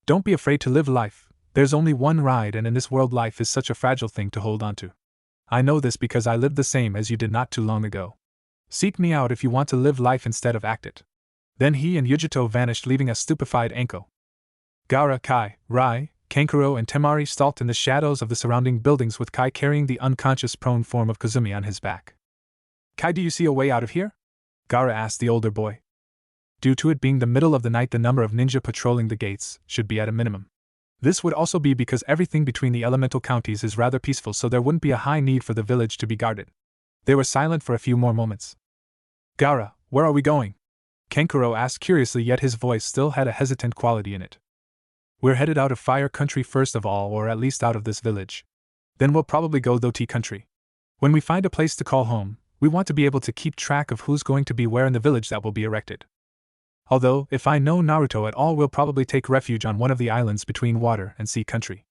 Don't be afraid to live life. There's only one ride, and in this world life is such a fragile thing to hold on to. I know this because I lived the same as you did not too long ago. Seek me out if you want to live life instead of act it. Then he and Yujito vanished, leaving a stupefied Anko. Gaara, Kai, Rai, Kankuro, and Temari stalked in the shadows of the surrounding buildings, with Kai carrying the unconscious prone form of Kazumi on his back. Kai, do you see a way out of here? Gaara asked the older boy. Due to it being the middle of the night, the number of ninja patrolling the gates should be at a minimum. This would also be because everything between the elemental counties is rather peaceful, so there wouldn't be a high need for the village to be guarded. They were silent for a few more moments. Gaara, where are we going? Kankuro asked curiously, yet his voice still had a hesitant quality in it. We're headed out of Fire Country first of all, or at least out of this village. Then we'll probably go Tea Country. When we find a place to call home, we want to be able to keep track of who's going to be where in the village that will be erected. Although, if I know Naruto at all, we'll probably take refuge on one of the islands between Water and Sea Country.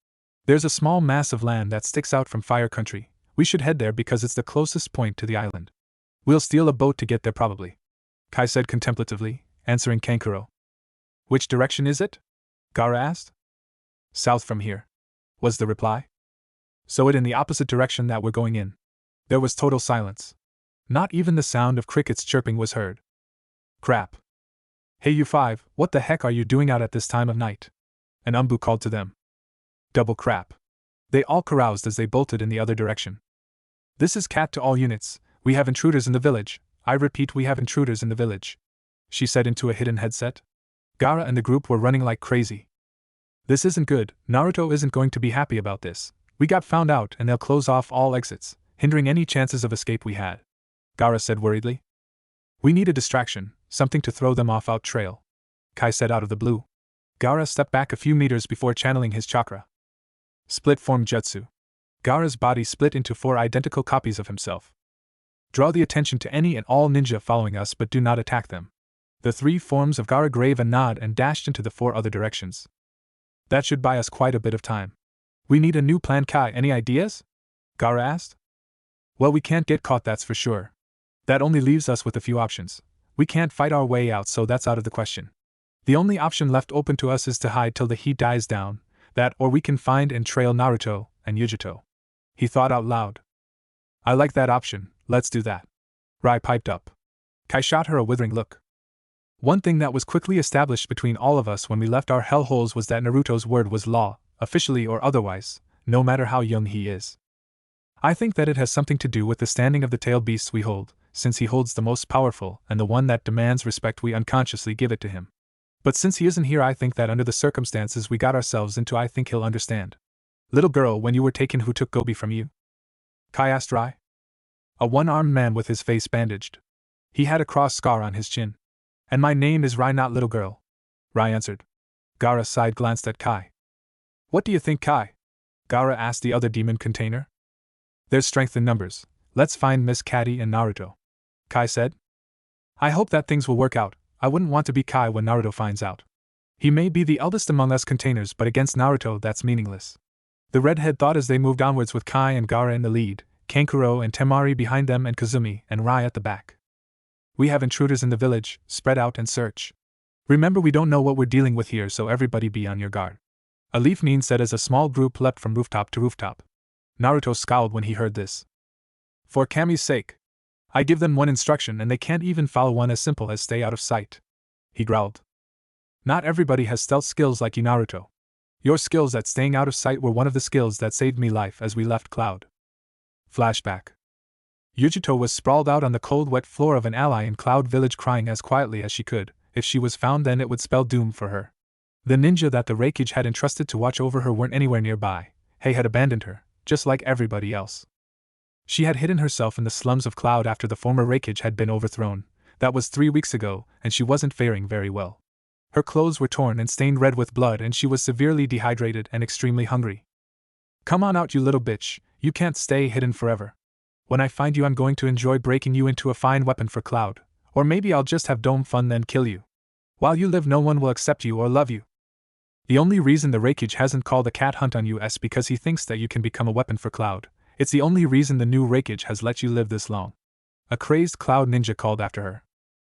There's a small mass of land that sticks out from Fire Country. We should head there because it's the closest point to the island. We'll steal a boat to get there probably, Kai said contemplatively, answering Kankuro. Which direction is it? Gaara asked. South from here, was the reply. So it in the opposite direction that we're going in. There was total silence. Not even the sound of crickets chirping was heard. Crap. Hey you five, what the heck are you doing out at this time of night? An Umbu called to them. Double crap. They all caroused as they bolted in the other direction. This is Cat to all units. We have intruders in the village. I repeat, we have intruders in the village, she said into a hidden headset. Gaara and the group were running like crazy. This isn't good. Naruto isn't going to be happy about this. We got found out and they'll close off all exits, hindering any chances of escape we had, Gaara said worriedly. We need a distraction, something to throw them off our trail, Kai said out of the blue. Gaara stepped back a few meters before channeling his chakra. Split form jutsu. Gaara's body split into 4 identical copies of himself. Draw the attention to any and all ninja following us, but do not attack them. The 3 forms of Gaara gave a nod and dashed into the 4 other directions. That should buy us quite a bit of time. We need a new plan, Kai. Any ideas? Gaara asked. Well, we can't get caught, that's for sure. That only leaves us with a few options. We can't fight our way out, so that's out of the question. The only option left open to us is to hide till the heat dies down, that or we can find and trail Naruto and Yujito. He thought out loud. I like that option, let's do that. Rai piped up. Kai shot her a withering look. One thing that was quickly established between all of us when we left our hellholes was that Naruto's word was law, officially or otherwise, no matter how young he is. I think that it has something to do with the standing of the tailed beasts we hold, since he holds the most powerful and the one that demands respect, we unconsciously give it to him. But since he isn't here, I think that under the circumstances we got ourselves into, I think he'll understand. Little girl, when you were taken, who took Gobi from you? Kai asked Rai. A one-armed man with his face bandaged. He had a cross scar on his chin. And my name is Rai, not little girl, Rai answered. Gaara side glanced at Kai. What do you think, Kai? Gaara asked the other demon container. There's strength in numbers. Let's find Miss Catty and Naruto, Kai said. I hope that things will work out. I wouldn't want to be Kai when Naruto finds out. He may be the eldest among us containers, but against Naruto that's meaningless. The redhead thought as they moved onwards with Kai and Gaara in the lead, Kankuro and Temari behind them, and Kazumi and Rai at the back. We have intruders in the village, spread out and search. Remember, we don't know what we're dealing with here, so everybody be on your guard. A leaf nin said as a small group leapt from rooftop to rooftop. Naruto scowled when he heard this. For Kami's sake. I give them one instruction and they can't even follow one as simple as stay out of sight, he growled. Not everybody has stealth skills like you, Naruto. Your skills at staying out of sight were one of the skills that saved me life as we left Cloud. Flashback. Yujito was sprawled out on the cold, wet floor of an ally in Cloud Village, crying as quietly as she could. If she was found, then it would spell doom for her. The ninja that the Reikage had entrusted to watch over her weren't anywhere nearby. He had abandoned her, just like everybody else. She had hidden herself in the slums of Cloud after the former Reikage had been overthrown. That was 3 weeks ago, and she wasn't faring very well. Her clothes were torn and stained red with blood, and she was severely dehydrated and extremely hungry. Come on out, you little bitch, you can't stay hidden forever. When I find you, I'm going to enjoy breaking you into a fine weapon for Cloud, or maybe I'll just have dome fun then kill you. While you live, no one will accept you or love you. The only reason the Reikage hasn't called a cat hunt on you is because he thinks that you can become a weapon for Cloud. It's the only reason the new Reikage has let you live this long. A crazed Cloud ninja called after her.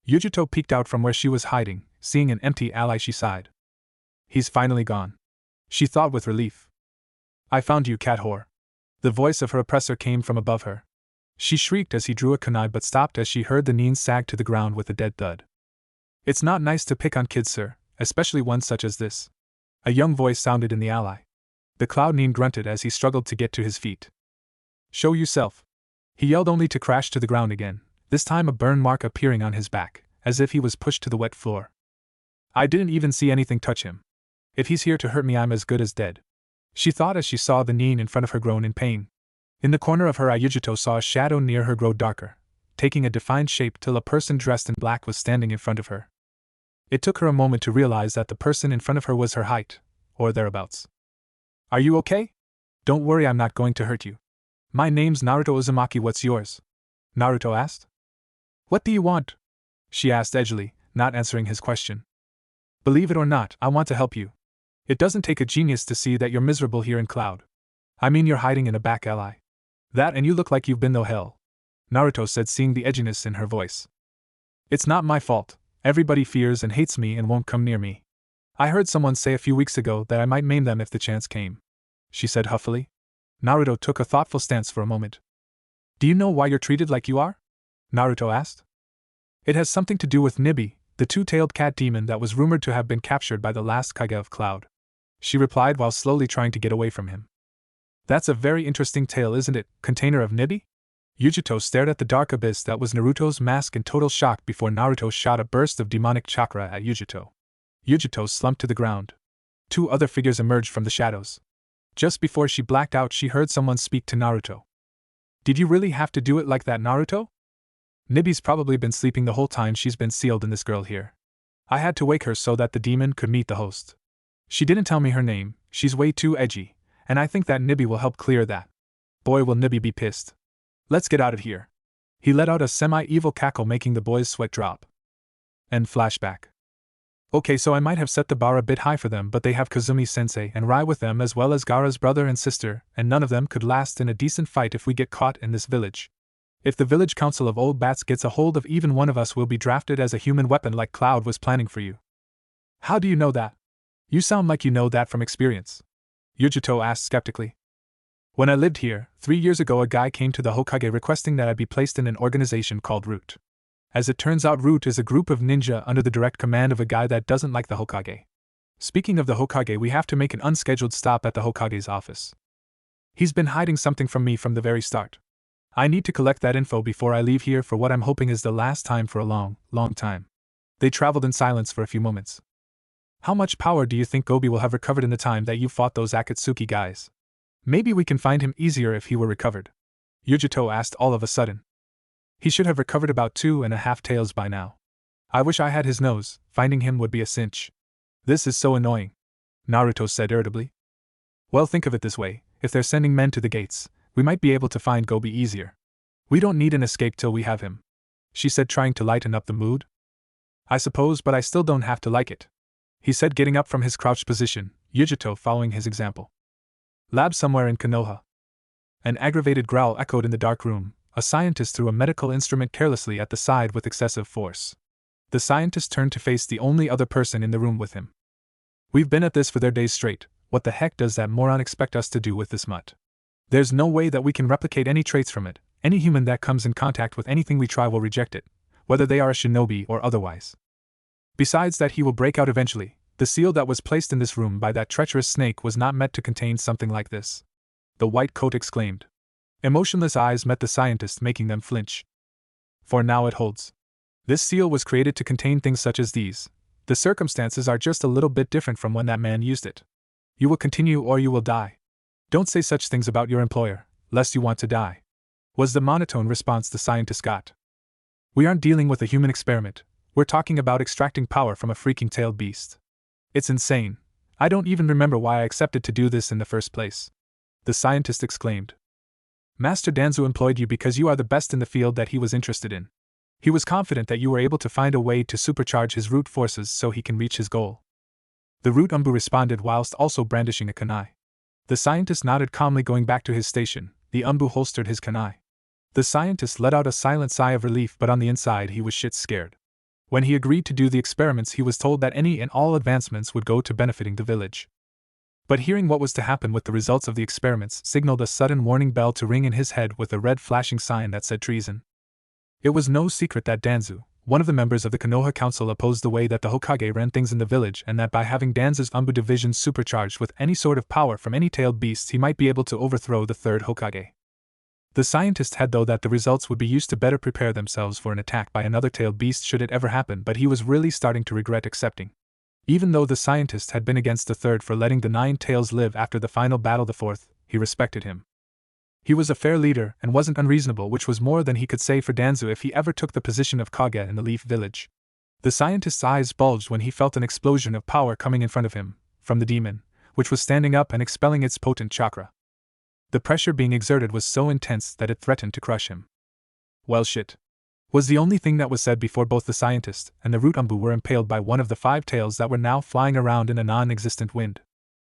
Yujito peeked out from where she was hiding. Seeing an empty ally, she sighed. He's finally gone, she thought with relief. I found you, cat whore. The voice of her oppressor came from above her. She shrieked as he drew a kunai but stopped as she heard the nin sag to the ground with a dead thud. "It's not nice to pick on kids, sir, especially one such as this." A young voice sounded in the ally. The cloud nin grunted as he struggled to get to his feet. "Show yourself!" He yelled only to crash to the ground again, this time a burn mark appearing on his back, as if he was pushed to the wet floor. "I didn't even see anything touch him. If he's here to hurt me, I'm as good as dead," she thought as she saw the nin in front of her groan in pain. In the corner of her eye, Yujito saw a shadow near her grow darker, taking a defined shape till a person dressed in black was standing in front of her. It took her a moment to realize that the person in front of her was her height, or thereabouts. "Are you okay? Don't worry, I'm not going to hurt you. My name's Naruto Uzumaki, what's yours?" Naruto asked. "What do you want?" she asked edgily, not answering his question. "Believe it or not, I want to help you. It doesn't take a genius to see that you're miserable here in Cloud. I mean, you're hiding in a back alley. That and you look like you've been through hell," Naruto said, seeing the edginess in her voice. "It's not my fault. Everybody fears and hates me and won't come near me. I heard someone say a few weeks ago that I might maim them if the chance came," she said huffily. Naruto took a thoughtful stance for a moment. "Do you know why you're treated like you are?" Naruto asked. "It has something to do with Nibi, the two-tailed cat demon that was rumored to have been captured by the last Kage of Cloud," she replied while slowly trying to get away from him. "That's a very interesting tale, isn't it, container of Nibi?" Yujito stared at the dark abyss that was Naruto's mask in total shock before Naruto shot a burst of demonic chakra at Yujito. Yujito slumped to the ground. Two other figures emerged from the shadows. Just before she blacked out, she heard someone speak to Naruto. "Did you really have to do it like that, Naruto? Nibi's probably been sleeping the whole time she's been sealed in this girl here. I had to wake her so that the demon could meet the host. She didn't tell me her name, she's way too edgy, and I think that Nibi will help clear that. Boy, will Nibi be pissed. Let's get out of here." He let out a semi-evil cackle, making the boy's sweat drop. End flashback. Okay, so I might have set the bar a bit high for them, but they have Kazumi-sensei and Rai with them, as well as Gaara's brother and sister, and none of them could last in a decent fight if we get caught in this village. If the village council of old bats gets a hold of even one of us, we'll be drafted as a human weapon like Cloud was planning for you. How do you know that? You sound like you know that from experience, Yujito asked skeptically. When I lived here, 3 years ago, a guy came to the Hokage requesting that I be placed in an organization called Root. As it turns out, Root is a group of ninja under the direct command of a guy that doesn't like the Hokage. Speaking of the Hokage, we have to make an unscheduled stop at the Hokage's office. He's been hiding something from me from the very start. I need to collect that info before I leave here for what I'm hoping is the last time for a long, long time. They traveled in silence for a few moments. How much power do you think Gobi will have recovered in the time that you fought those Akatsuki guys? Maybe we can find him easier if he were recovered, Yujito asked all of a sudden. He should have recovered about 2.5 tails by now. I wish I had his nose, finding him would be a cinch. This is so annoying, Naruto said irritably. Well, think of it this way, if they're sending men to the gates, we might be able to find Gobi easier. We don't need an escape till we have him, she said, trying to lighten up the mood. I suppose, but I still don't have to like it, he said, getting up from his crouched position, Yujito following his example. Lab somewhere in Konoha. An aggravated growl echoed in the dark room. A scientist threw a medical instrument carelessly at the side with excessive force. The scientist turned to face the only other person in the room with him. We've been at this for their days straight. What the heck does that moron expect us to do with this mutt? There's no way that we can replicate any traits from it. Any human that comes in contact with anything we try will reject it, whether they are a shinobi or otherwise. Besides that, he will break out eventually. The seal that was placed in this room by that treacherous snake was not meant to contain something like this, the white coat exclaimed. Emotionless eyes met the scientist, making them flinch. For now it holds. This seal was created to contain things such as these. The circumstances are just a little bit different from when that man used it. You will continue or you will die. Don't say such things about your employer, lest you want to die, was the monotone response the scientist got. We aren't dealing with a human experiment. We're talking about extracting power from a freaking tailed beast. It's insane. I don't even remember why I accepted to do this in the first place, the scientist exclaimed. Master Danzo employed you because you are the best in the field that he was interested in. He was confident that you were able to find a way to supercharge his root forces so he can reach his goal. The root Umbu responded whilst also brandishing a kunai. The scientist nodded calmly, going back to his station. The Umbu holstered his kunai. The scientist let out a silent sigh of relief, but on the inside he was shit scared. When he agreed to do the experiments, he was told that any and all advancements would go to benefiting the village. But hearing what was to happen with the results of the experiments signaled a sudden warning bell to ring in his head with a red flashing sign that said treason. It was no secret that Danzu, one of the members of the Konoha Council, opposed the way that the Hokage ran things in the village, and that by having Danzu's Umbu division supercharged with any sort of power from any tailed beasts he might be able to overthrow the third Hokage. The scientist had thought that the results would be used to better prepare themselves for an attack by another tailed beast should it ever happen, but he was really starting to regret accepting. Even though the scientist had been against the third for letting the 9 tails live after the final battle, the fourth, he respected him. He was a fair leader and wasn't unreasonable, which was more than he could say for Danzu if he ever took the position of Kage in the Leaf Village. The scientist's eyes bulged when he felt an explosion of power coming in front of him, from the demon, which was standing up and expelling its potent chakra. The pressure being exerted was so intense that it threatened to crush him. "Well, shit," was the only thing that was said before both the scientist and the root Umbu were impaled by one of the 5 tails that were now flying around in a non-existent wind.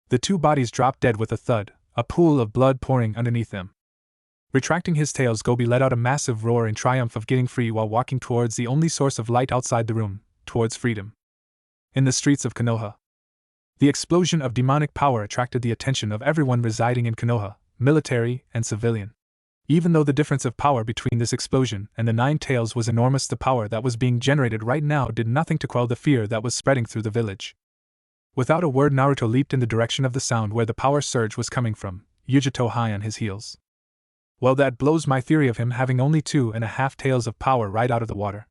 The 2 bodies dropped dead with a thud, a pool of blood pouring underneath them. Retracting his tails, Gobi let out a massive roar in triumph of getting free while walking towards the only source of light outside the room, towards freedom. In the streets of Konoha, the explosion of demonic power attracted the attention of everyone residing in Konoha, military and civilian. Even though the difference of power between this explosion and the 9 tails was enormous, the power that was being generated right now did nothing to quell the fear that was spreading through the village. Without a word, Naruto leaped in the direction of the sound where the power surge was coming from, Yujito high on his heels. "Well, that blows my theory of him having only 2.5 tails of power right out of the water,"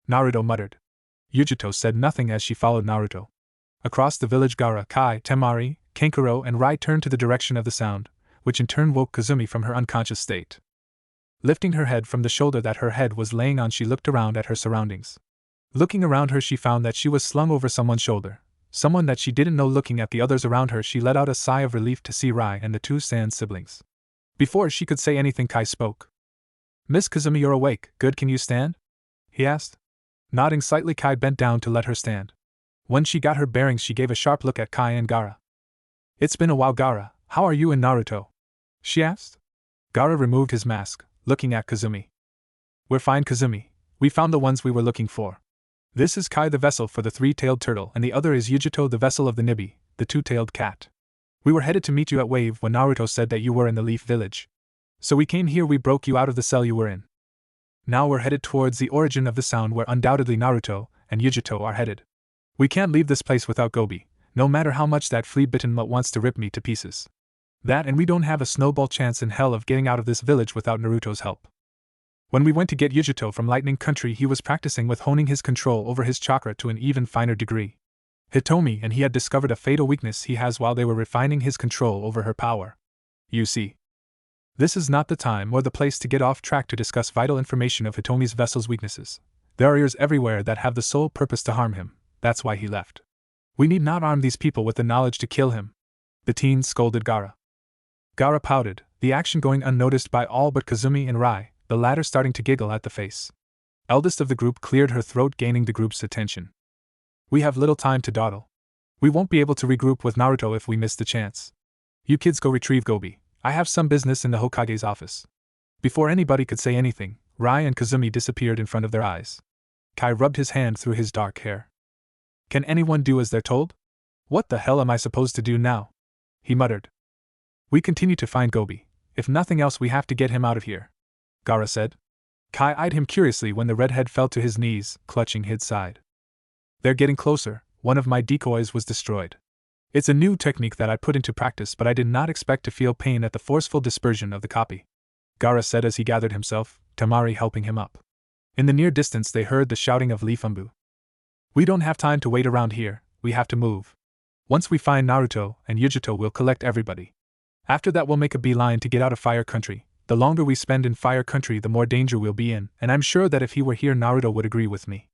Naruto muttered. Yujito said nothing as she followed Naruto. Across the village, Gaara, Kai, Temari, Kankuro, and Rai turned to the direction of the sound, which in turn woke Kazumi from her unconscious state. Lifting her head from the shoulder that her head was laying on, she looked around at her surroundings. Looking around her, she found that she was slung over someone's shoulder, someone that she didn't know. Looking at the others around her, she let out a sigh of relief to see Rai and the 2 Sand siblings. Before she could say anything, Kai spoke. "Miss Kazumi, you're awake. Good, can you stand?" he asked. Nodding slightly, Kai bent down to let her stand. When she got her bearings, she gave a sharp look at Kai and Gaara. "It's been a while, Gaara. How are you and Naruto?" she asked. Gaara removed his mask, looking at Kazumi. "We're fine, Kazumi. We found the ones we were looking for. This is Kai, the vessel for the 3-tailed turtle, and the other is Yujito, the vessel of the Nibi, the 2-tailed cat. We were headed to meet you at Wave when Naruto said that you were in the Leaf Village. So we came here, we broke you out of the cell you were in. Now we're headed towards the origin of the sound where undoubtedly Naruto and Yujito are headed. We can't leave this place without Gobi, no matter how much that flea-bitten mutt wants to rip me to pieces. That, and we don't have a snowball chance in hell of getting out of this village without Naruto's help. When we went to get Yujito from Lightning Country, he was practicing with honing his control over his chakra to an even finer degree. Hitomi and he had discovered a fatal weakness he has while they were refining his control over her power. You see, this is not the time or the place to get off track to discuss vital information of Hitomi's vessel's weaknesses. There are ears everywhere that have the sole purpose to harm him. That's why he left. We need not arm these people with the knowledge to kill him," the teen scolded Gaara. Gaara pouted, the action going unnoticed by all but Kazumi and Rai, the latter starting to giggle at the face. Eldest of the group cleared her throat, gaining the group's attention. "We have little time to dawdle. We won't be able to regroup with Naruto if we miss the chance. You kids go retrieve Gobi. I have some business in the Hokage's office." Before anybody could say anything, Rai and Kazumi disappeared in front of their eyes. Kai rubbed his hand through his dark hair. "Can anyone do as they're told? What the hell am I supposed to do now?" he muttered. "We continue to find Gobi. If nothing else, we have to get him out of here," Gaara said. Kai eyed him curiously when the redhead fell to his knees, clutching his side. "They're getting closer. One of my decoys was destroyed. It's a new technique that I put into practice, but I did not expect to feel pain at the forceful dispersion of the copy," Gaara said as he gathered himself, Temari helping him up. In the near distance they heard the shouting of Leaf Umbu. "We don't have time to wait around here, we have to move. Once we find Naruto and Yujito, we'll collect everybody. After that we'll make a beeline to get out of Fire Country. The longer we spend in Fire Country, the more danger we'll be in, and I'm sure that if he were here Naruto would agree with me,"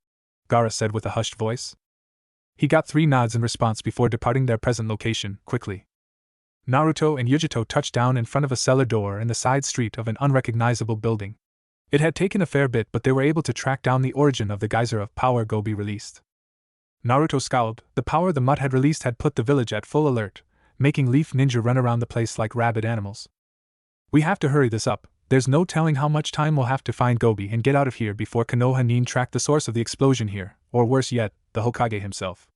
Gaara said with a hushed voice. He got 3 nods in response before departing their present location, quickly. Naruto and Yujito touched down in front of a cellar door in the side street of an unrecognizable building. It had taken a fair bit, but they were able to track down the origin of the geyser of power Gobi released. Naruto scowled. The power the mutt had released had put the village at full alert, making Leaf Ninja run around the place like rabid animals. "We have to hurry this up. There's no telling how much time we'll have to find Gobi and get out of here before Konoha Nin track the source of the explosion here, or worse yet, the Hokage himself.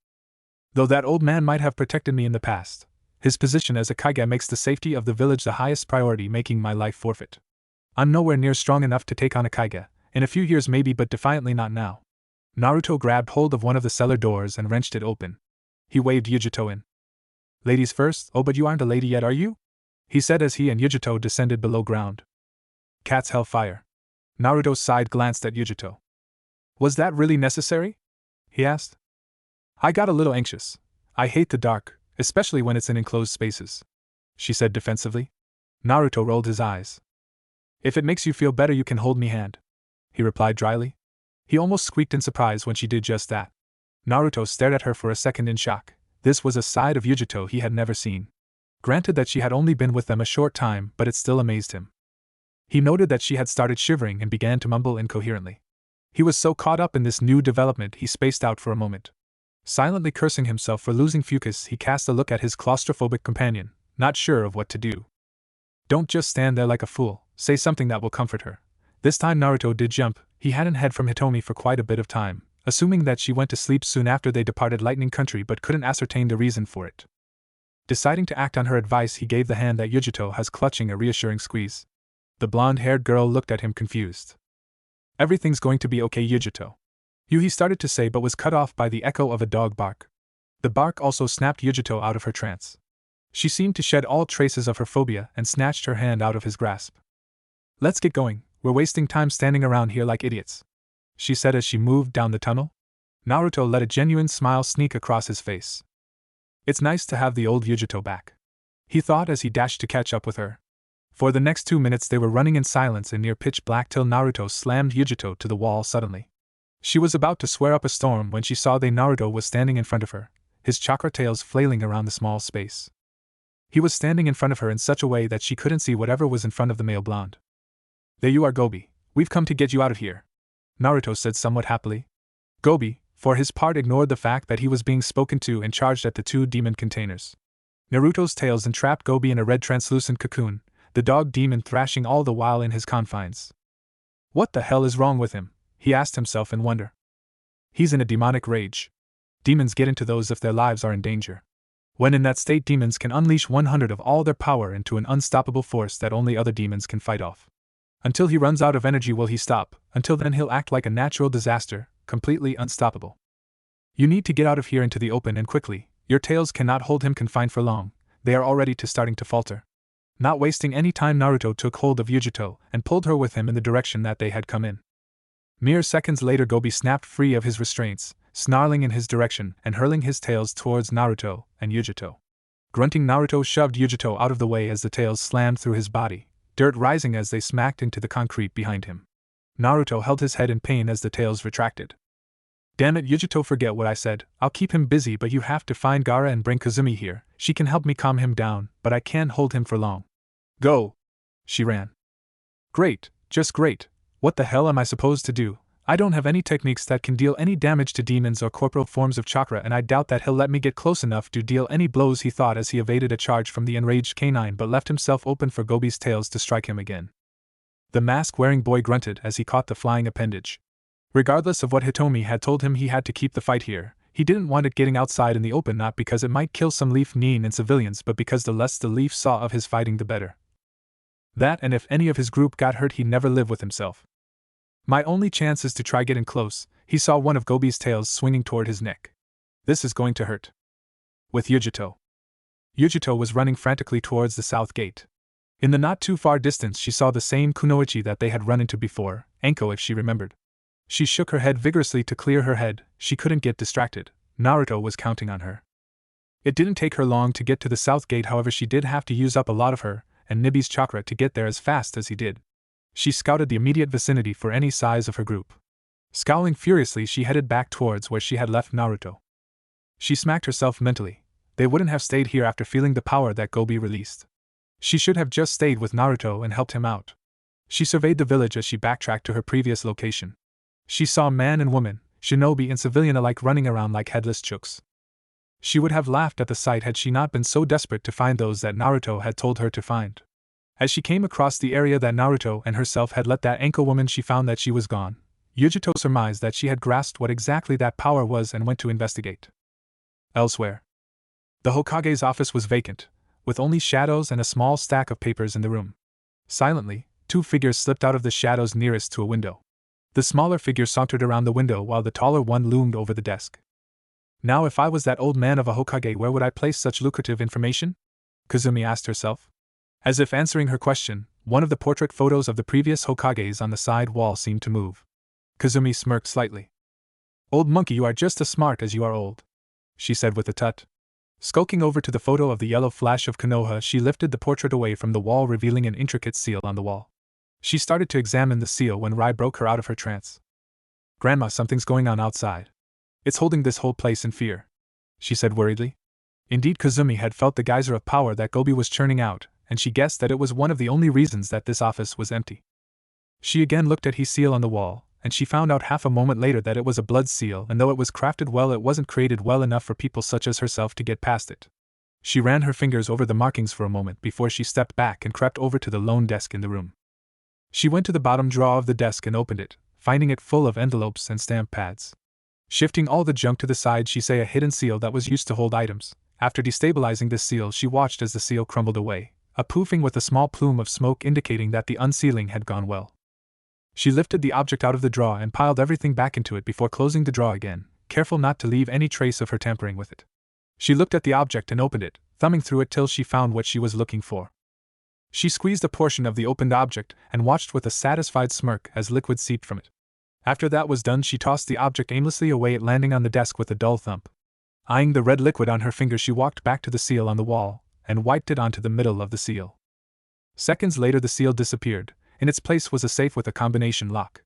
Though that old man might have protected me in the past, His position as a Kage makes the safety of the village the highest priority, making my life forfeit. I'm nowhere near strong enough to take on a Kage, in a few years maybe, but defiantly not now. Naruto grabbed hold of one of the cellar doors and wrenched it open. He waved Yujito in. Ladies first. Oh, but you aren't a lady yet, are you? He said as he and Yujito descended below ground. Cat's hellfire. Naruto's side glanced at Yujito. Was that really necessary? He asked. I got a little anxious. I hate the dark, especially when it's in enclosed spaces, she said defensively. Naruto rolled his eyes. If it makes you feel better, you can hold me hand, he replied dryly. He almost squeaked in surprise when she did just that. Naruto stared at her for a second in shock. This was a side of Yujito he had never seen. Granted that she had only been with them a short time, but it still amazed him. He noted that she had started shivering and began to mumble incoherently. He was so caught up in this new development he spaced out for a moment. Silently cursing himself for losing focus, he cast a look at his claustrophobic companion, not sure of what to do. Don't just stand there like a fool, say something that will comfort her. This time Naruto did jump. He hadn't heard from Hitomi for quite a bit of time, assuming that she went to sleep soon after they departed Lightning Country, but couldn't ascertain the reason for it. Deciding to act on her advice, he gave the hand that Yujito has clutching a reassuring squeeze. The blonde-haired girl looked at him confused. Everything's going to be okay, Yujito. He started to say, but was cut off by the echo of a dog bark. The bark also snapped Yujito out of her trance. She seemed to shed all traces of her phobia and snatched her hand out of his grasp. Let's get going, we're wasting time standing around here like idiots, she said as she moved down the tunnel. Naruto let a genuine smile sneak across his face. It's nice to have the old Yujito back, he thought as he dashed to catch up with her. For the next 2 minutes they were running in silence in near pitch black till Naruto slammed Yujito to the wall suddenly. She was about to swear up a storm when she saw that Naruto was standing in front of her, his chakra tails flailing around the small space. He was standing in front of her in such a way that she couldn't see whatever was in front of the male blonde. There you are, Gobi. We've come to get you out of here, Naruto said somewhat happily. Gobi, for his part, ignored the fact that he was being spoken to and charged at the 2 demon containers. Naruto's tails entrapped Gobi in a red translucent cocoon, the dog demon thrashing all the while in his confines. What the hell is wrong with him? He asked himself in wonder. He's in a demonic rage. Demons get into those if their lives are in danger. When in that state, demons can unleash 100 of all their power into an unstoppable force that only other demons can fight off. Until he runs out of energy will he stop. Until then he'll act like a natural disaster, completely unstoppable. You need to get out of here into the open and quickly. Your tails cannot hold him confined for long. They are already starting to falter. Not wasting any time, Naruto took hold of Yujito and pulled her with him in the direction that they had come in. Mere seconds later Gobi snapped free of his restraints, snarling in his direction and hurling his tails towards Naruto and Yujito. Grunting, Naruto shoved Yujito out of the way as the tails slammed through his body, dirt rising as they smacked into the concrete behind him. Naruto held his head in pain as the tails retracted. Damn it, Yujito, forget what I said. I'll keep him busy, but you have to find Gaara and bring Kazumi here. She can help me calm him down, but I can't hold him for long. Go! She ran. Great, just great. What the hell am I supposed to do? I don't have any techniques that can deal any damage to demons or corporeal forms of chakra, and I doubt that he'll let me get close enough to deal any blows, he thought as he evaded a charge from the enraged canine but left himself open for Gobi's tails to strike him again. The mask-wearing boy grunted as he caught the flying appendage. Regardless of what Hitomi had told him, he had to keep the fight here. He didn't want it getting outside in the open, not because it might kill some Leaf Nin and civilians, but because the less the Leaf saw of his fighting the better. That, and if any of his group got hurt, he'd never live with himself. My only chance is to try getting close. He saw one of Gobi's tails swinging toward his neck. This is going to hurt. With Yujito. Yujito was running frantically towards the south gate. In the not too far distance she saw the same kunoichi that they had run into before, Anko if she remembered. She shook her head vigorously to clear her head. She couldn't get distracted. Naruto was counting on her. It didn't take her long to get to the south gate, however she did have to use up a lot of her and Nibi's chakra to get there as fast as he did. She scouted the immediate vicinity for any size of her group. Scowling furiously, she headed back towards where she had left Naruto. She smacked herself mentally. They wouldn't have stayed here after feeling the power that Gobi released. She should have just stayed with Naruto and helped him out. She surveyed the village as she backtracked to her previous location. She saw man and woman, shinobi and civilian alike, running around like headless chooks. She would have laughed at the sight had she not been so desperate to find those that Naruto had told her to find. As she came across the area that Naruto and herself had let that ankle woman, she found that she was gone. Yujito surmised that she had grasped what exactly that power was and went to investigate. Elsewhere. The Hokage's office was vacant, with only shadows and a small stack of papers in the room. Silently, two figures slipped out of the shadows nearest to a window. The smaller figure sauntered around the window while the taller one loomed over the desk. Now, if I was that old man of a Hokage, where would I place such lucrative information? Kazumi asked herself. As if answering her question, one of the portrait photos of the previous Hokages on the side wall seemed to move. Kazumi smirked slightly. Old monkey, you are just as smart as you are old, she said with a tut. Skulking over to the photo of the yellow flash of Konoha, she lifted the portrait away from the wall, revealing an intricate seal on the wall. She started to examine the seal when Rai broke her out of her trance. Grandma, something's going on outside. It's holding this whole place in fear, she said worriedly. Indeed, Kazumi had felt the geyser of power that Gobi was churning out, and she guessed that it was one of the only reasons that this office was empty. She again looked at his seal on the wall, and she found out half a moment later that it was a blood seal, and though it was crafted well, it wasn't created well enough for people such as herself to get past it. She ran her fingers over the markings for a moment before she stepped back and crept over to the lone desk in the room. She went to the bottom drawer of the desk and opened it, finding it full of envelopes and stamp pads. Shifting all the junk to the side, she saw a hidden seal that was used to hold items. After destabilizing this seal, she watched as the seal crumbled away, a poofing with a small plume of smoke indicating that the unsealing had gone well. She lifted the object out of the drawer and piled everything back into it before closing the drawer again, careful not to leave any trace of her tampering with it. She looked at the object and opened it, thumbing through it till she found what she was looking for. She squeezed a portion of the opened object and watched with a satisfied smirk as liquid seeped from it. After that was done, she tossed the object aimlessly away, it landing on the desk with a dull thump. Eyeing the red liquid on her finger, she walked back to the seal on the wall and wiped it onto the middle of the seal. Seconds later, the seal disappeared. In its place was a safe with a combination lock.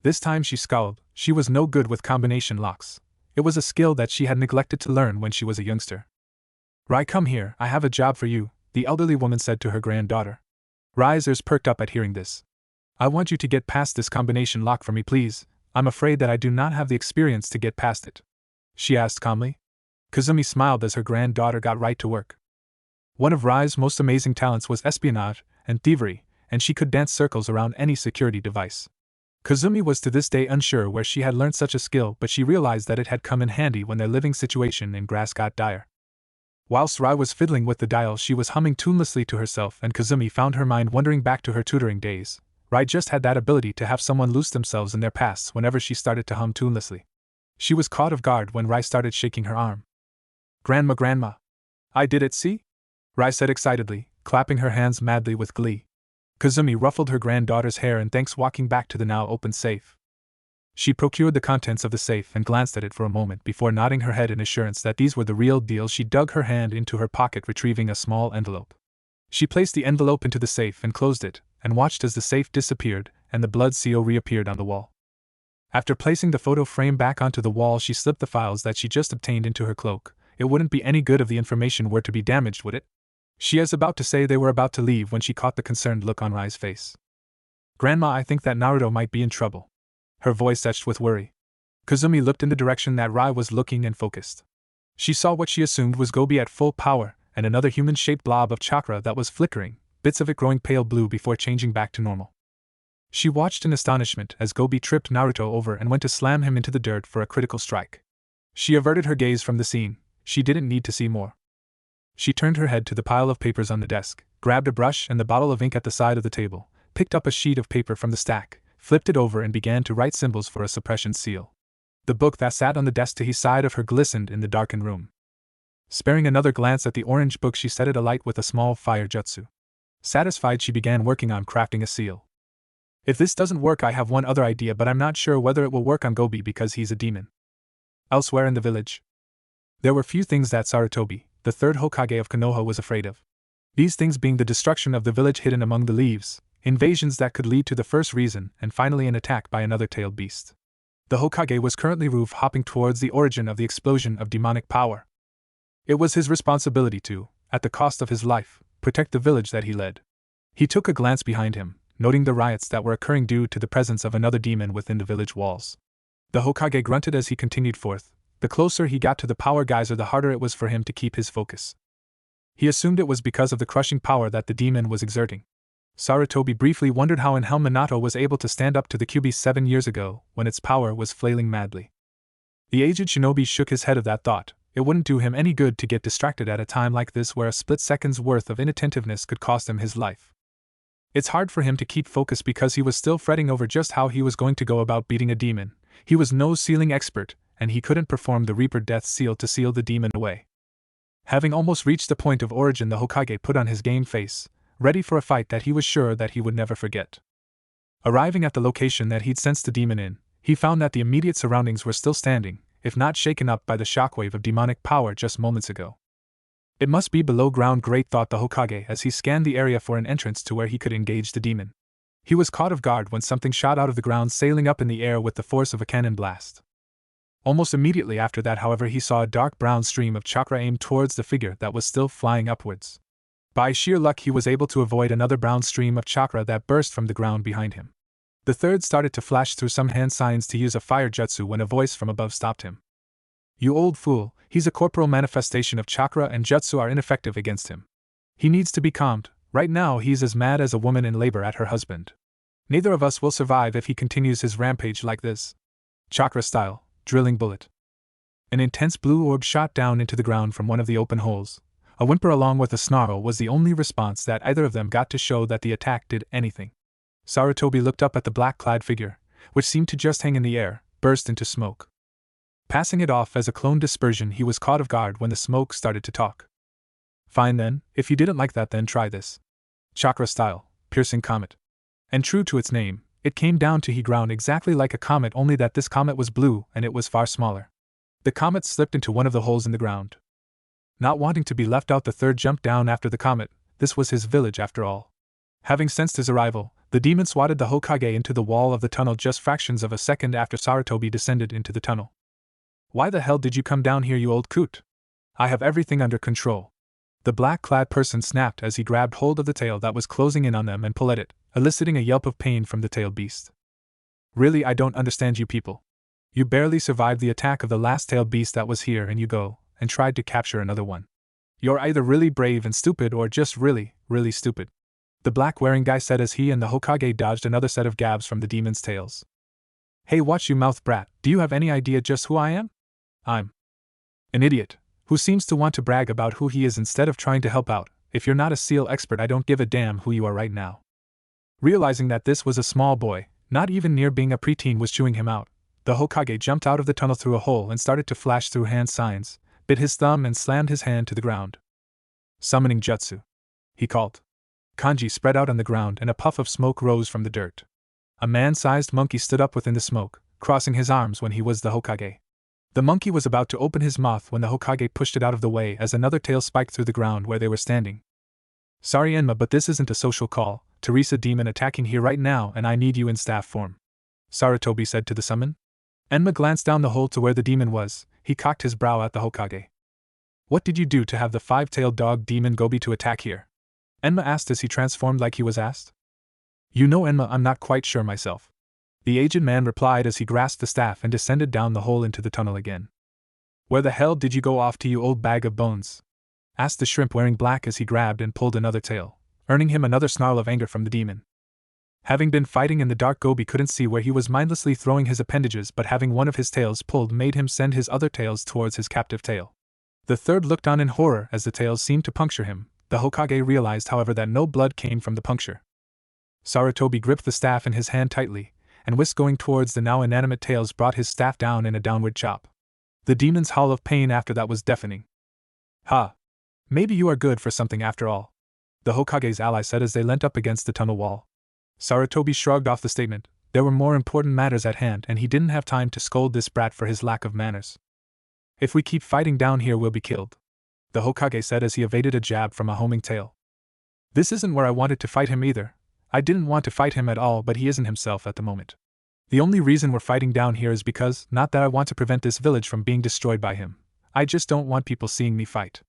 This time she scowled. She was no good with combination locks. It was a skill that she had neglected to learn when she was a youngster. Rai, come here, I have a job for you, the elderly woman said to her granddaughter. Rai's ears perked up at hearing this. I want you to get past this combination lock for me, please. I'm afraid that I do not have the experience to get past it, she asked calmly. Kazumi smiled as her granddaughter got right to work. One of Rai's most amazing talents was espionage and thievery, and she could dance circles around any security device. Kazumi was to this day unsure where she had learned such a skill, but she realized that it had come in handy when their living situation in grass got dire. Whilst Rai was fiddling with the dial, she was humming tunelessly to herself, and Kazumi found her mind wandering back to her tutoring days. Rai just had that ability to have someone lose themselves in their pasts whenever she started to hum tunelessly. She was caught off guard when Rai started shaking her arm. Grandma! I did it, see? Rai said excitedly, clapping her hands madly with glee. Kazumi ruffled her granddaughter's hair and thanked, walking back to the now open safe. She procured the contents of the safe and glanced at it for a moment before nodding her head in assurance that these were the real deal. She dug her hand into her pocket, retrieving a small envelope. She placed the envelope into the safe and closed it, and watched as the safe disappeared and the blood seal reappeared on the wall. After placing the photo frame back onto the wall, she slipped the files that she just obtained into her cloak. It wouldn't be any good if the information were to be damaged, would it? She was about to say they were about to leave when she caught the concerned look on Rai's face. Grandma, I think that Naruto might be in trouble. Her voice etched with worry. Kazumi looked in the direction that Rai was looking and focused. She saw what she assumed was Gobi at full power, and another human-shaped blob of chakra that was flickering, bits of it growing pale blue before changing back to normal. She watched in astonishment as Gobi tripped Naruto over and went to slam him into the dirt for a critical strike. She averted her gaze from the scene. She didn't need to see more. She turned her head to the pile of papers on the desk, grabbed a brush and the bottle of ink at the side of the table, picked up a sheet of paper from the stack, flipped it over and began to write symbols for a suppression seal. The book that sat on the desk to his side of her glistened in the darkened room. Sparing another glance at the orange book, she set it alight with a small fire jutsu. Satisfied, she began working on crafting a seal. If this doesn't work, I have one other idea, but I'm not sure whether it will work on Gobi because he's a demon. Elsewhere in the village, there were few things that Sarutobi, the third Hokage of Konoha, was afraid of. These things being the destruction of the village hidden among the leaves, invasions that could lead to the first reason, and finally an attack by another tailed beast. The Hokage was currently roof-hopping towards the origin of the explosion of demonic power. It was his responsibility to, at the cost of his life, protect the village that he led. He took a glance behind him, noting the riots that were occurring due to the presence of another demon within the village walls. The Hokage grunted as he continued forth. The closer he got to the power geyser, the harder it was for him to keep his focus. He assumed it was because of the crushing power that the demon was exerting. Sarutobi briefly wondered how in hell Minato was able to stand up to the Kyuubi 7 years ago, when its power was flailing madly. The aged shinobi shook his head at that thought. It wouldn't do him any good to get distracted at a time like this where a split second's worth of inattentiveness could cost him his life. It's hard for him to keep focus because he was still fretting over just how he was going to go about beating a demon. He was no sealing expert, and he couldn't perform the Reaper Death Seal to seal the demon away. Having almost reached the point of origin, the Hokage put on his game face, ready for a fight that he was sure that he would never forget. Arriving at the location that he'd sensed the demon in, he found that the immediate surroundings were still standing, if not shaken up by the shockwave of demonic power just moments ago. It must be below ground, great, thought the Hokage as he scanned the area for an entrance to where he could engage the demon. He was caught off guard when something shot out of the ground, sailing up in the air with the force of a cannon blast. Almost immediately after that, however, he saw a dark brown stream of chakra aimed towards the figure that was still flying upwards. By sheer luck, he was able to avoid another brown stream of chakra that burst from the ground behind him. The third started to flash through some hand signs to use a fire jutsu when a voice from above stopped him. "You old fool, he's a corporal manifestation of chakra and jutsu are ineffective against him. He needs to be calmed. Right now he's as mad as a woman in labor at her husband. Neither of us will survive if he continues his rampage like this." Chakra style, drilling bullet. An intense blue orb shot down into the ground from one of the open holes. A whimper along with a snarl was the only response that either of them got to show that the attack did anything. Sarutobi looked up at the black-clad figure, which seemed to just hang in the air, burst into smoke. Passing it off as a clone dispersion, he was caught off guard when the smoke started to talk. "Fine then, if you didn't like that, then try this. Chakra style, piercing comet." And true to its name, it came down to ground exactly like a comet, only that this comet was blue and it was far smaller. The comet slipped into one of the holes in the ground. Not wanting to be left out, the third jumped down after the comet. This was his village after all. Having sensed his arrival, the demon swatted the Hokage into the wall of the tunnel just fractions of a second after Sarutobi descended into the tunnel. "Why the hell did you come down here, you old coot? I have everything under control." The black-clad person snapped as he grabbed hold of the tail that was closing in on them and pulled at it, eliciting a yelp of pain from the tailed beast. "Really, I don't understand you people. You barely survived the attack of the last tailed beast that was here, and you go and tried to capture another one. You're either really brave and stupid or just really, really stupid," the black-wearing guy said as he and the Hokage dodged another set of gabs from the demon's tails. "Hey, watch you mouth brat, do you have any idea just who I am? I'm an idiot who seems to want to brag about who he is instead of trying to help out. If you're not a seal expert, I don't give a damn who you are right now." Realizing that this was a small boy, not even near being a preteen, was chewing him out, the Hokage jumped out of the tunnel through a hole and started to flash through hand signs, bit his thumb and slammed his hand to the ground. "Summoning jutsu," he called. Kanji spread out on the ground and a puff of smoke rose from the dirt. A man-sized monkey stood up within the smoke, crossing his arms when he was the Hokage. The monkey was about to open his mouth when the Hokage pushed it out of the way as another tail spiked through the ground where they were standing. "Sorry, Enma, but this isn't a social call. Teresa demon attacking here right now, and I need you in staff form," Sarutobi said to the summon. Enma glanced down the hole to where the demon was. He cocked his brow at the Hokage. "What did you do to have the five-tailed dog demon Gobi to attack here?" Enma asked as he transformed like he was asked. "You know, Enma, I'm not quite sure myself," the aged man replied as he grasped the staff and descended down the hole into the tunnel again. "Where the hell did you go off to, you old bag of bones?" asked the shrimp wearing black as he grabbed and pulled another tail, earning him another snarl of anger from the demon. Having been fighting in the dark, Gobi couldn't see where he was mindlessly throwing his appendages, but having one of his tails pulled made him send his other tails towards his captive tail. The third looked on in horror as the tails seemed to puncture him. The Hokage realized, however, that no blood came from the puncture. Sarutobi gripped the staff in his hand tightly, and whisked going towards the now inanimate tails brought his staff down in a downward chop. The demon's howl of pain after that was deafening. "Ha! Maybe you are good for something after all," the Hokage's ally said as they leant up against the tunnel wall. Sarutobi shrugged off the statement. There were more important matters at hand and he didn't have time to scold this brat for his lack of manners. "If we keep fighting down here, we'll be killed," the Hokage said as he evaded a jab from a homing tail. "This isn't where I wanted to fight him either. I didn't want to fight him at all, but he isn't himself at the moment. The only reason we're fighting down here is because, not that I want to prevent this village from being destroyed by him. I just don't want people seeing me fight.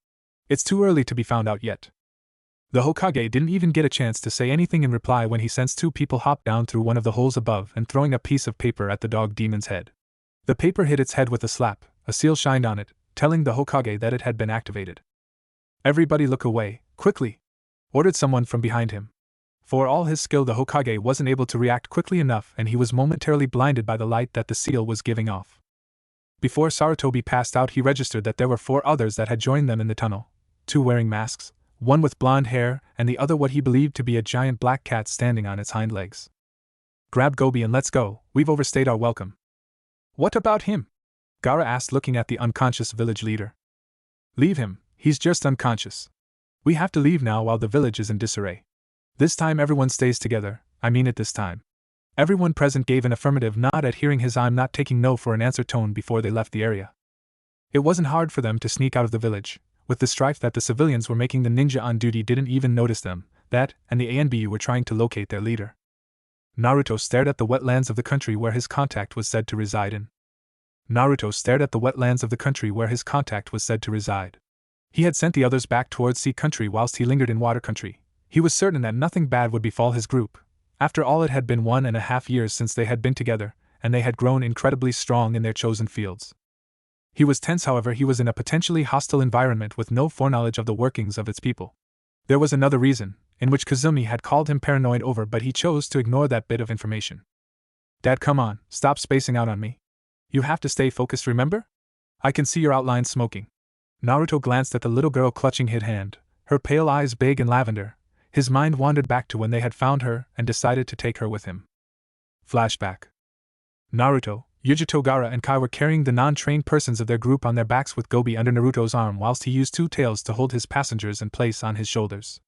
It's too early to be found out yet." The Hokage didn't even get a chance to say anything in reply when he sensed two people hop down through one of the holes above and throwing a piece of paper at the dog demon's head. The paper hit its head with a slap. A seal shined on it, telling the Hokage that it had been activated. "Everybody look away, quickly!" ordered someone from behind him. For all his skill, the Hokage wasn't able to react quickly enough and he was momentarily blinded by the light that the seal was giving off. Before Sarutobi passed out, he registered that there were 4 others that had joined them in the tunnel, 2 wearing masks, one with blonde hair, and the other what he believed to be a giant black cat standing on its hind legs. Grab Gobi and let's go, we've overstayed our welcome. What about him? Gaara asked, looking at the unconscious village leader. Leave him, he's just unconscious. We have to leave now while the village is in disarray. This time everyone stays together, I mean it this time. Everyone present gave an affirmative nod at hearing his I'm not taking no for an answer tone before they left the area. It wasn't hard for them to sneak out of the village. With the strife that the civilians were making, the ninja on duty didn't even notice them, that, and the ANBU were trying to locate their leader. Naruto stared at the wetlands of the country where his contact was said to reside in. Naruto stared at the wetlands of the country where his contact was said to reside. He had sent the others back towards sea country whilst he lingered in water country. He was certain that nothing bad would befall his group. After all, it had been 1.5 years since they had been together, and they had grown incredibly strong in their chosen fields. He was tense, however. He was in a potentially hostile environment with no foreknowledge of the workings of its people. There was another reason, in which Kazumi had called him paranoid over, but he chose to ignore that bit of information. Dad, come on, stop spacing out on me. You have to stay focused, remember? I can see your outline smoking. Naruto glanced at the little girl clutching his hand, her pale eyes big and lavender. His mind wandered back to when they had found her and decided to take her with him. Flashback. Naruto, Yujito, Gaara, and Kai were carrying the non-trained persons of their group on their backs with Gobi under Naruto's arm whilst he used 2 tails to hold his passengers and place on his shoulders.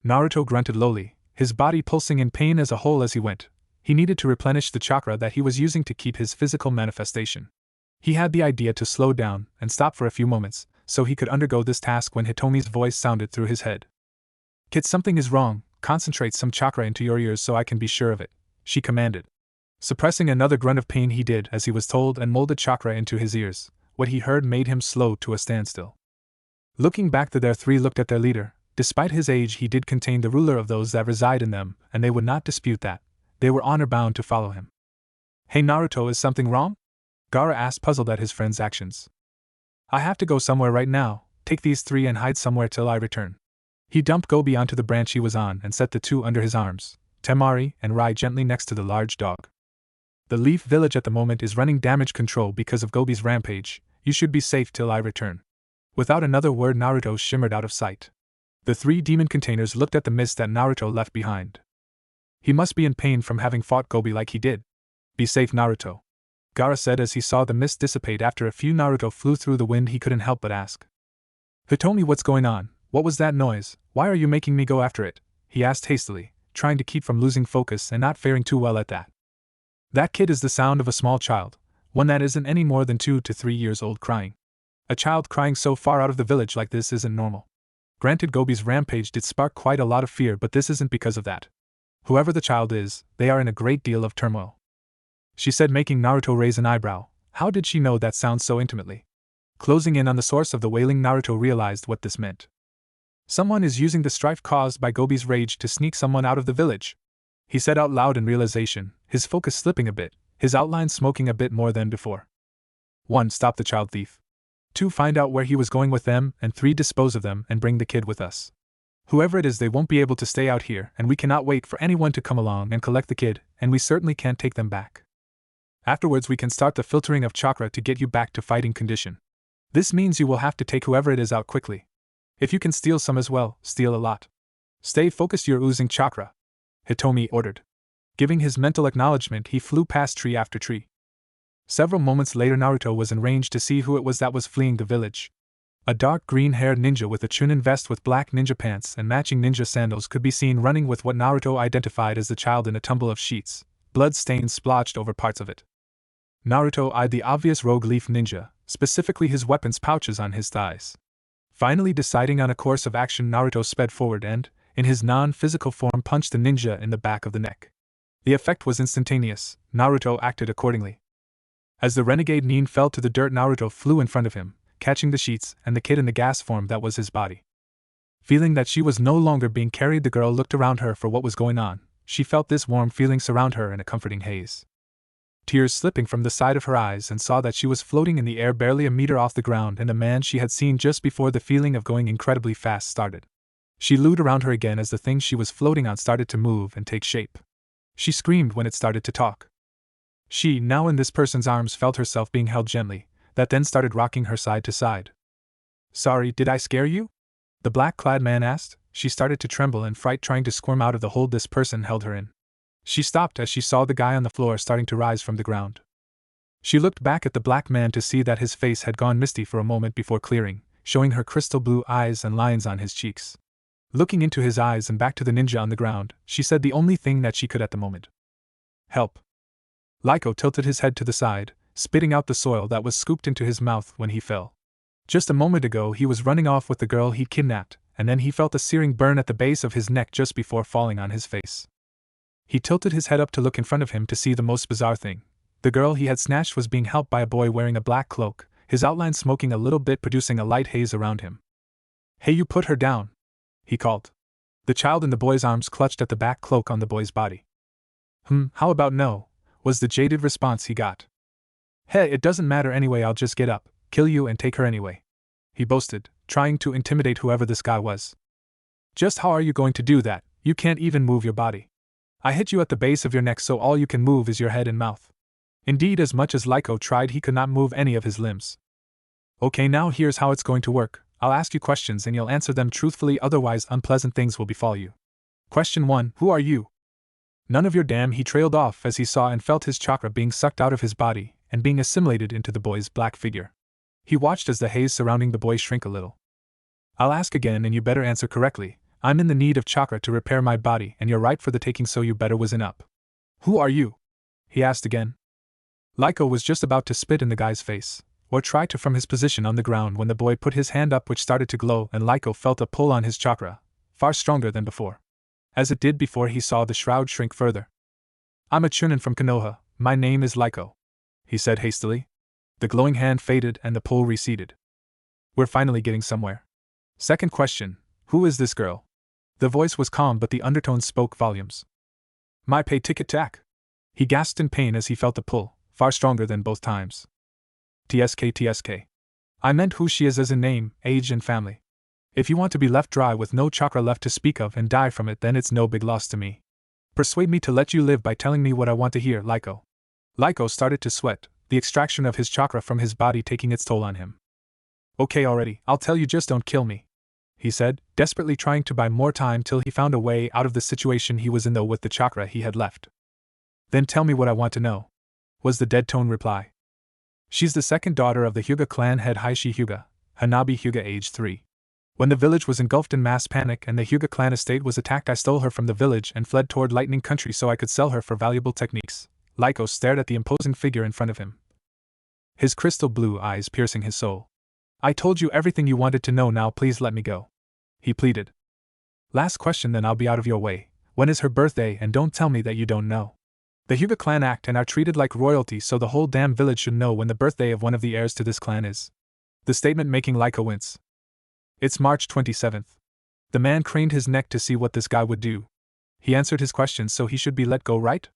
Naruto grunted lowly, his body pulsing in pain as a whole as he went. He needed to replenish the chakra that he was using to keep his physical manifestation. He had the idea to slow down and stop for a few moments, so he could undergo this task when Hitomi's voice sounded through his head. Kid, something is wrong, concentrate some chakra into your ears so I can be sure of it, she commanded. Suppressing another grunt of pain, he did as he was told and molded chakra into his ears. What he heard made him slow to a standstill. Looking back, the 3 looked at their leader. Despite his age, he did contain the ruler of those that reside in them, and they would not dispute that. They were honor-bound to follow him. Hey Naruto, is something wrong? Gaara asked, puzzled at his friend's actions. I have to go somewhere right now. Take these 3 and hide somewhere till I return. He dumped Gobi onto the branch he was on and set the 2 under his arms, Temari and Rai, gently next to the large dog. The Leaf Village at the moment is running damage control because of Gobi's rampage. You should be safe till I return. Without another word, Naruto shimmered out of sight. The 3 demon containers looked at the mist that Naruto left behind. He must be in pain from having fought Gobi like he did. Be safe, Naruto, Gaara said as he saw the mist dissipate. After a few, Naruto flew through the wind. He couldn't help but ask. Hitomi, what's going on? What was that noise? Why are you making me go after it? He asked hastily, trying to keep from losing focus and not faring too well at that. That kid is the sound of a small child, one that isn't any more than 2 to 3 years old, crying. A child crying so far out of the village like this isn't normal. Granted, Gobi's rampage did spark quite a lot of fear, but this isn't because of that. Whoever the child is, they are in a great deal of turmoil, she said, making Naruto raise an eyebrow. How did she know that sound so intimately? Closing in on the source of the wailing, Naruto realized what this meant. Someone is using the strife caused by Gobi's rage to sneak someone out of the village, he said out loud in realization, his focus slipping a bit, his outline smoking a bit more than before. 1. Stop the child thief. 2. Find out where he was going with them, and 3. Dispose of them and bring the kid with us. Whoever it is, they won't be able to stay out here, and we cannot wait for anyone to come along and collect the kid, and we certainly can't take them back. Afterwards, we can start the filtering of chakra to get you back to fighting condition. This means you will have to take whoever it is out quickly. If you can steal some as well, steal a lot. Stay focused, you're oozing chakra, Hitomi ordered. Giving his mental acknowledgement, he flew past tree after tree. Several moments later, Naruto was in range to see who it was that was fleeing the village. A dark green-haired ninja with a chunin vest with black ninja pants and matching ninja sandals could be seen running with what Naruto identified as the child in a tumble of sheets, blood stains splotched over parts of it. Naruto eyed the obvious rogue leaf ninja, specifically his weapons pouches on his thighs. Finally deciding on a course of action, Naruto sped forward and, in his non-physical form, punched the ninja in the back of the neck. The effect was instantaneous. Naruto acted accordingly. As the renegade nin fell to the dirt, Naruto flew in front of him, catching the sheets and the kid in the gas form that was his body. Feeling that she was no longer being carried, the girl looked around her for what was going on. She felt this warm feeling surround her in a comforting haze. Tears slipping from the side of her eyes, and saw that she was floating in the air barely a meter off the ground and the man she had seen just before. The feeling of going incredibly fast started. She looked around her again as the thing she was floating on started to move and take shape. She screamed when it started to talk. She, now in this person's arms, felt herself being held gently, that then started rocking her side to side. Sorry, did I scare you? The black-clad man asked. She started to tremble in fright, trying to squirm out of the hold this person held her in. She stopped as she saw the guy on the floor starting to rise from the ground. She looked back at the black man to see that his face had gone misty for a moment before clearing, showing her crystal blue eyes and lines on his cheeks. Looking into his eyes and back to the ninja on the ground, she said the only thing that she could at the moment. Help. Lyko tilted his head to the side, spitting out the soil that was scooped into his mouth when he fell. Just a moment ago he was running off with the girl he'd kidnapped, and then he felt a searing burn at the base of his neck just before falling on his face. He tilted his head up to look in front of him to see the most bizarre thing. The girl he had snatched was being helped by a boy wearing a black cloak, his outline smoking a little bit, producing a light haze around him. Hey, you put her down, he called. The child in the boy's arms clutched at the back cloak on the boy's body. How about no, was the jaded response he got. Hey, it doesn't matter anyway, I'll just get up, kill you and take her anyway, he boasted, trying to intimidate whoever this guy was. Just how are you going to do that? You can't even move your body. I hit you at the base of your neck, so all you can move is your head and mouth. Indeed, as much as Lyko tried, he could not move any of his limbs. Okay, now here's how it's going to work. I'll ask you questions and you'll answer them truthfully, otherwise unpleasant things will befall you. Question 1. Who are you? None of your damn, he trailed off as he saw and felt his chakra being sucked out of his body and being assimilated into the boy's black figure. He watched as the haze surrounding the boy shrink a little. I'll ask again and you better answer correctly. I'm in the need of chakra to repair my body and you're right for the taking, so you better wizen up. Who are you? He asked again. Lyko was just about to spit in the guy's face, or try to from his position on the ground, when the boy put his hand up, which started to glow, and Lyko felt a pull on his chakra, far stronger than before. As it did before, he saw the shroud shrink further. I'm a Chunin from Konoha, my name is Lyko, he said hastily. The glowing hand faded and the pull receded. We're finally getting somewhere. Second question, who is this girl? The voice was calm, but the undertones spoke volumes. My pay ticket tack. He gasped in pain as he felt the pull, far stronger than both times. TSK. I meant who she is, as in name, age and family. If you want to be left dry with no chakra left to speak of and die from it, then it's no big loss to me. Persuade me to let you live by telling me what I want to hear, Lyko. Lyko started to sweat, the extraction of his chakra from his body taking its toll on him. Okay already, I'll tell you, just don't kill me, he said, desperately trying to buy more time till he found a way out of the situation he was in, though with the chakra he had left. Then tell me what I want to know, was the dead-tone reply. She's the second daughter of the Hyuga clan head Heishi Hyuga, Hanabi Hyuga, age 3. When the village was engulfed in mass panic and the Hyuga clan estate was attacked, I stole her from the village and fled toward Lightning Country so I could sell her for valuable techniques. Lyko stared at the imposing figure in front of him, his crystal blue eyes piercing his soul. I told you everything you wanted to know, now please let me go, he pleaded. Last question, then I'll be out of your way. When is her birthday, and don't tell me that you don't know. The Hyuga clan act and are treated like royalty, so the whole damn village should know when the birthday of one of the heirs to this clan is. The statement making Lyko wince. It's March 27th. The man craned his neck to see what this guy would do. He answered his questions, so he should be let go, right?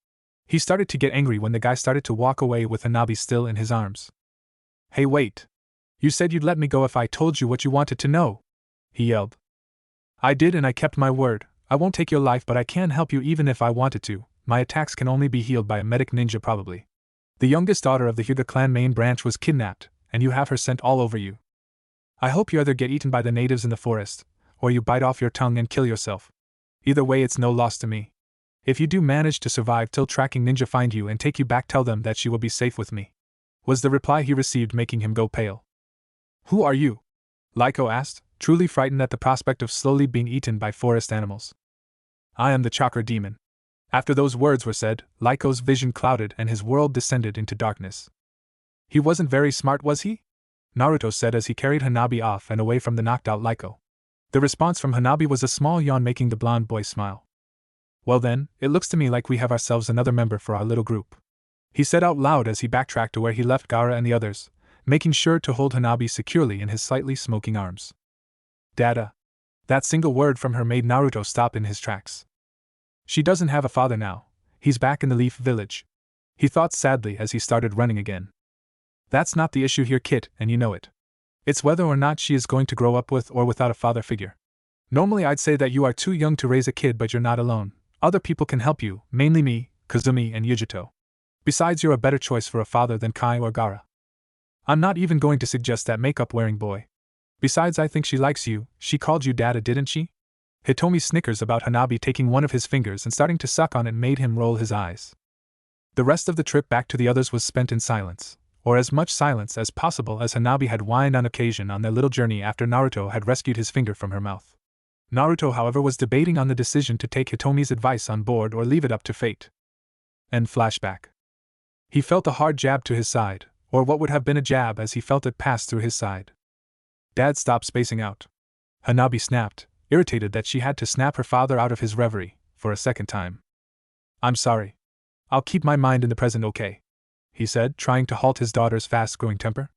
He started to get angry when the guy started to walk away with Hanabi still in his arms. Hey, wait. You said you'd let me go if I told you what you wanted to know, he yelled. I did, and I kept my word. I won't take your life, but I can help you even if I wanted to. My attacks can only be healed by a medic ninja, probably. The youngest daughter of the Hyuga clan main branch was kidnapped, and you have her sent all over you. I hope you either get eaten by the natives in the forest, or you bite off your tongue and kill yourself. Either way, it's no loss to me. If you do manage to survive till tracking ninja find you and take you back, tell them that she will be safe with me, was the reply he received, making him go pale. Who are you? Lyko asked, truly frightened at the prospect of slowly being eaten by forest animals. I am the chakra demon. After those words were said, Lyko's vision clouded and his world descended into darkness. He wasn't very smart, was he? Naruto said as he carried Hanabi off and away from the knocked-out Lyko. The response from Hanabi was a small yawn, making the blonde boy smile. Well then, it looks to me like we have ourselves another member for our little group, he said out loud as he backtracked to where he left Gaara and the others, making sure to hold Hanabi securely in his slightly smoking arms. Dada. That single word from her made Naruto stop in his tracks. She doesn't have a father now. He's back in the Leaf Village, he thought sadly as he started running again. That's not the issue here, Kit, and you know it. It's whether or not she is going to grow up with or without a father figure. Normally I'd say that you are too young to raise a kid, but you're not alone. Other people can help you, mainly me, Kazumi, and Yujito. Besides, you're a better choice for a father than Kai or Gaara. I'm not even going to suggest that makeup-wearing boy. Besides, I think she likes you. She called you Dada, didn't she? Hitomi's snickers about Hanabi taking one of his fingers and starting to suck on it made him roll his eyes. The rest of the trip back to the others was spent in silence, or as much silence as possible, as Hanabi had whined on occasion on their little journey after Naruto had rescued his finger from her mouth. Naruto, however, was debating on the decision to take Hitomi's advice on board or leave it up to fate. End flashback. He felt a hard jab to his side, or what would have been a jab as he felt it pass through his side. Dad, stop spacing out. Hanabi snapped, irritated that she had to snap her father out of his reverie, for a second time. I'm sorry. I'll keep my mind in the present, okay? He said, trying to halt his daughter's fast-growing temper.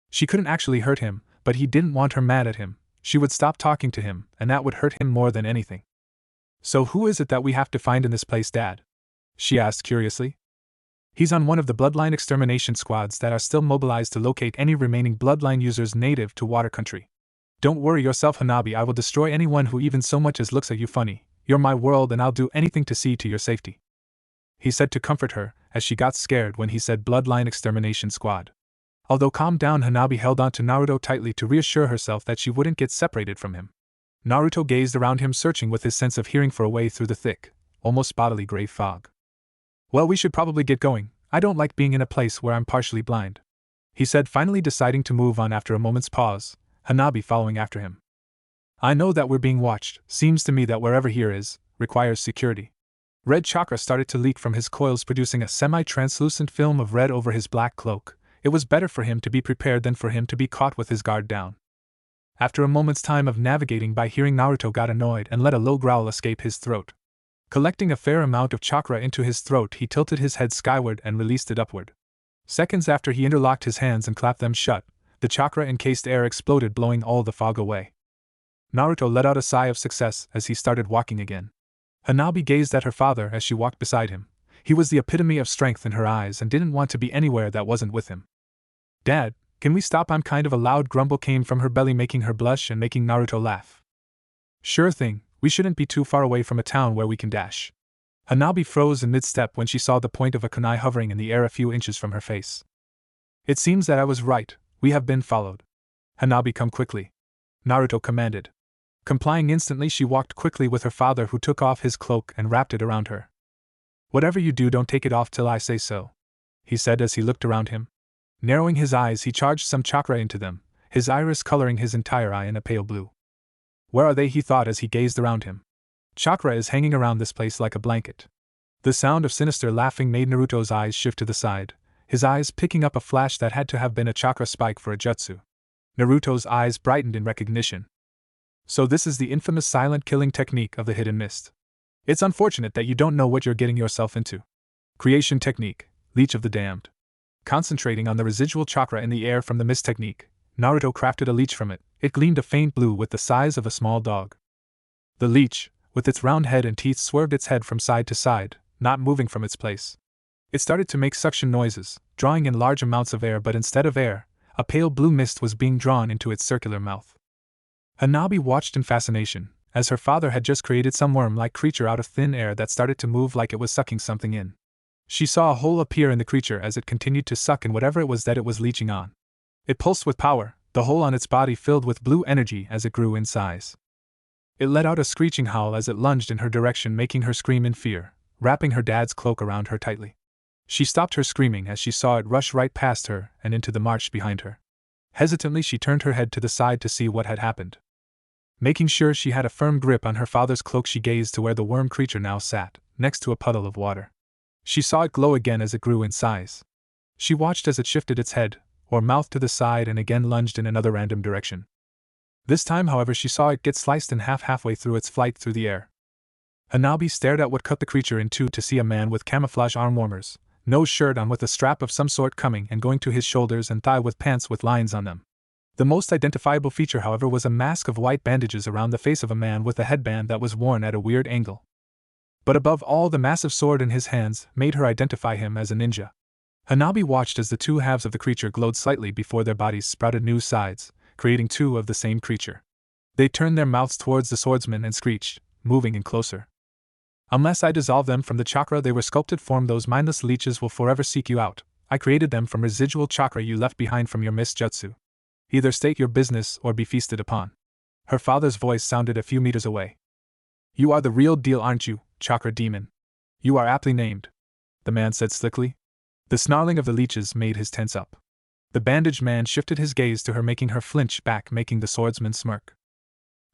She couldn't actually hurt him, but he didn't want her mad at him. She would stop talking to him, and that would hurt him more than anything. So who is it that we have to find in this place, Dad? She asked curiously. He's on one of the bloodline extermination squads that are still mobilized to locate any remaining bloodline users native to Water Country. Don't worry yourself, Hanabi, I will destroy anyone who even so much as looks at you funny. You're my world and I'll do anything to see to your safety. He said to comfort her, as she got scared when he said bloodline extermination squad. Although calmed down, Hanabi held on to Naruto tightly to reassure herself that she wouldn't get separated from him. Naruto gazed around him, searching with his sense of hearing for a way through the thick, almost bodily gray fog. Well, we should probably get going. I don't like being in a place where I'm partially blind, he said, finally deciding to move on after a moment's pause, Hanabi following after him. I know that we're being watched. Seems to me that wherever here is, requires security. Red chakra started to leak from his coils, producing a semi-translucent film of red over his black cloak. It was better for him to be prepared than for him to be caught with his guard down. After a moment's time of navigating by hearing, Naruto got annoyed and let a low growl escape his throat. Collecting a fair amount of chakra into his throat, he tilted his head skyward and released it upward. Seconds after he interlocked his hands and clapped them shut, the chakra-encased air exploded, blowing all the fog away. Naruto let out a sigh of success as he started walking again. Hanabi gazed at her father as she walked beside him. He was the epitome of strength in her eyes and didn't want to be anywhere that wasn't with him. Dad, can we stop? I'm kind of a loud grumble came from her belly, making her blush and making Naruto laugh. Sure thing. We shouldn't be too far away from a town where we can dash. Hanabi froze in mid-step when she saw the point of a kunai hovering in the air a few inches from her face. It seems that I was right. We have been followed. Hanabi, come quickly. Naruto commanded. Complying instantly, she walked quickly with her father, who took off his cloak and wrapped it around her. Whatever you do, don't take it off till I say so, he said as he looked around him. Narrowing his eyes, he charged some chakra into them, his iris coloring his entire eye in a pale blue. Where are they, he thought as he gazed around him. Chakra is hanging around this place like a blanket. The sound of sinister laughing made Naruto's eyes shift to the side, his eyes picking up a flash that had to have been a chakra spike for a jutsu. Naruto's eyes brightened in recognition. So this is the infamous silent killing technique of the hidden mist. It's unfortunate that you don't know what you're getting yourself into. Creation technique, Leech of the Damned. Concentrating on the residual chakra in the air from the mist technique, Naruto crafted a leech from it. It gleamed a faint blue with the size of a small dog. The leech, with its round head and teeth, swerved its head from side to side, not moving from its place. It started to make suction noises, drawing in large amounts of air, but instead of air, a pale blue mist was being drawn into its circular mouth. Hanabi watched in fascination, as her father had just created some worm-like creature out of thin air that started to move like it was sucking something in. She saw a hole appear in the creature as it continued to suck in whatever it was that it was leeching on. It pulsed with power, the hole on its body filled with blue energy as it grew in size. It let out a screeching howl as it lunged in her direction, making her scream in fear, wrapping her dad's cloak around her tightly. She stopped her screaming as she saw it rush right past her and into the marsh behind her. Hesitantly, she turned her head to the side to see what had happened. Making sure she had a firm grip on her father's cloak, she gazed to where the worm creature now sat, next to a puddle of water. She saw it glow again as it grew in size. She watched as it shifted its head, or mouth, to the side and again lunged in another random direction. This time, however, she saw it get sliced in half halfway through its flight through the air. Hanabi stared at what cut the creature in two to see a man with camouflage arm warmers, no shirt on, with a strap of some sort coming and going to his shoulders, and thigh with pants with lines on them. The most identifiable feature, however, was a mask of white bandages around the face of a man with a headband that was worn at a weird angle. But above all, the massive sword in his hands made her identify him as a ninja. Hanabi watched as the two halves of the creature glowed slightly before their bodies sprouted new sides, creating two of the same creature. They turned their mouths towards the swordsman and screeched, moving in closer. Unless I dissolve them from the chakra they were sculpted from, those mindless leeches will forever seek you out. I created them from residual chakra you left behind from your mist jutsu. Either state your business or be feasted upon. Her father's voice sounded a few meters away. You are the real deal, aren't you, chakra demon? You are aptly named, the man said slickly. The snarling of the leeches made his tense up. The bandaged man shifted his gaze to her, making her flinch back, making the swordsman smirk.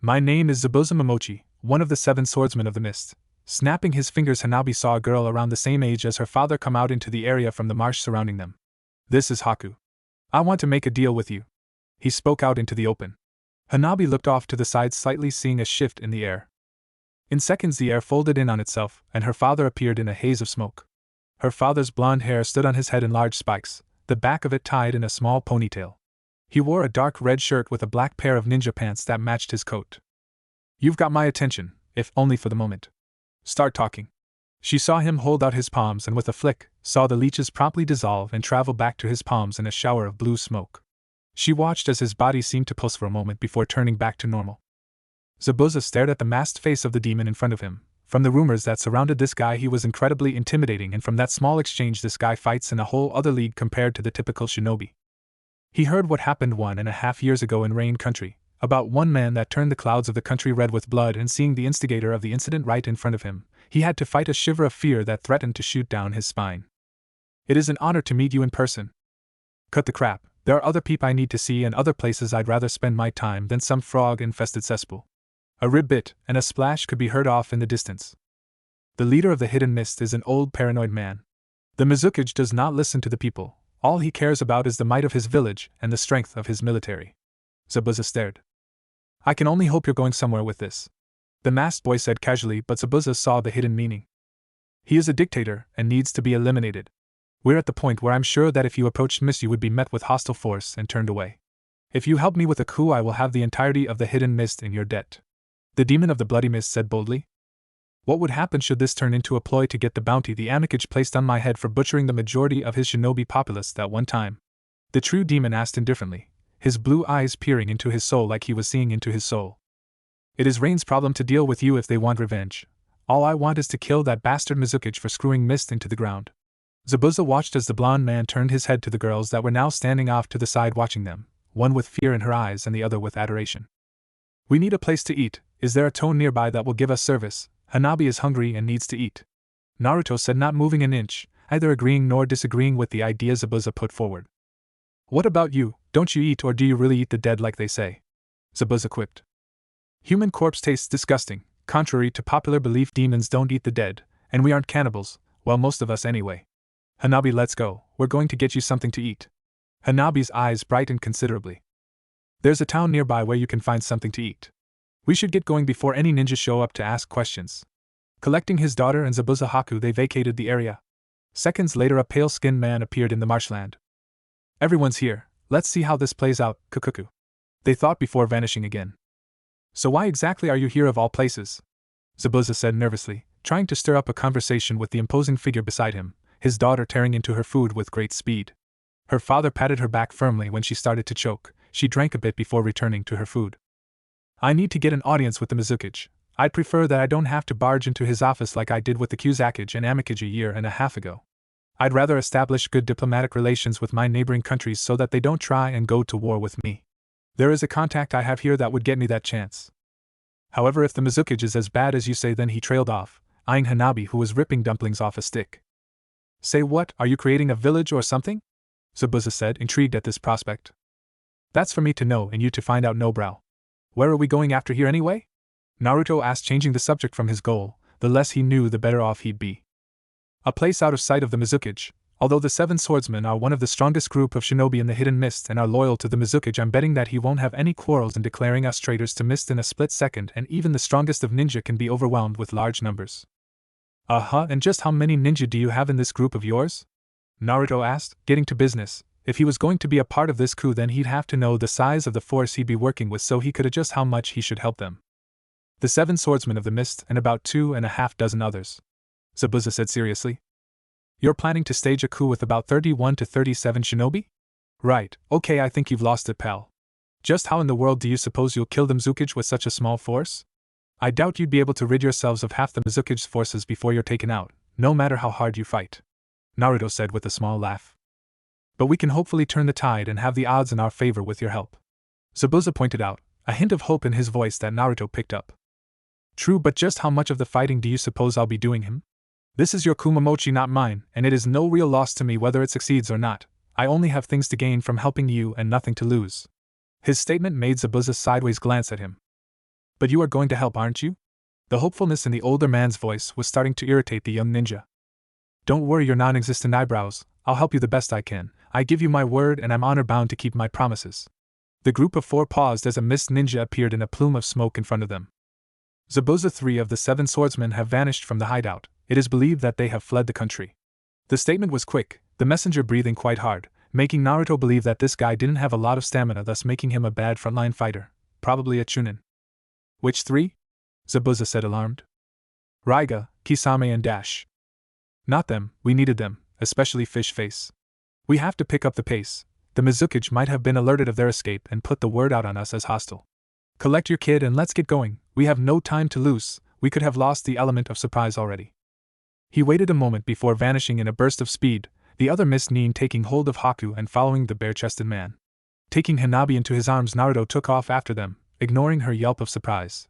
My name is Zabuza Momochi, one of the 7 swordsmen of the mist. Snapping his fingers, Hanabi saw a girl around the same age as her father come out into the area from the marsh surrounding them. This is Haku. I want to make a deal with you. He spoke out into the open. Hanabi looked off to the side slightly, seeing a shift in the air. In seconds the air folded in on itself, and her father appeared in a haze of smoke. Her father's blonde hair stood on his head in large spikes, the back of it tied in a small ponytail. He wore a dark red shirt with a black pair of ninja pants that matched his coat. You've got my attention, if only for the moment. Start talking. She saw him hold out his palms and with a flick, saw the leeches promptly dissolve and travel back to his palms in a shower of blue smoke. She watched as his body seemed to pulse for a moment before turning back to normal. Zabuza stared at the masked face of the demon in front of him. From the rumors that surrounded this guy, he was incredibly intimidating, and from that small exchange, this guy fights in a whole other league compared to the typical shinobi. He heard what happened 1.5 years ago in Rain Country, about one man that turned the clouds of the country red with blood, and seeing the instigator of the incident right in front of him, he had to fight a shiver of fear that threatened to shoot down his spine. It is an honor to meet you in person. Cut the crap, there are other people I need to see and other places I'd rather spend my time than some frog-infested cesspool. A rib bit and a splash could be heard off in the distance. The leader of the Hidden Mist is an old paranoid man. The Mizukage does not listen to the people. All he cares about is the might of his village and the strength of his military. Zabuza stared. I can only hope you're going somewhere with this, the masked boy said casually, but Zabuza saw the hidden meaning. He is a dictator and needs to be eliminated. We're at the point where I'm sure that if you approached Mist you would be met with hostile force and turned away. If you help me with a coup, I will have the entirety of the Hidden Mist in your debt. The demon of the Bloody Mist said boldly. What would happen should this turn into a ploy to get the bounty the Amicage placed on my head for butchering the majority of his shinobi populace that one time? The true demon asked indifferently, his blue eyes peering into his soul like he was seeing into his soul. It is Rain's problem to deal with you if they want revenge. All I want is to kill that bastard Mizukage for screwing Mist into the ground. Zabuza watched as the blonde man turned his head to the girls that were now standing off to the side watching them, one with fear in her eyes and the other with adoration. We need a place to eat. Is there a tone nearby that will give us service? Hanabi is hungry and needs to eat. Naruto said, not moving an inch, either agreeing nor disagreeing with the idea Zabuza put forward. What about you? Don't you eat, or do you really eat the dead like they say? Zabuza quipped. Human corpse tastes disgusting. Contrary to popular belief, demons don't eat the dead, and we aren't cannibals, well, most of us anyway. Hanabi, let's go, we're going to get you something to eat. Hanabi's eyes brightened considerably. There's a town nearby where you can find something to eat. We should get going before any ninjas show up to ask questions. Collecting his daughter and Zabuza Haku, they vacated the area. Seconds later, a pale-skinned man appeared in the marshland. Everyone's here, let's see how this plays out, Kukuku. They thought before vanishing again. So why exactly are you here of all places? Zabuza said nervously, trying to stir up a conversation with the imposing figure beside him, his daughter tearing into her food with great speed. Her father patted her back firmly when she started to choke. She drank a bit before returning to her food. I need to get an audience with the Mizukage. I'd prefer that I don't have to barge into his office like I did with the Kusakage and Amicage a year and a half ago. I'd rather establish good diplomatic relations with my neighboring countries so that they don't try and go to war with me. There is a contact I have here that would get me that chance. However, if the Mizukage is as bad as you say, then he trailed off, eyeing Hanabi, who was ripping dumplings off a stick. Say what, are you creating a village or something? Zabuza said, intrigued at this prospect. That's for me to know and you to find out, no brow. Where are we going after here anyway? Naruto asked, changing the subject from his goal. The less he knew, the better off he'd be. A place out of sight of the Mizukage. Although the 7 swordsmen are one of the strongest group of shinobi in the Hidden Mist and are loyal to the Mizukage, I'm betting that he won't have any quarrels in declaring us traitors to Mist in a split second, and even the strongest of ninja can be overwhelmed with large numbers. And just how many ninja do you have in this group of yours? Naruto asked, getting to business. If he was going to be a part of this coup, then he'd have to know the size of the force he'd be working with so he could adjust how much he should help them. The 7 swordsmen of the Mist and about 2.5 dozen others. Zabuza said seriously. You're planning to stage a coup with about 31 to 37 shinobi? Right, okay, I think you've lost it, pal. Just how in the world do you suppose you'll kill the Mizukage with such a small force? I doubt you'd be able to rid yourselves of half the Mizukage's forces before you're taken out, no matter how hard you fight. Naruto said with a small laugh. But we can hopefully turn the tide and have the odds in our favor with your help. Zabuza pointed out, a hint of hope in his voice that Naruto picked up. True, but just how much of the fighting do you suppose I'll be doing him? This is your Kumamochi, not mine, and it is no real loss to me whether it succeeds or not. I only have things to gain from helping you and nothing to lose. His statement made Zabuza sideways glance at him. But you are going to help, aren't you? The hopefulness in the older man's voice was starting to irritate the young ninja. Don't worry your non-existent eyebrows, I'll help you the best I can. I give you my word and I'm honor-bound to keep my promises. The group of 4 paused as a mist ninja appeared in a plume of smoke in front of them. Zabuza, 3 of the 7 swordsmen have vanished from the hideout. It is believed that they have fled the country. The statement was quick, the messenger breathing quite hard, making Naruto believe that this guy didn't have a lot of stamina, thus making him a bad frontline fighter, probably a chunin. Which 3? Zabuza said, alarmed. Raiga, Kisame and Dash. Not them, we needed them, especially Fish Face. We have to pick up the pace. The Mizukage might have been alerted of their escape and put the word out on us as hostile. Collect your kid and let's get going, we have no time to lose, we could have lost the element of surprise already. He waited a moment before vanishing in a burst of speed, the other Mist Nin taking hold of Haku and following the bare-chested man. Taking Hanabi into his arms, Naruto took off after them, ignoring her yelp of surprise.